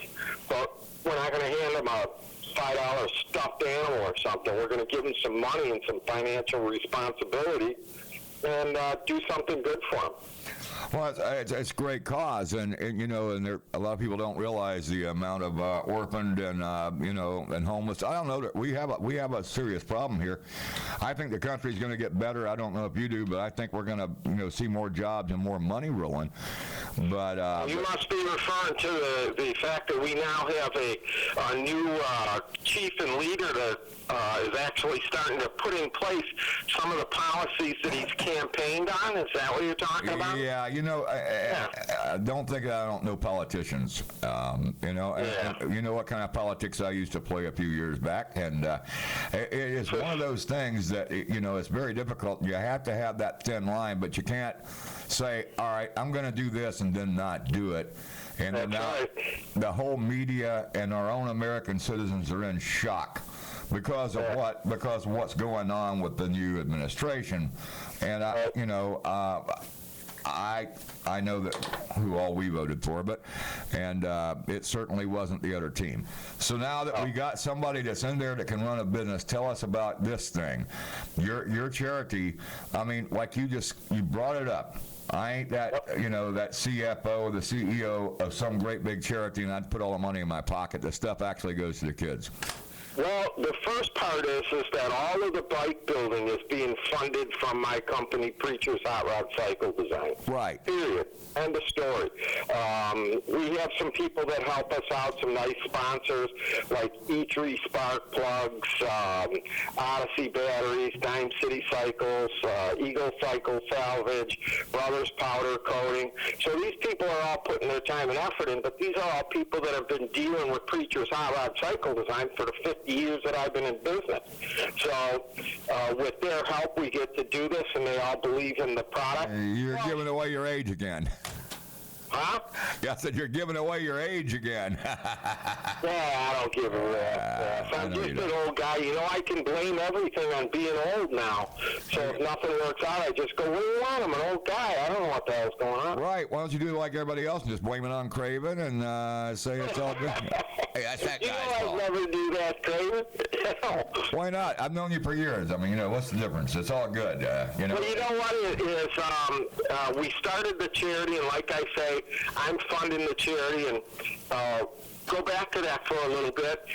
but we're not going to hand them a $5 stuffed animal or something. We're going to give them some money and some financial responsibility and do something good for them. Well, it's a great cause, and you know, and a lot of people don't realize the amount of orphaned and you know, and homeless. I don't know that we have a serious problem here. I think the country's going to get better. I don't know if you do, but I think we're going to, you know, see more jobs and more money rolling. But you must be referring to the fact that we now have a new chief and leader that is actually starting to put in place some of the policies that he's campaigned on. Is that what you're talking about? Yeah, you know, I don't think I don't know politicians. You know, and you know what kind of politics I used to play a few years back, and it is one of those things that, you know, it's very difficult. You have to have that thin line, but you can't say, all right, I'm going to do this and then not do it. And then now the whole media and our own American citizens are in shock. Because of what? Because of what's going on with the new administration, and you know, I know that who all we voted for, but it certainly wasn't the other team. So now that we got somebody that's in there that can run a business, tell us about this thing, your charity. I mean, like you brought it up. I ain't that, you know, that CFO, the CEO of some great big charity, and I'd put all the money in my pocket. The stuff actually goes to the kids. Well, the first part is that all of the bike building is being funded from my company, Preacher's Hot Rod Cycle Design. Right. Period. End of story. We have some people that help us out, some nice sponsors like E3 Spark Plugs, Odyssey Batteries, Dime City Cycles, Eagle Cycle Salvage, Brothers Powder Coating. So these people are all putting their time and effort in, but these are all people that have been dealing with Preacher's Hot Rod Cycle Design for the 50 years that I've been in business. So with their help, we get to do this, and they all believe in the product. You're giving away your age again. Huh? I said you're giving away your age again. Yeah, I don't give a rip. I'm just an old guy. You know, I can blame everything on being old now. So if nothing works out, I just go, what do you want? I'm an old guy. I don't know what the hell's going on. Right. Why don't you do like everybody else and just blame it on Craven and say it's all good? Hey, that's that guy's fault. I'd never do that, Craven. Why not? I've known you for years. I mean, you know, what's the difference? It's all good. You know. Well, you know what it is? We started the charity, and like I say, I'm funding the charity, and go back to that for a little bit.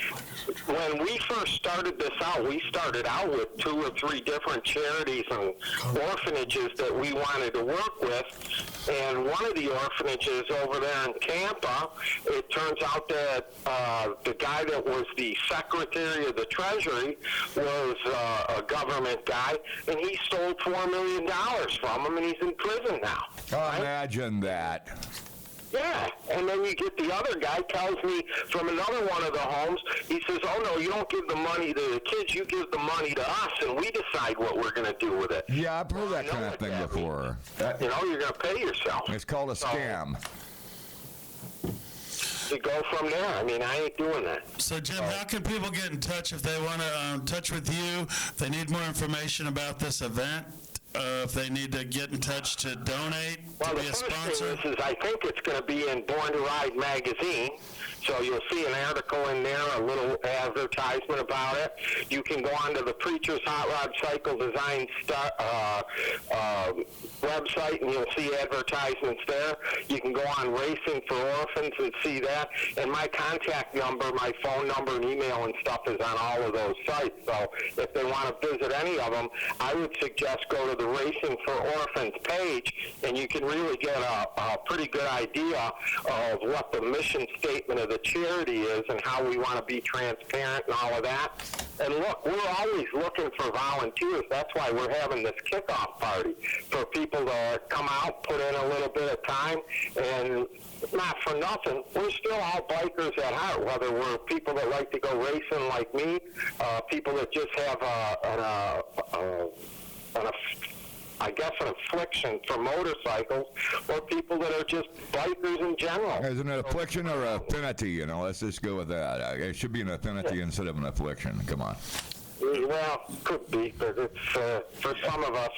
When we first started this out, we started out with 2 or 3 different charities and orphanages that we wanted to work with. And one of the orphanages over there in Tampa, it turns out that the guy that was the Secretary of the Treasury was a government guy, and he stole $4 million from him, and he's in prison now. Imagine that. Yeah, and then you get the other guy tells me from another one of the homes, he says, oh, no, you don't give the money to the kids, you give the money to us, and we decide what we're going to do with it. Yeah, I've heard that kind of thing before. You know, you're going to pay yourself. It's called a scam. To go from there, I mean, I ain't doing that. So, Jim, how can people get in touch if they want to touch with you, if they need more information about this event? If they need to get in touch to donate, to be a sponsor? Thing is I think it's going to be in Born to Ride magazine. So you'll see an article in there, a little advertisement about it. You can go onto the Preacher's Hot Rod Cycle Design website, and you'll see advertisements there. You can go on Racing for Orphans and see that. And my contact number, my phone number and email and stuff is on all of those sites. So if they want to visit any of them, I would suggest go to the Racing for Orphans page, and you can really get a pretty good idea of what the mission statement of the charity is and how we want to be transparent and all of that. And look, we're always looking for volunteers. That's why we're having this kickoff party, for people to come out, put in a little bit of time, and not for nothing, we're still all bikers at heart, whether we're people that like to go racing like me, people that just have an affliction for motorcycles, or people that are just bikers in general. Is it an affliction or a affinity? You know, let's just go with that. It should be an affinity instead of an affliction. Come on. Well, could be, but it's for some of us,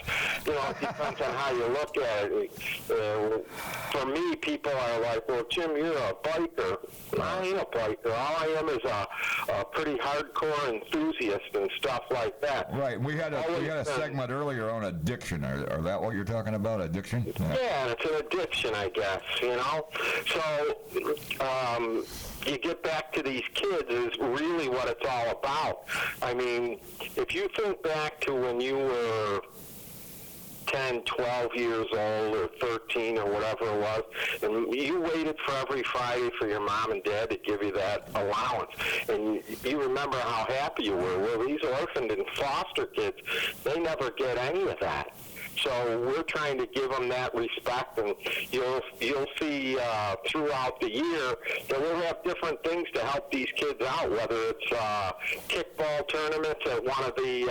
you know, it depends on how you look at it. For me, people are like, well, Jim, you're a biker. I ain't a biker. All I am is a pretty hardcore enthusiast and stuff like that. Right. We had a segment earlier on addiction. Are that what you're talking about, addiction? Yeah, it's an addiction, I guess, you know. So, you get back to these kids is really what it's all about. I mean, if you think back to when you were 10, 12 years old or 13 or whatever it was, and you waited for every Friday for your mom and dad to give you that allowance, and you remember how happy you were. Well, these orphaned and foster kids, they never get any of that. So we're trying to give them that respect, and you'll see throughout the year that we'll have different things to help these kids out, whether it's kickball tournaments at one of the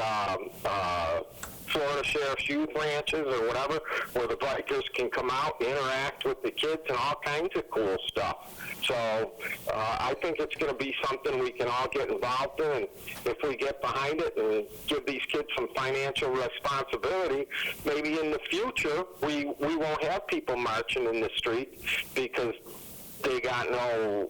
Florida Sheriff's Youth Ranches or whatever, where the bikers can come out and interact with the kids and all kinds of cool stuff. So I think it's going to be something we can all get involved in, and if we get behind it and give these kids some financial responsibility, maybe in the future we won't have people marching in the street because they got no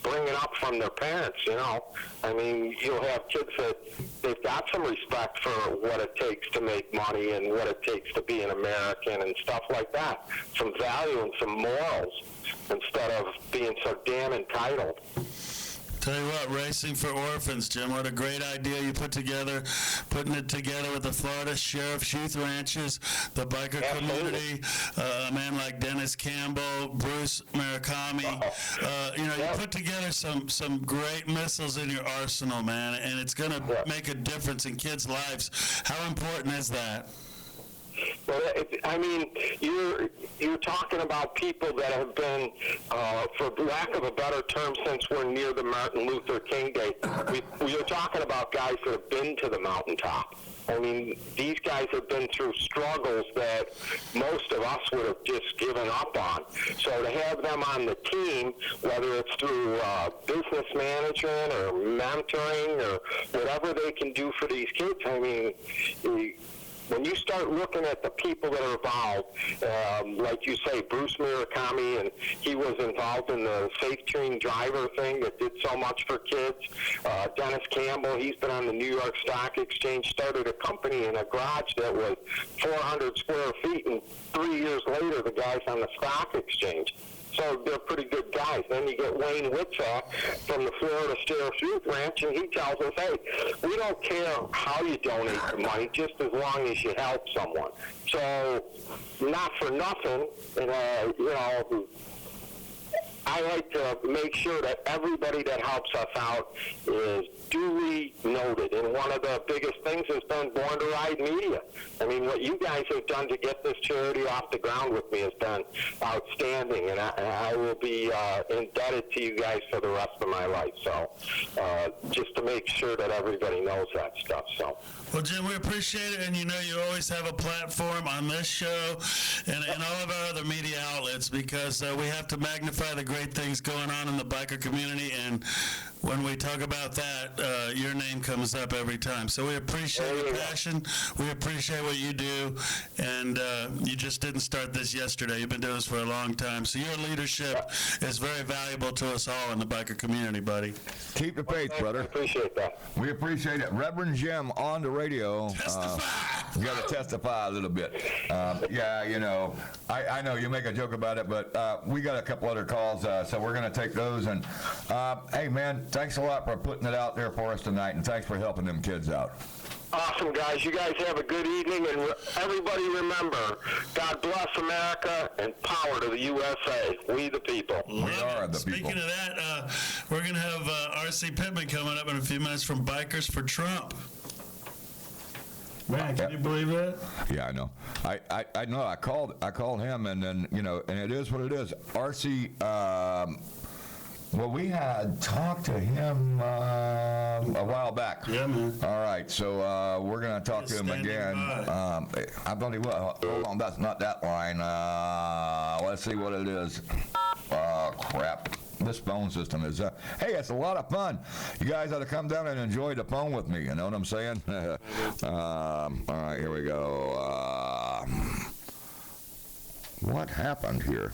bringing up from their parents, you know. I mean, you'll have kids that they've got some respect for what it takes to make money and what it takes to be an American and stuff like that. Some value and some morals instead of being so damn entitled. Tell you what, Racing for Orphans, Jim, what a great idea you put together, putting it together with the Florida Sheriff's Youth Ranches, the biker community, a man like Dennis Campbell, Bruce Murakami. You put together some great missiles in your arsenal, man, and it's going to make a difference in kids' lives. How important is that? Well, I mean, you're talking about people that have been, for lack of a better term, since we're near the Martin Luther King Day, we're talking about guys that have been to the mountaintop. I mean, these guys have been through struggles that most of us would have just given up on. So to have them on the team, whether it's through business management or mentoring or whatever they can do for these kids, I mean, when you start looking at the people that are involved, like you say, Bruce Murakami, and he was involved in the Safe Train Driver thing that did so much for kids. Dennis Campbell, he's been on the New York Stock Exchange, started a company in a garage that was 400 square feet, and 3 years later, the guy's on the stock exchange. So they're pretty good guys. Then you get Wayne Witzak from the Florida Sheriff's Youth Ranch, and he tells us, hey, we don't care how you donate the money, just as long as you help someone. So, not for nothing, I like to make sure that everybody that helps us out is duly noted. And one of the biggest things has been Born to Ride Media. I mean, what you guys have done to get this charity off the ground with me has been outstanding, and I will be indebted to you guys for the rest of my life. So, just to make sure that everybody knows that stuff. So. Well, Jim, we appreciate it, and you always have a platform on this show and all of our other media outlets, because we have to magnify the great things going on in the biker community, and when we talk about that, your name comes up every time. So we appreciate your passion, we appreciate what you do, and you just didn't start this yesterday. You've been doing this for a long time, so your leadership is very valuable to us all in the biker community, buddy. Keep the faith, brother. I appreciate that. We appreciate it. Reverend Jim on the radio. Testify. You got to testify a little bit. I know you make a joke about it, but we got a couple other calls, so we're going to take those. And hey, man, thanks a lot for putting it out there for us tonight, and thanks for helping them kids out. Awesome, guys. You guys have a good evening, and everybody remember, God bless America and power to the USA. We the people. We are the Speaking people. of that, we're going to have R.C. Pittman coming up in a few minutes from Bikers for Trump. Man, can you believe that? Yeah, I know. I know. I called him, and then and it is what it is. RC. Well, we had talked to him a while back. Yeah, man. All right, so we're going to talk to him again. I don't even. Hold on, that's not that line. Let's see what it is. Crap. This phone system is, hey, it's a lot of fun. You guys ought to come down and enjoy the phone with me. You know what I'm saying? All right, here we go. What happened here?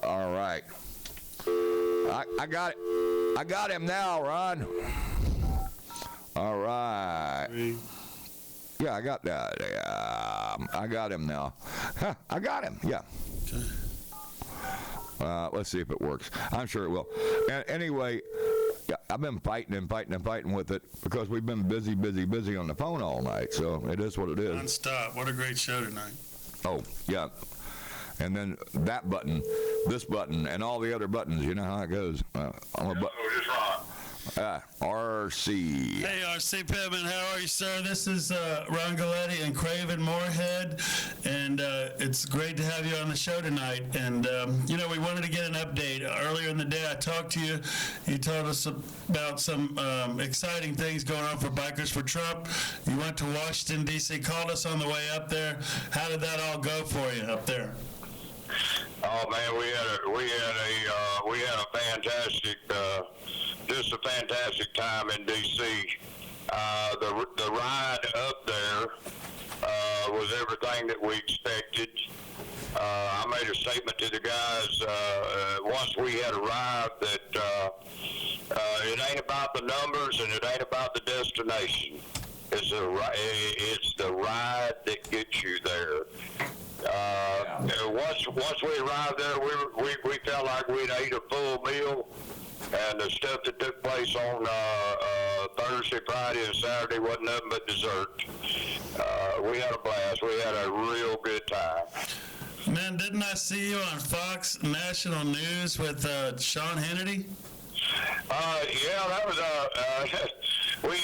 All right. I got it. I got him now, Ron. All right. Yeah, I got that. I got him now. I got him. Yeah. Okay. Let's see if it works. I'm sure it will. And anyway, yeah, I've been fighting with it because we've been busy on the phone all night. So it is what it is. Non-stop. What a great show tonight. Oh, yeah. And then that button, this button, and all the other buttons. You know how it goes. RC. Hey, R.C. Pittman, how are you, sir? This is Ron Galletti and Craven Moorhead, and it's great to have you on the show tonight. And, we wanted to get an update. Earlier in the day, I talked to you. You told us about some exciting things going on for Bikers for Trump. You went to Washington, D.C., called us on the way up there. How did that all go for you up there? Oh man, we had a fantastic, just a fantastic time in D.C. The ride up there was everything that we expected. I made a statement to the guys once we had arrived that it ain't about the numbers and it ain't about the destination. It's the ride that gets you there. Once we arrived there, we felt like we'd ate a full meal, and the stuff that took place on Thursday, Friday, and Saturday wasn't nothing but dessert. We had a blast. We had a real good time. Man, didn't I see you on Fox National News with Sean Hannity? Yeah, that was we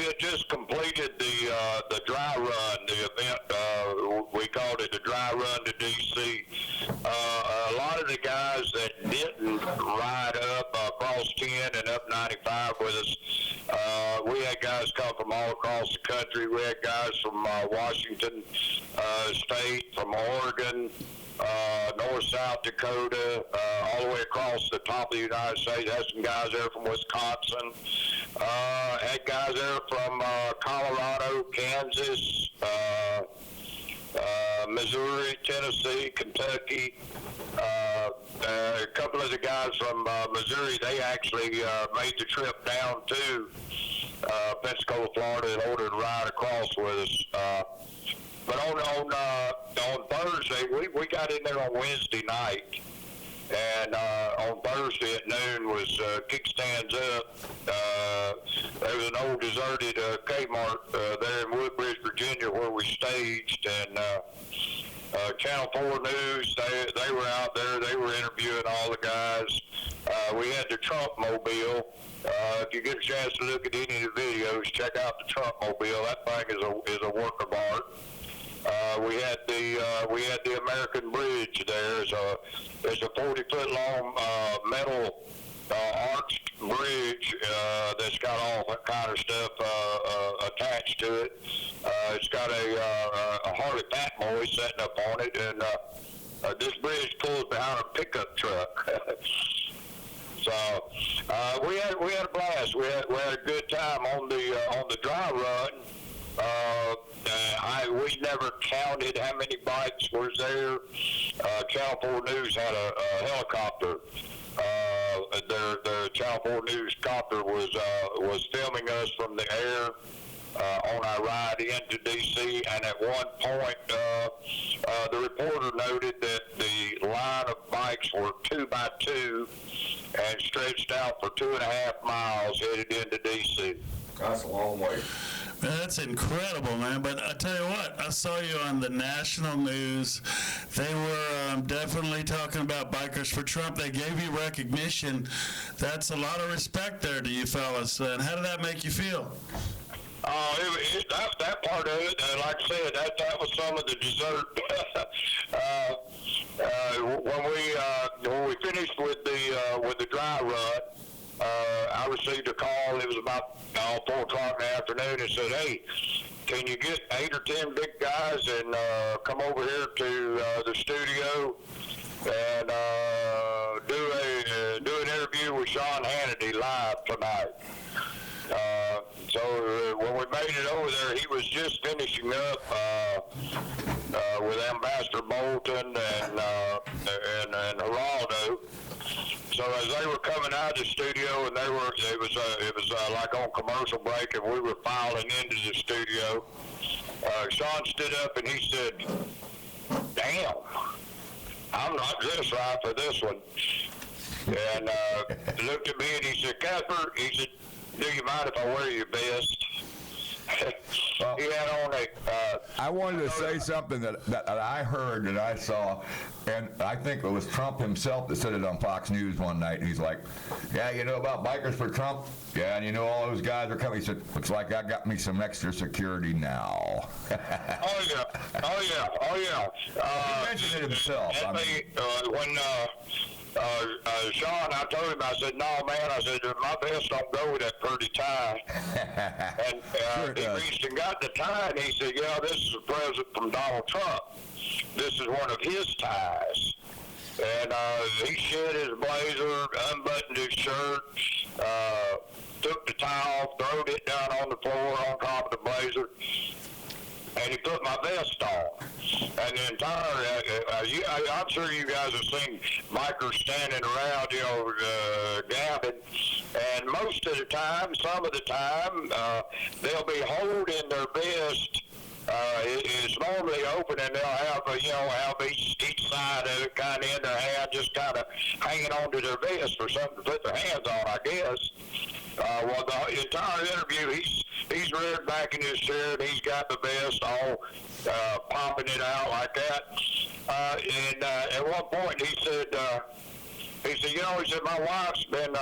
had just completed the dry run, the event. We called it the dry run to D.C. A lot of the guys that didn't ride up across 10 and up 95 with us, we had guys come from all across the country. We had guys from Washington State, from Oregon, North, South Dakota, all the way across the top of the United States. Had some guys there from Wisconsin. Had guys there from Colorado, Kansas, Missouri, Tennessee, Kentucky. A couple of the guys from Missouri, they actually made the trip down to Pensacola, Florida, in order to ride across with us. But on Thursday, we got in there on Wednesday night, and on Thursday at noon was Kickstands Up. There was an old deserted Kmart there in Woodbridge, Virginia, where we staged, and Channel 4 News, they were out there. They were interviewing all the guys. We had the Trump Mobile. If you get a chance to look at any of the videos, check out the Trump Mobile. That thing is a work of art. We had the American Bridge there. There's a 40-foot long metal arched bridge that's got all that kind of stuff attached to it. It's got a Harley Fat Boy setting up on it, and this bridge pulls behind a pickup truck. So we had a blast. We had a good time on the dry run. We never counted how many bikes was there. Channel 4 News had a helicopter. Their Channel 4 News copter was filming us from the air on our ride into D.C., and at one point the reporter noted that the line of bikes were 2 by 2 and stretched out for 2.5 miles headed into D.C. That's a long way. Man, that's incredible, man. But I tell you what, I saw you on the national news. They were definitely talking about Bikers for Trump. They gave you recognition. That's a lot of respect there to you fellas. And how did that make you feel? That part of it, like I said, that was some of the dessert. When we finished with the dry run, I received a call. It was about 4 o'clock in the afternoon, and said, "Hey, can you get 8 or 10 big guys and come over here to the studio and do an interview with Sean Hannity live tonight?" So when we made it over there, he was just finishing up with Ambassador Bolton and Geraldo. So as they were coming out of the studio, and it was like on commercial break, and we were filing into the studio, Sean stood up and he said, "Damn, I'm not dressed right for this one." And looked at me and he said, "Casper," he said, "do you mind if I wear your vest?" He had on I wanted to say something that I heard, that I saw, and I think it was Trump himself that said it on Fox News one night. And he's like, "Yeah, you know about Bikers for Trump? Yeah, and you know all those guys are coming." He said, "Looks like I got me some extra security now." Oh yeah. He mentioned it himself. Sean, I told him, I said, "No, man," I said, "my vest don't go with that pretty tie." And he reached and got the tie, and he said, "Yeah, this is a present from Donald Trump. This is one of his ties." And he shed his blazer, unbuttoned his shirt, took the tie off, throwed it down on the floor on top of the blazer, and he put my vest on. And the entire, I'm sure you guys have seen bikers standing around, gabbing. And most of the time, some of the time, they'll be holding their vest. It's normally open, and they'll have each side of it kind of in their hand, just kind of hanging onto their vest for something to put their hands on, I guess. Well, the entire interview, he's reared back in his chair, and he's got the vest all popping it out like that. And at one point, he said, "My wife's been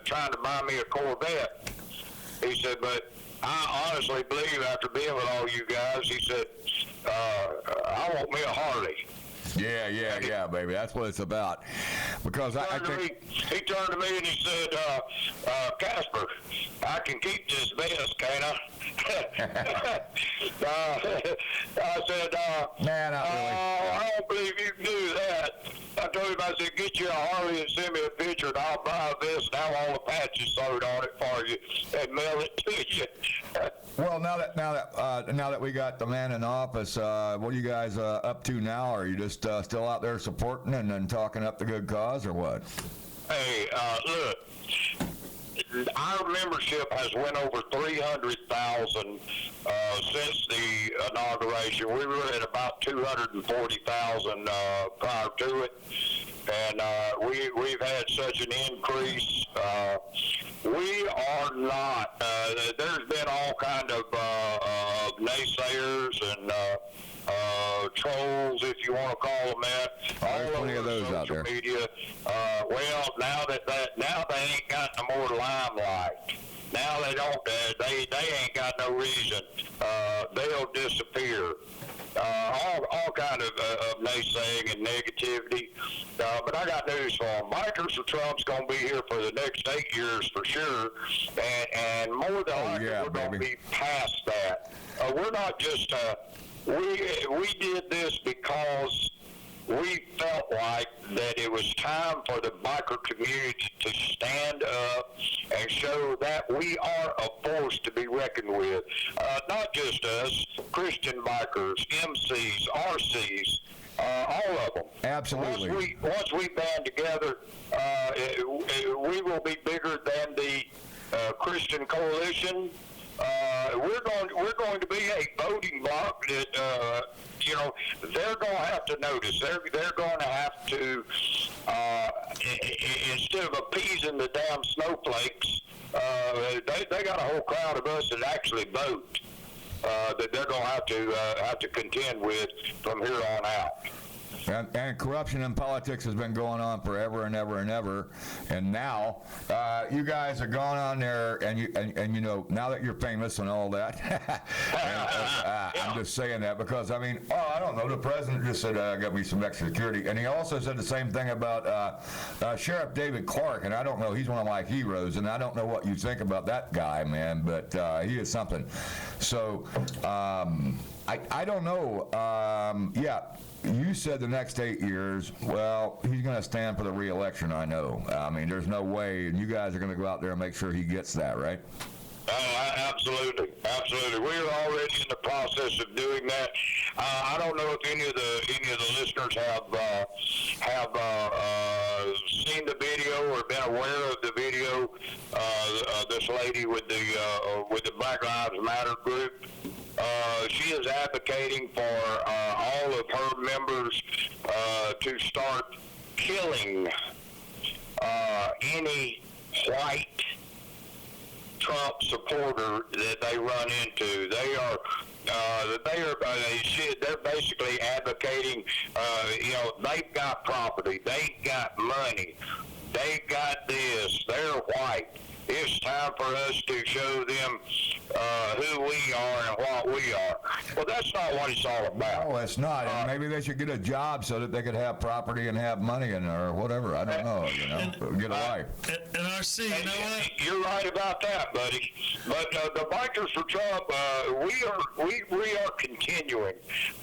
trying to buy me a Corvette." He said, "But I honestly believe, after being with all you guys," he said, "I want me a Harley." Yeah, baby. That's what it's about. Because I think... He turned to me and he said, Casper, I can keep this vest, can I? I said, not really. I don't believe you can do that. I told him, I said, get you a Harley and send me a picture and I'll buy this and have all the patches sewed on it for you and mail it to you. Well, now that we got the man in office, what are you guys up to now? Are you just still out there supporting and talking up the good cause, or what? Hey, look, our membership has went over 300,000 since the inauguration. We were at about 240,000 prior to it, and we've had such an increase. We are not. There's been all kind of naysayers and trolls, if you want to call them that, all over social media. Well, now they ain't got no more limelight. Now they don't. They ain't got no reason. They'll disappear. All kind of naysaying and negativity. But I got news for them. Bikers for Trump's going to be here for the next 8 years for sure. And more than likely, we're going to be past that. We're not just... We did this because we felt like that it was time for the biker community to stand up and show that we are a force to be reckoned with. Not just us, Christian bikers, MCs, RCs, all of them. Absolutely. Once we band together, we will be bigger than the Christian Coalition. We're going to be a voting bloc that they're going to have to notice. They're going to have to instead of appeasing the damn snowflakes, they got a whole crowd of us that actually vote that they're going to have to contend with from here on out. And corruption in politics has been going on forever and ever and ever. And now you guys are going on there, and now that you're famous and all that, I'm just saying that because I don't know. The president just said got me some extra security, and he also said the same thing about Sheriff David Clark. And I don't know. He's one of my heroes, and I don't know what you think about that guy, man. But he is something. So I don't know. You said the next 8 years. Well, he's going to stand for the re-election, I know. There's no way, and you guys are going to go out there and make sure he gets that, right? Absolutely. We're already in the process of doing that. I don't know if any of the listeners have seen the video or been aware of the video. This lady with the Black Lives Matter group. She is advocating for all of her members to start killing any white Trump supporter that they run into. They're basically advocating. They've got property, they've got money, they've got this. They're white. It's time for us to show them who we are and what we are. Well, that's not what it's all about. No, it's not. And maybe they should get a job so that they could have property and have money or whatever. I don't know. Get a life. And RC, you know what? You're right about that, buddy. But the Bikers for Trump, we are continuing.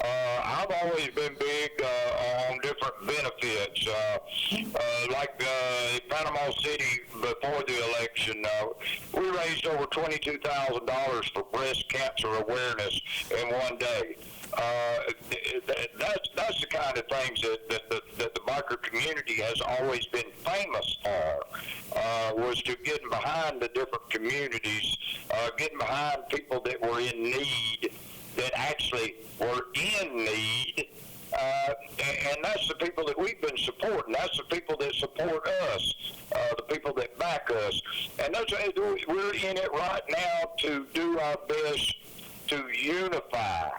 I've always been big on different benefits, like Panama City before the election. We raised over $22,000 for breast cancer awareness in one day. That's the kind of things that the biker community has always been famous for, was to getting behind the different communities, getting behind people that were in need, that actually were in need. And that's the people that we've been supporting. That's the people that support us, the people that back us. And we're in it right now to do our best to unify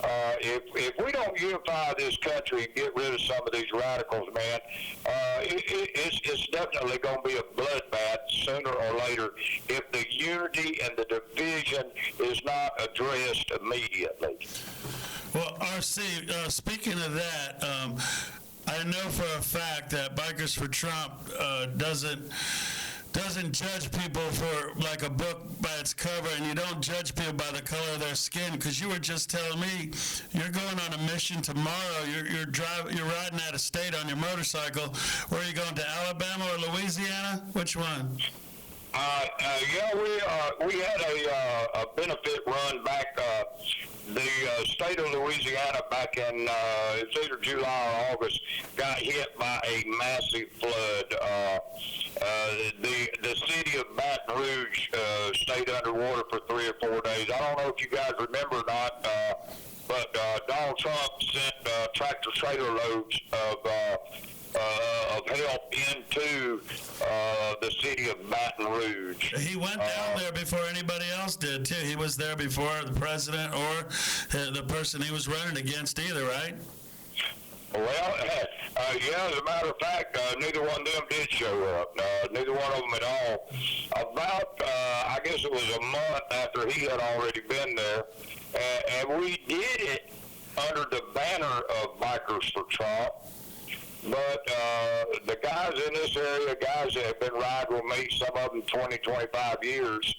If we don't unify this country and get rid of some of these radicals, man, it's definitely going to be a bloodbath sooner or later if the unity and the division is not addressed immediately. Well, R.C., speaking of that, I know for a fact that Bikers for Trump doesn't judge people for like a book by its cover, and you don't judge people by the color of their skin, because you were just telling me you're going on a mission tomorrow. You're riding out of state on your motorcycle. Where are you going, to Alabama or Louisiana? Which one? We had a benefit run back. The state of Louisiana back in it's either July or August got hit by a massive flood. The city of Baton Rouge stayed underwater for 3 or 4 days. I don't know if you guys remember or not, but Donald Trump sent tractor trailer loads of help into the city of Baton Rouge. He went down there before anybody else did, too. He was there before the president or the person he was running against either, right? Well, as a matter of fact, neither one of them did show up. Neither one of them at all. About, I guess it was a month after he had already been there, and we did it under the banner of Bikers for Trump. But the guys in this area, guys that have been riding with me, some of them 20, 25 years,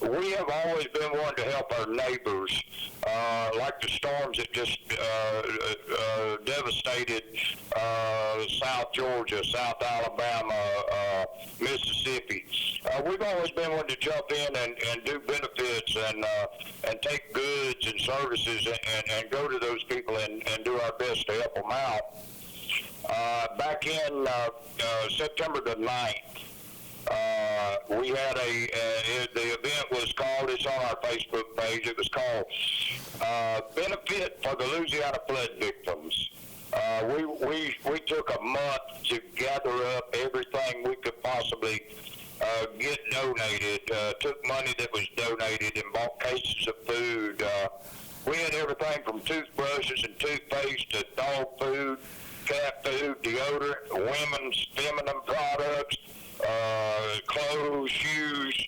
we have always been wanting to help our neighbors, like the storms that just devastated South Georgia, South Alabama, Mississippi. We've always been wanting to jump in and do benefits and take goods and services and go to those people and do our best to help them out. Back in September the 9th, we had the event was called, it's on our Facebook page, it was called Benefit for the Louisiana Flood Victims. We took a month to gather up everything we could possibly get donated, took money that was donated and bought cases of food. We had everything from toothbrushes and toothpaste to dog food, cat food, deodorant, women's feminine products, clothes, shoes,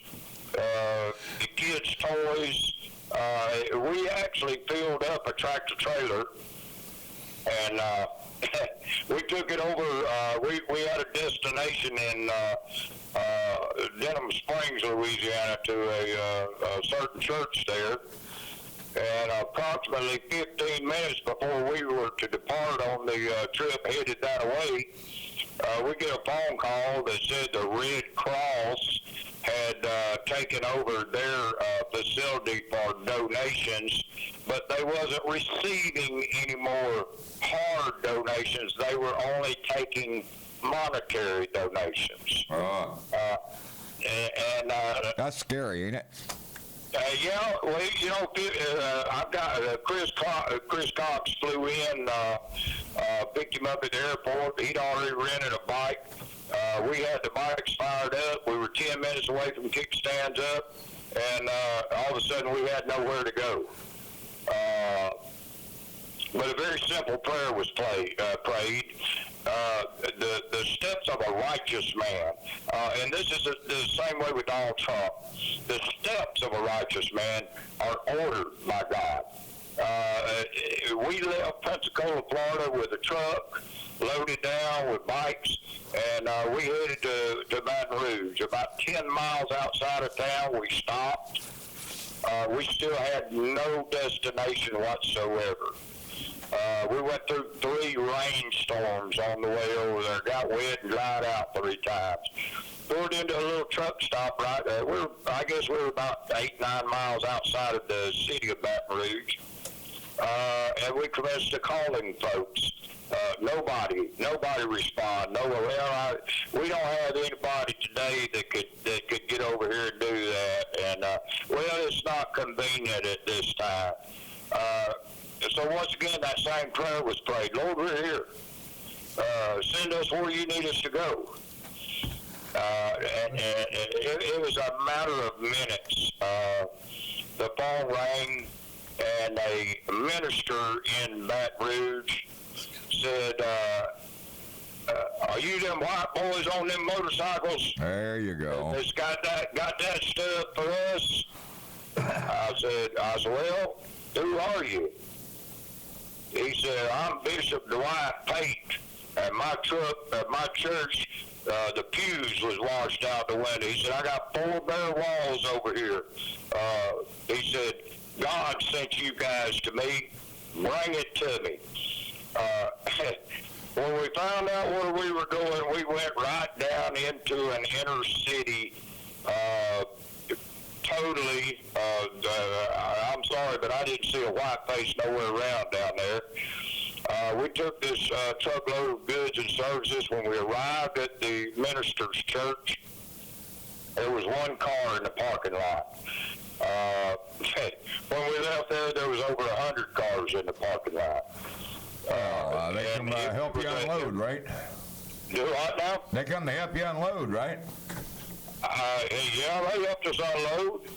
the kids' toys. We actually filled up a tractor trailer, and we took it over. We had a destination in Denham Springs, Louisiana, to a certain church there. And approximately 15 minutes before we were to depart on the trip headed that way, we get a phone call that said the Red Cross had taken over their facility for donations, but they wasn't receiving any more hard donations. They were only taking monetary donations. That's scary, ain't it? I've got Chris Cox flew in, picked him up at the airport. He'd already rented a bike. We had the bikes fired up. We were 10 minutes away from kickstands up, and all of a sudden we had nowhere to go. But a very simple prayer was prayed. The steps of a righteous man, and this is the same way with Donald Trump. The steps of a righteous man are ordered by God. We left Pensacola, Florida with a truck loaded down with bikes, and we headed to Baton Rouge. About 10 miles outside of town, we stopped. We still had no destination whatsoever. We went through 3 rainstorms on the way over there, got wet and dried out 3 times. Pulled into a little truck stop right there. I guess we were about 8-9 miles outside of the city of Baton Rouge. And we commenced to calling folks. Nobody respond. We don't have anybody today that could get over here and do that. And it's not convenient at this time. So once again, that same prayer was prayed. Lord, we're here. Send us where you need us to go. And it was a matter of minutes. The phone rang, and a minister in Baton Rouge said, are you them white boys on them motorcycles? There you go. That's got that stuff for us? I said, well, who are you? He said, I'm Bishop Dwight Pate, and my church, the pews was washed out the window. He said, I got 4 bare walls over here. He said, God sent you guys to me. Bring it to me. When we found out where we were going, we went right down into an inner city, totally. I'm sorry, but I didn't see a white face nowhere around down there. We took this truckload of goods and services. When we arrived at the minister's church, there was 1 car in the parking lot. When we left there was over 100 cars in the parking lot. They come to help you unload, right? Do what now? They come to help you unload, right? Yeah, they helped us unload.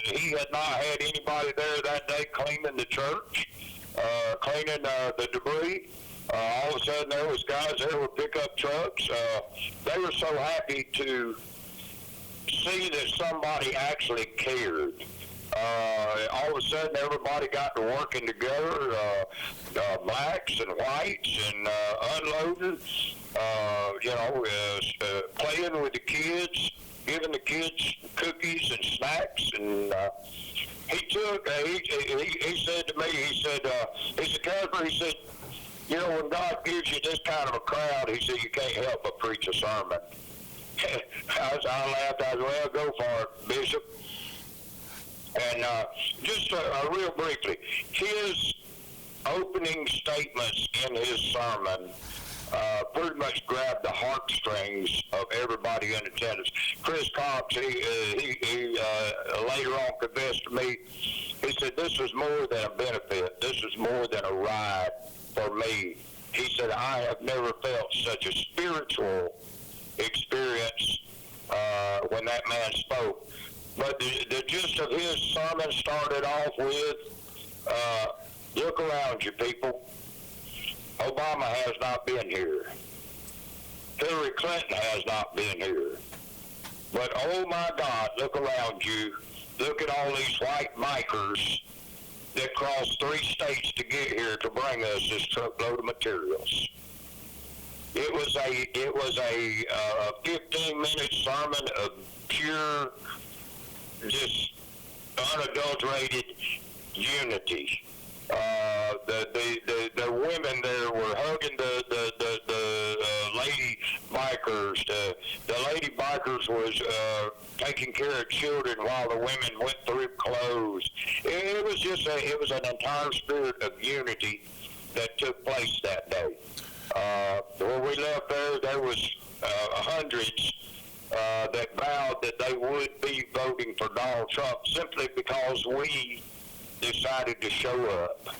He had not had anybody there that day cleaning the church, cleaning the debris. All of a sudden, there was guys there with pickup trucks. They were so happy to see that somebody actually cared. All of a sudden, everybody got to working together, blacks and whites, and unloading, playing with the kids, giving the kids cookies and snacks. And he said to me, he said, Casper, he said, when God gives you this kind of a crowd, he said, you can't help but preach a sermon. I laughed. I said, well, go for it, Bishop. And just real briefly, his opening statements in his sermon pretty much grabbed the heartstrings of everybody in attendance. Chris Cox, he later on confessed to me, he said, this was more than a benefit. This was more than a ride for me. He said, I have never felt such a spiritual experience when that man spoke. But the gist of his sermon started off with, look around you, people. Obama has not been here. Hillary Clinton has not been here. But, oh, my God, look around you. Look at all these white bikers that crossed 3 states to get here to bring us this truckload of materials. It was a 15-minute sermon of pure, just unadulterated unity. The women there were hugging the lady bikers. The lady bikers was taking care of children while the women went through clothes. It was just an entire spirit of unity that took place that day. When we left there was hundreds that vowed that they would be voting for Donald Trump simply because we decided to show up.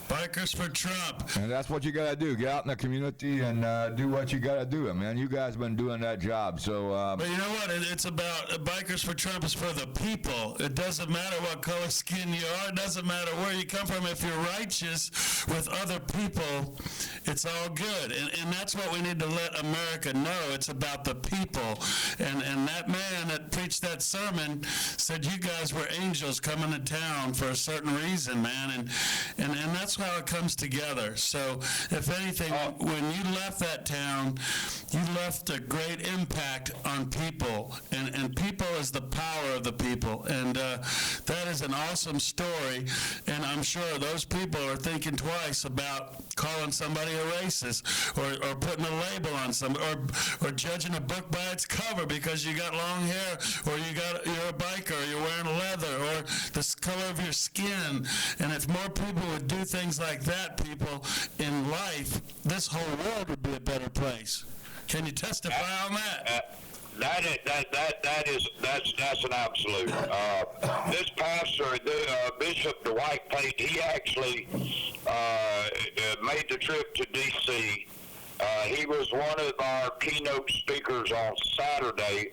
Bikers for Trump. And that's what you got to do. Get out in the community and do what you got to do. Man, you guys been doing that job. So. But you know what? It's about Bikers for Trump is for the people. It doesn't matter what color skin you are. It doesn't matter where you come from. If you're righteous with other people, it's all good. And that's what we need to let America know. It's about the people. And that man that preached that sermon said you guys were angels coming to town for a certain reason, man. And that's how it comes together. So if anything, when you left that town, you left a great impact on people, and people is the power of the people, and that is an awesome story. And I'm sure those people are thinking twice about calling somebody a racist, or putting a label on somebody, or judging a book by its cover because you got long hair, or you're a biker, or you're wearing leather, or the color of your skin. And if more people would do things like that, people in life, this whole world would be a better place. Can you testify on that? That's an absolute. This pastor, Bishop Dwight Pate, he actually made the trip to D.C. He was one of our keynote speakers on Saturday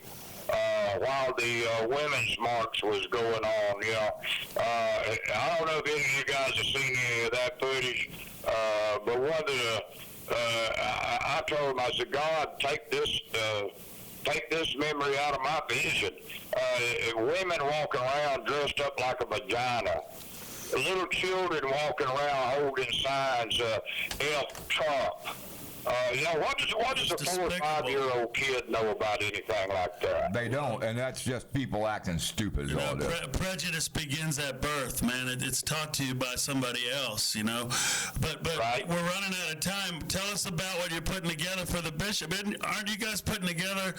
while the women's march was going on. You know, I don't know if any of you guys have seen any of that footage, but one of the I told him, I said, God, take this memory out of my vision. Women walking around dressed up like a vagina. Little children walking around holding signs, F Trump. You know, what does a 4 or 5-year-old kid know about anything like that? They don't, and that's just people acting stupid is all it is. Prejudice begins at birth, man. It's taught to you by somebody else, you know. But right. We're running out of time. Tell us about what you're putting together for the bishop. Aren't you guys putting together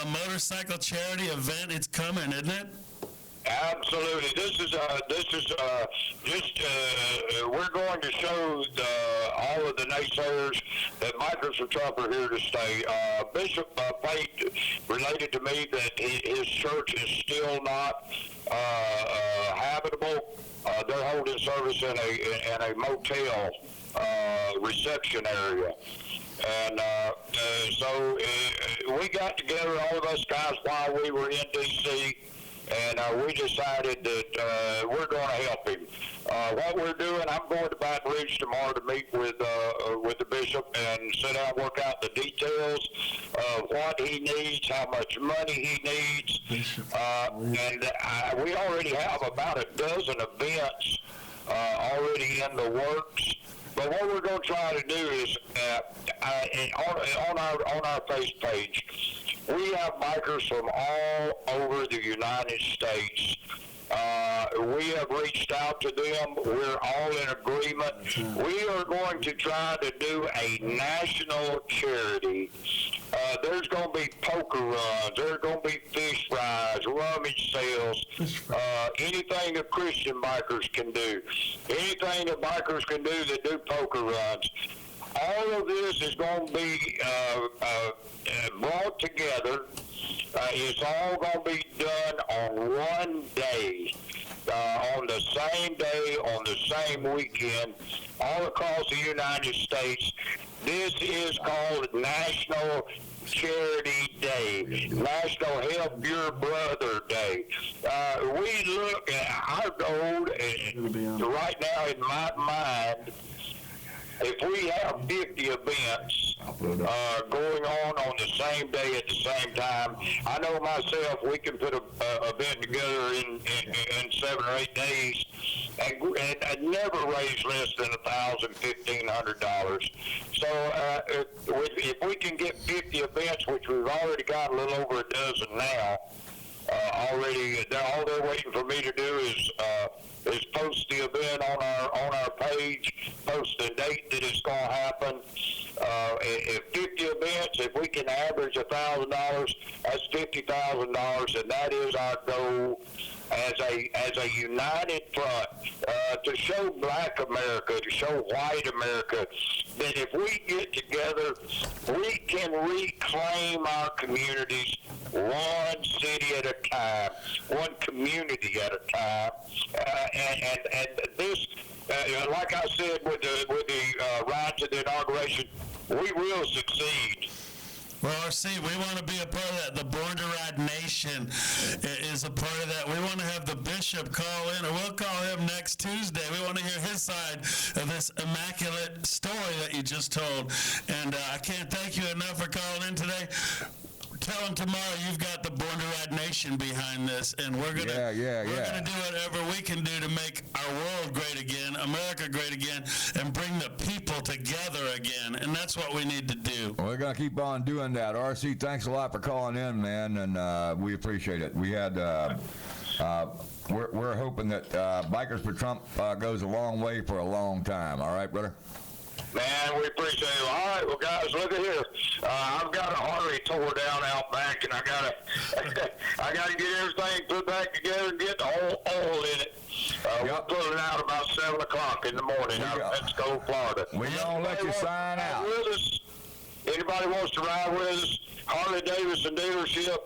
a motorcycle charity event? It's coming, isn't it? Absolutely. This is we're going to show all of the naysayers that Bikers for Trump are here to stay. Bishop Pate related to me that his church is still not habitable. They're holding service in a motel reception area. And so we got together, all of us guys, while we were in D.C., and we decided that we're going to help him. What we're doing, I'm going to Baton Rouge tomorrow to meet with the bishop and sit down and work out the details of what he needs, how much money he needs. And we already have about a dozen events already in the works. But what we're going to try to do is, on our face page, we have bikers from all over the United States. We have reached out to them. We're all in agreement. We are going to try to do a national charity. There's going to be poker runs. There's going to be fish fries, rummage sales, anything that Christian bikers can do, anything that bikers can do that do poker runs. All of this is going to be brought together. It's all going to be done on one day, on the same day, on the same weekend, all across the United States. This is called National Charity Day, National Help Your Brother Day. We look at our goal right now in my mind. If we have 50 events going on the same day at the same time, I know myself, we can put a event together in 7 or 8 days and never raise less than $1,000, $1,500. So if we can get 50 events, which we've already got a little over a dozen now, already, all they're waiting for me to do is post the event on our page, post the date that it's going to happen. If 50 events, if we can average $1,000, that's $50,000, and that is our goal as a united front to show Black America, to show white America, that if we get together, we can reclaim our communities one city at a time, one community at a time, and this, like I said with the ride to the inauguration, we will succeed. Well, RC, we want to be a part of that. The Born to Ride Nation is a part of that. We want to have the bishop call in, or we'll call him next Tuesday. We want to hear his side of this immaculate story that you just told. And I can't thank you enough for calling in today. Tell them tomorrow you've got the Born to Ride Nation behind this, and we're gonna gonna do whatever we can do to make our world great again, America great again, and bring the people together again. And that's what we need to do. We're gonna keep on doing that. RC, thanks a lot for calling in, man, and we appreciate it. We had. We're hoping that Bikers for Trump goes a long way for a long time. All right, brother? Man, we appreciate it. All right, well, guys, look at here. I've got a Harley tore down out back, and I gotta get everything put back together and get the whole oil in it. We're pulling out about 7 o'clock in the morning out of Pensacola, Florida. We're gonna let you sign out. Anybody wants to ride with us? Harley Davidson dealership.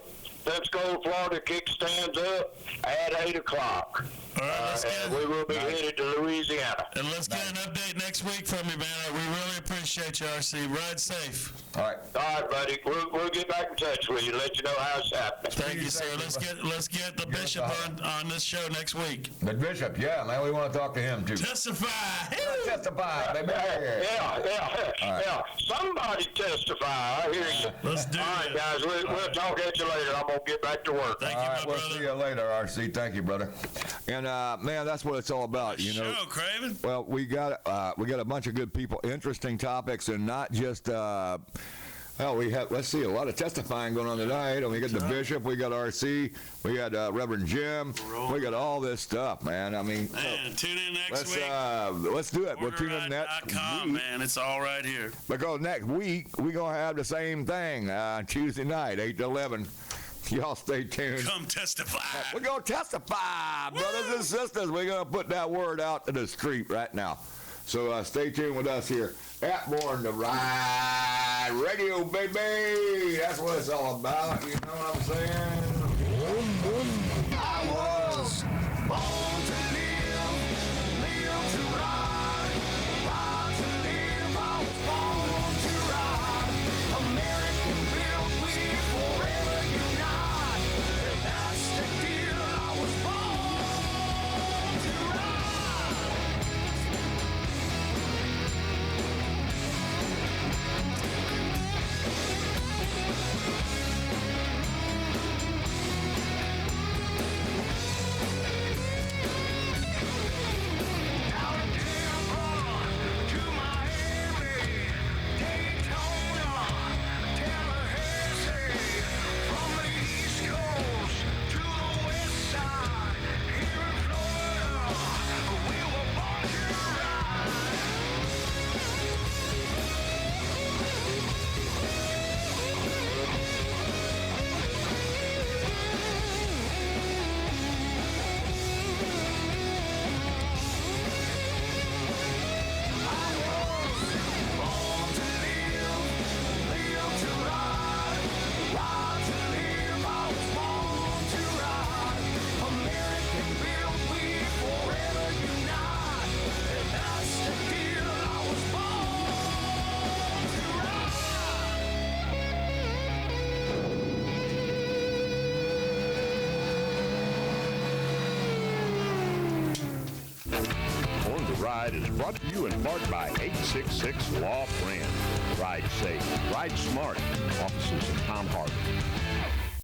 Pensacola, Florida kickstands up at 8 o'clock. All right, and we will be headed to Louisiana. And let's get an update next week from you, man. We really appreciate you, RC. Ride safe. All right. All right, buddy. We'll get back in touch with you, let you know how it's happening. Thank you, sir. Let's get the bishop on this show next week. The bishop, yeah, man, we want to talk to him too. Testify. Testify, baby. Yeah. Somebody testify. I hear you. Let's do it. All right, guys. We'll talk at you later. I'm gonna get back to work. Thank you, All right, we'll see you later, RC. Thank you, brother. And man, that's what it's all about, you know. Show, Craven. Well, we got a bunch of good people, interesting topics, and not just. We have, let's see, a lot of testifying going on tonight. And we got the bishop, we got RC, we got Reverend Jim, we got all this stuff, man. I mean, tune in next week. Let's do it. We'll tune in next week. Man, it's all right here. Because next week we're gonna have the same thing Tuesday night, 8 to 11. Y'all stay tuned. Come testify. We're gonna testify, brothers and sisters. We're gonna put that word out to the street right now. So stay tuned with us here at Born to Ride Radio, baby. That's what it's all about. You know what I'm saying? I was born to live, live to ride, ride to live. I was born to ride. American built, we forever unite. That's the deal. I was born to ride. Is brought to you in part by 866 Law Friend. Ride safe, ride smart. Offices in Palm Harbor.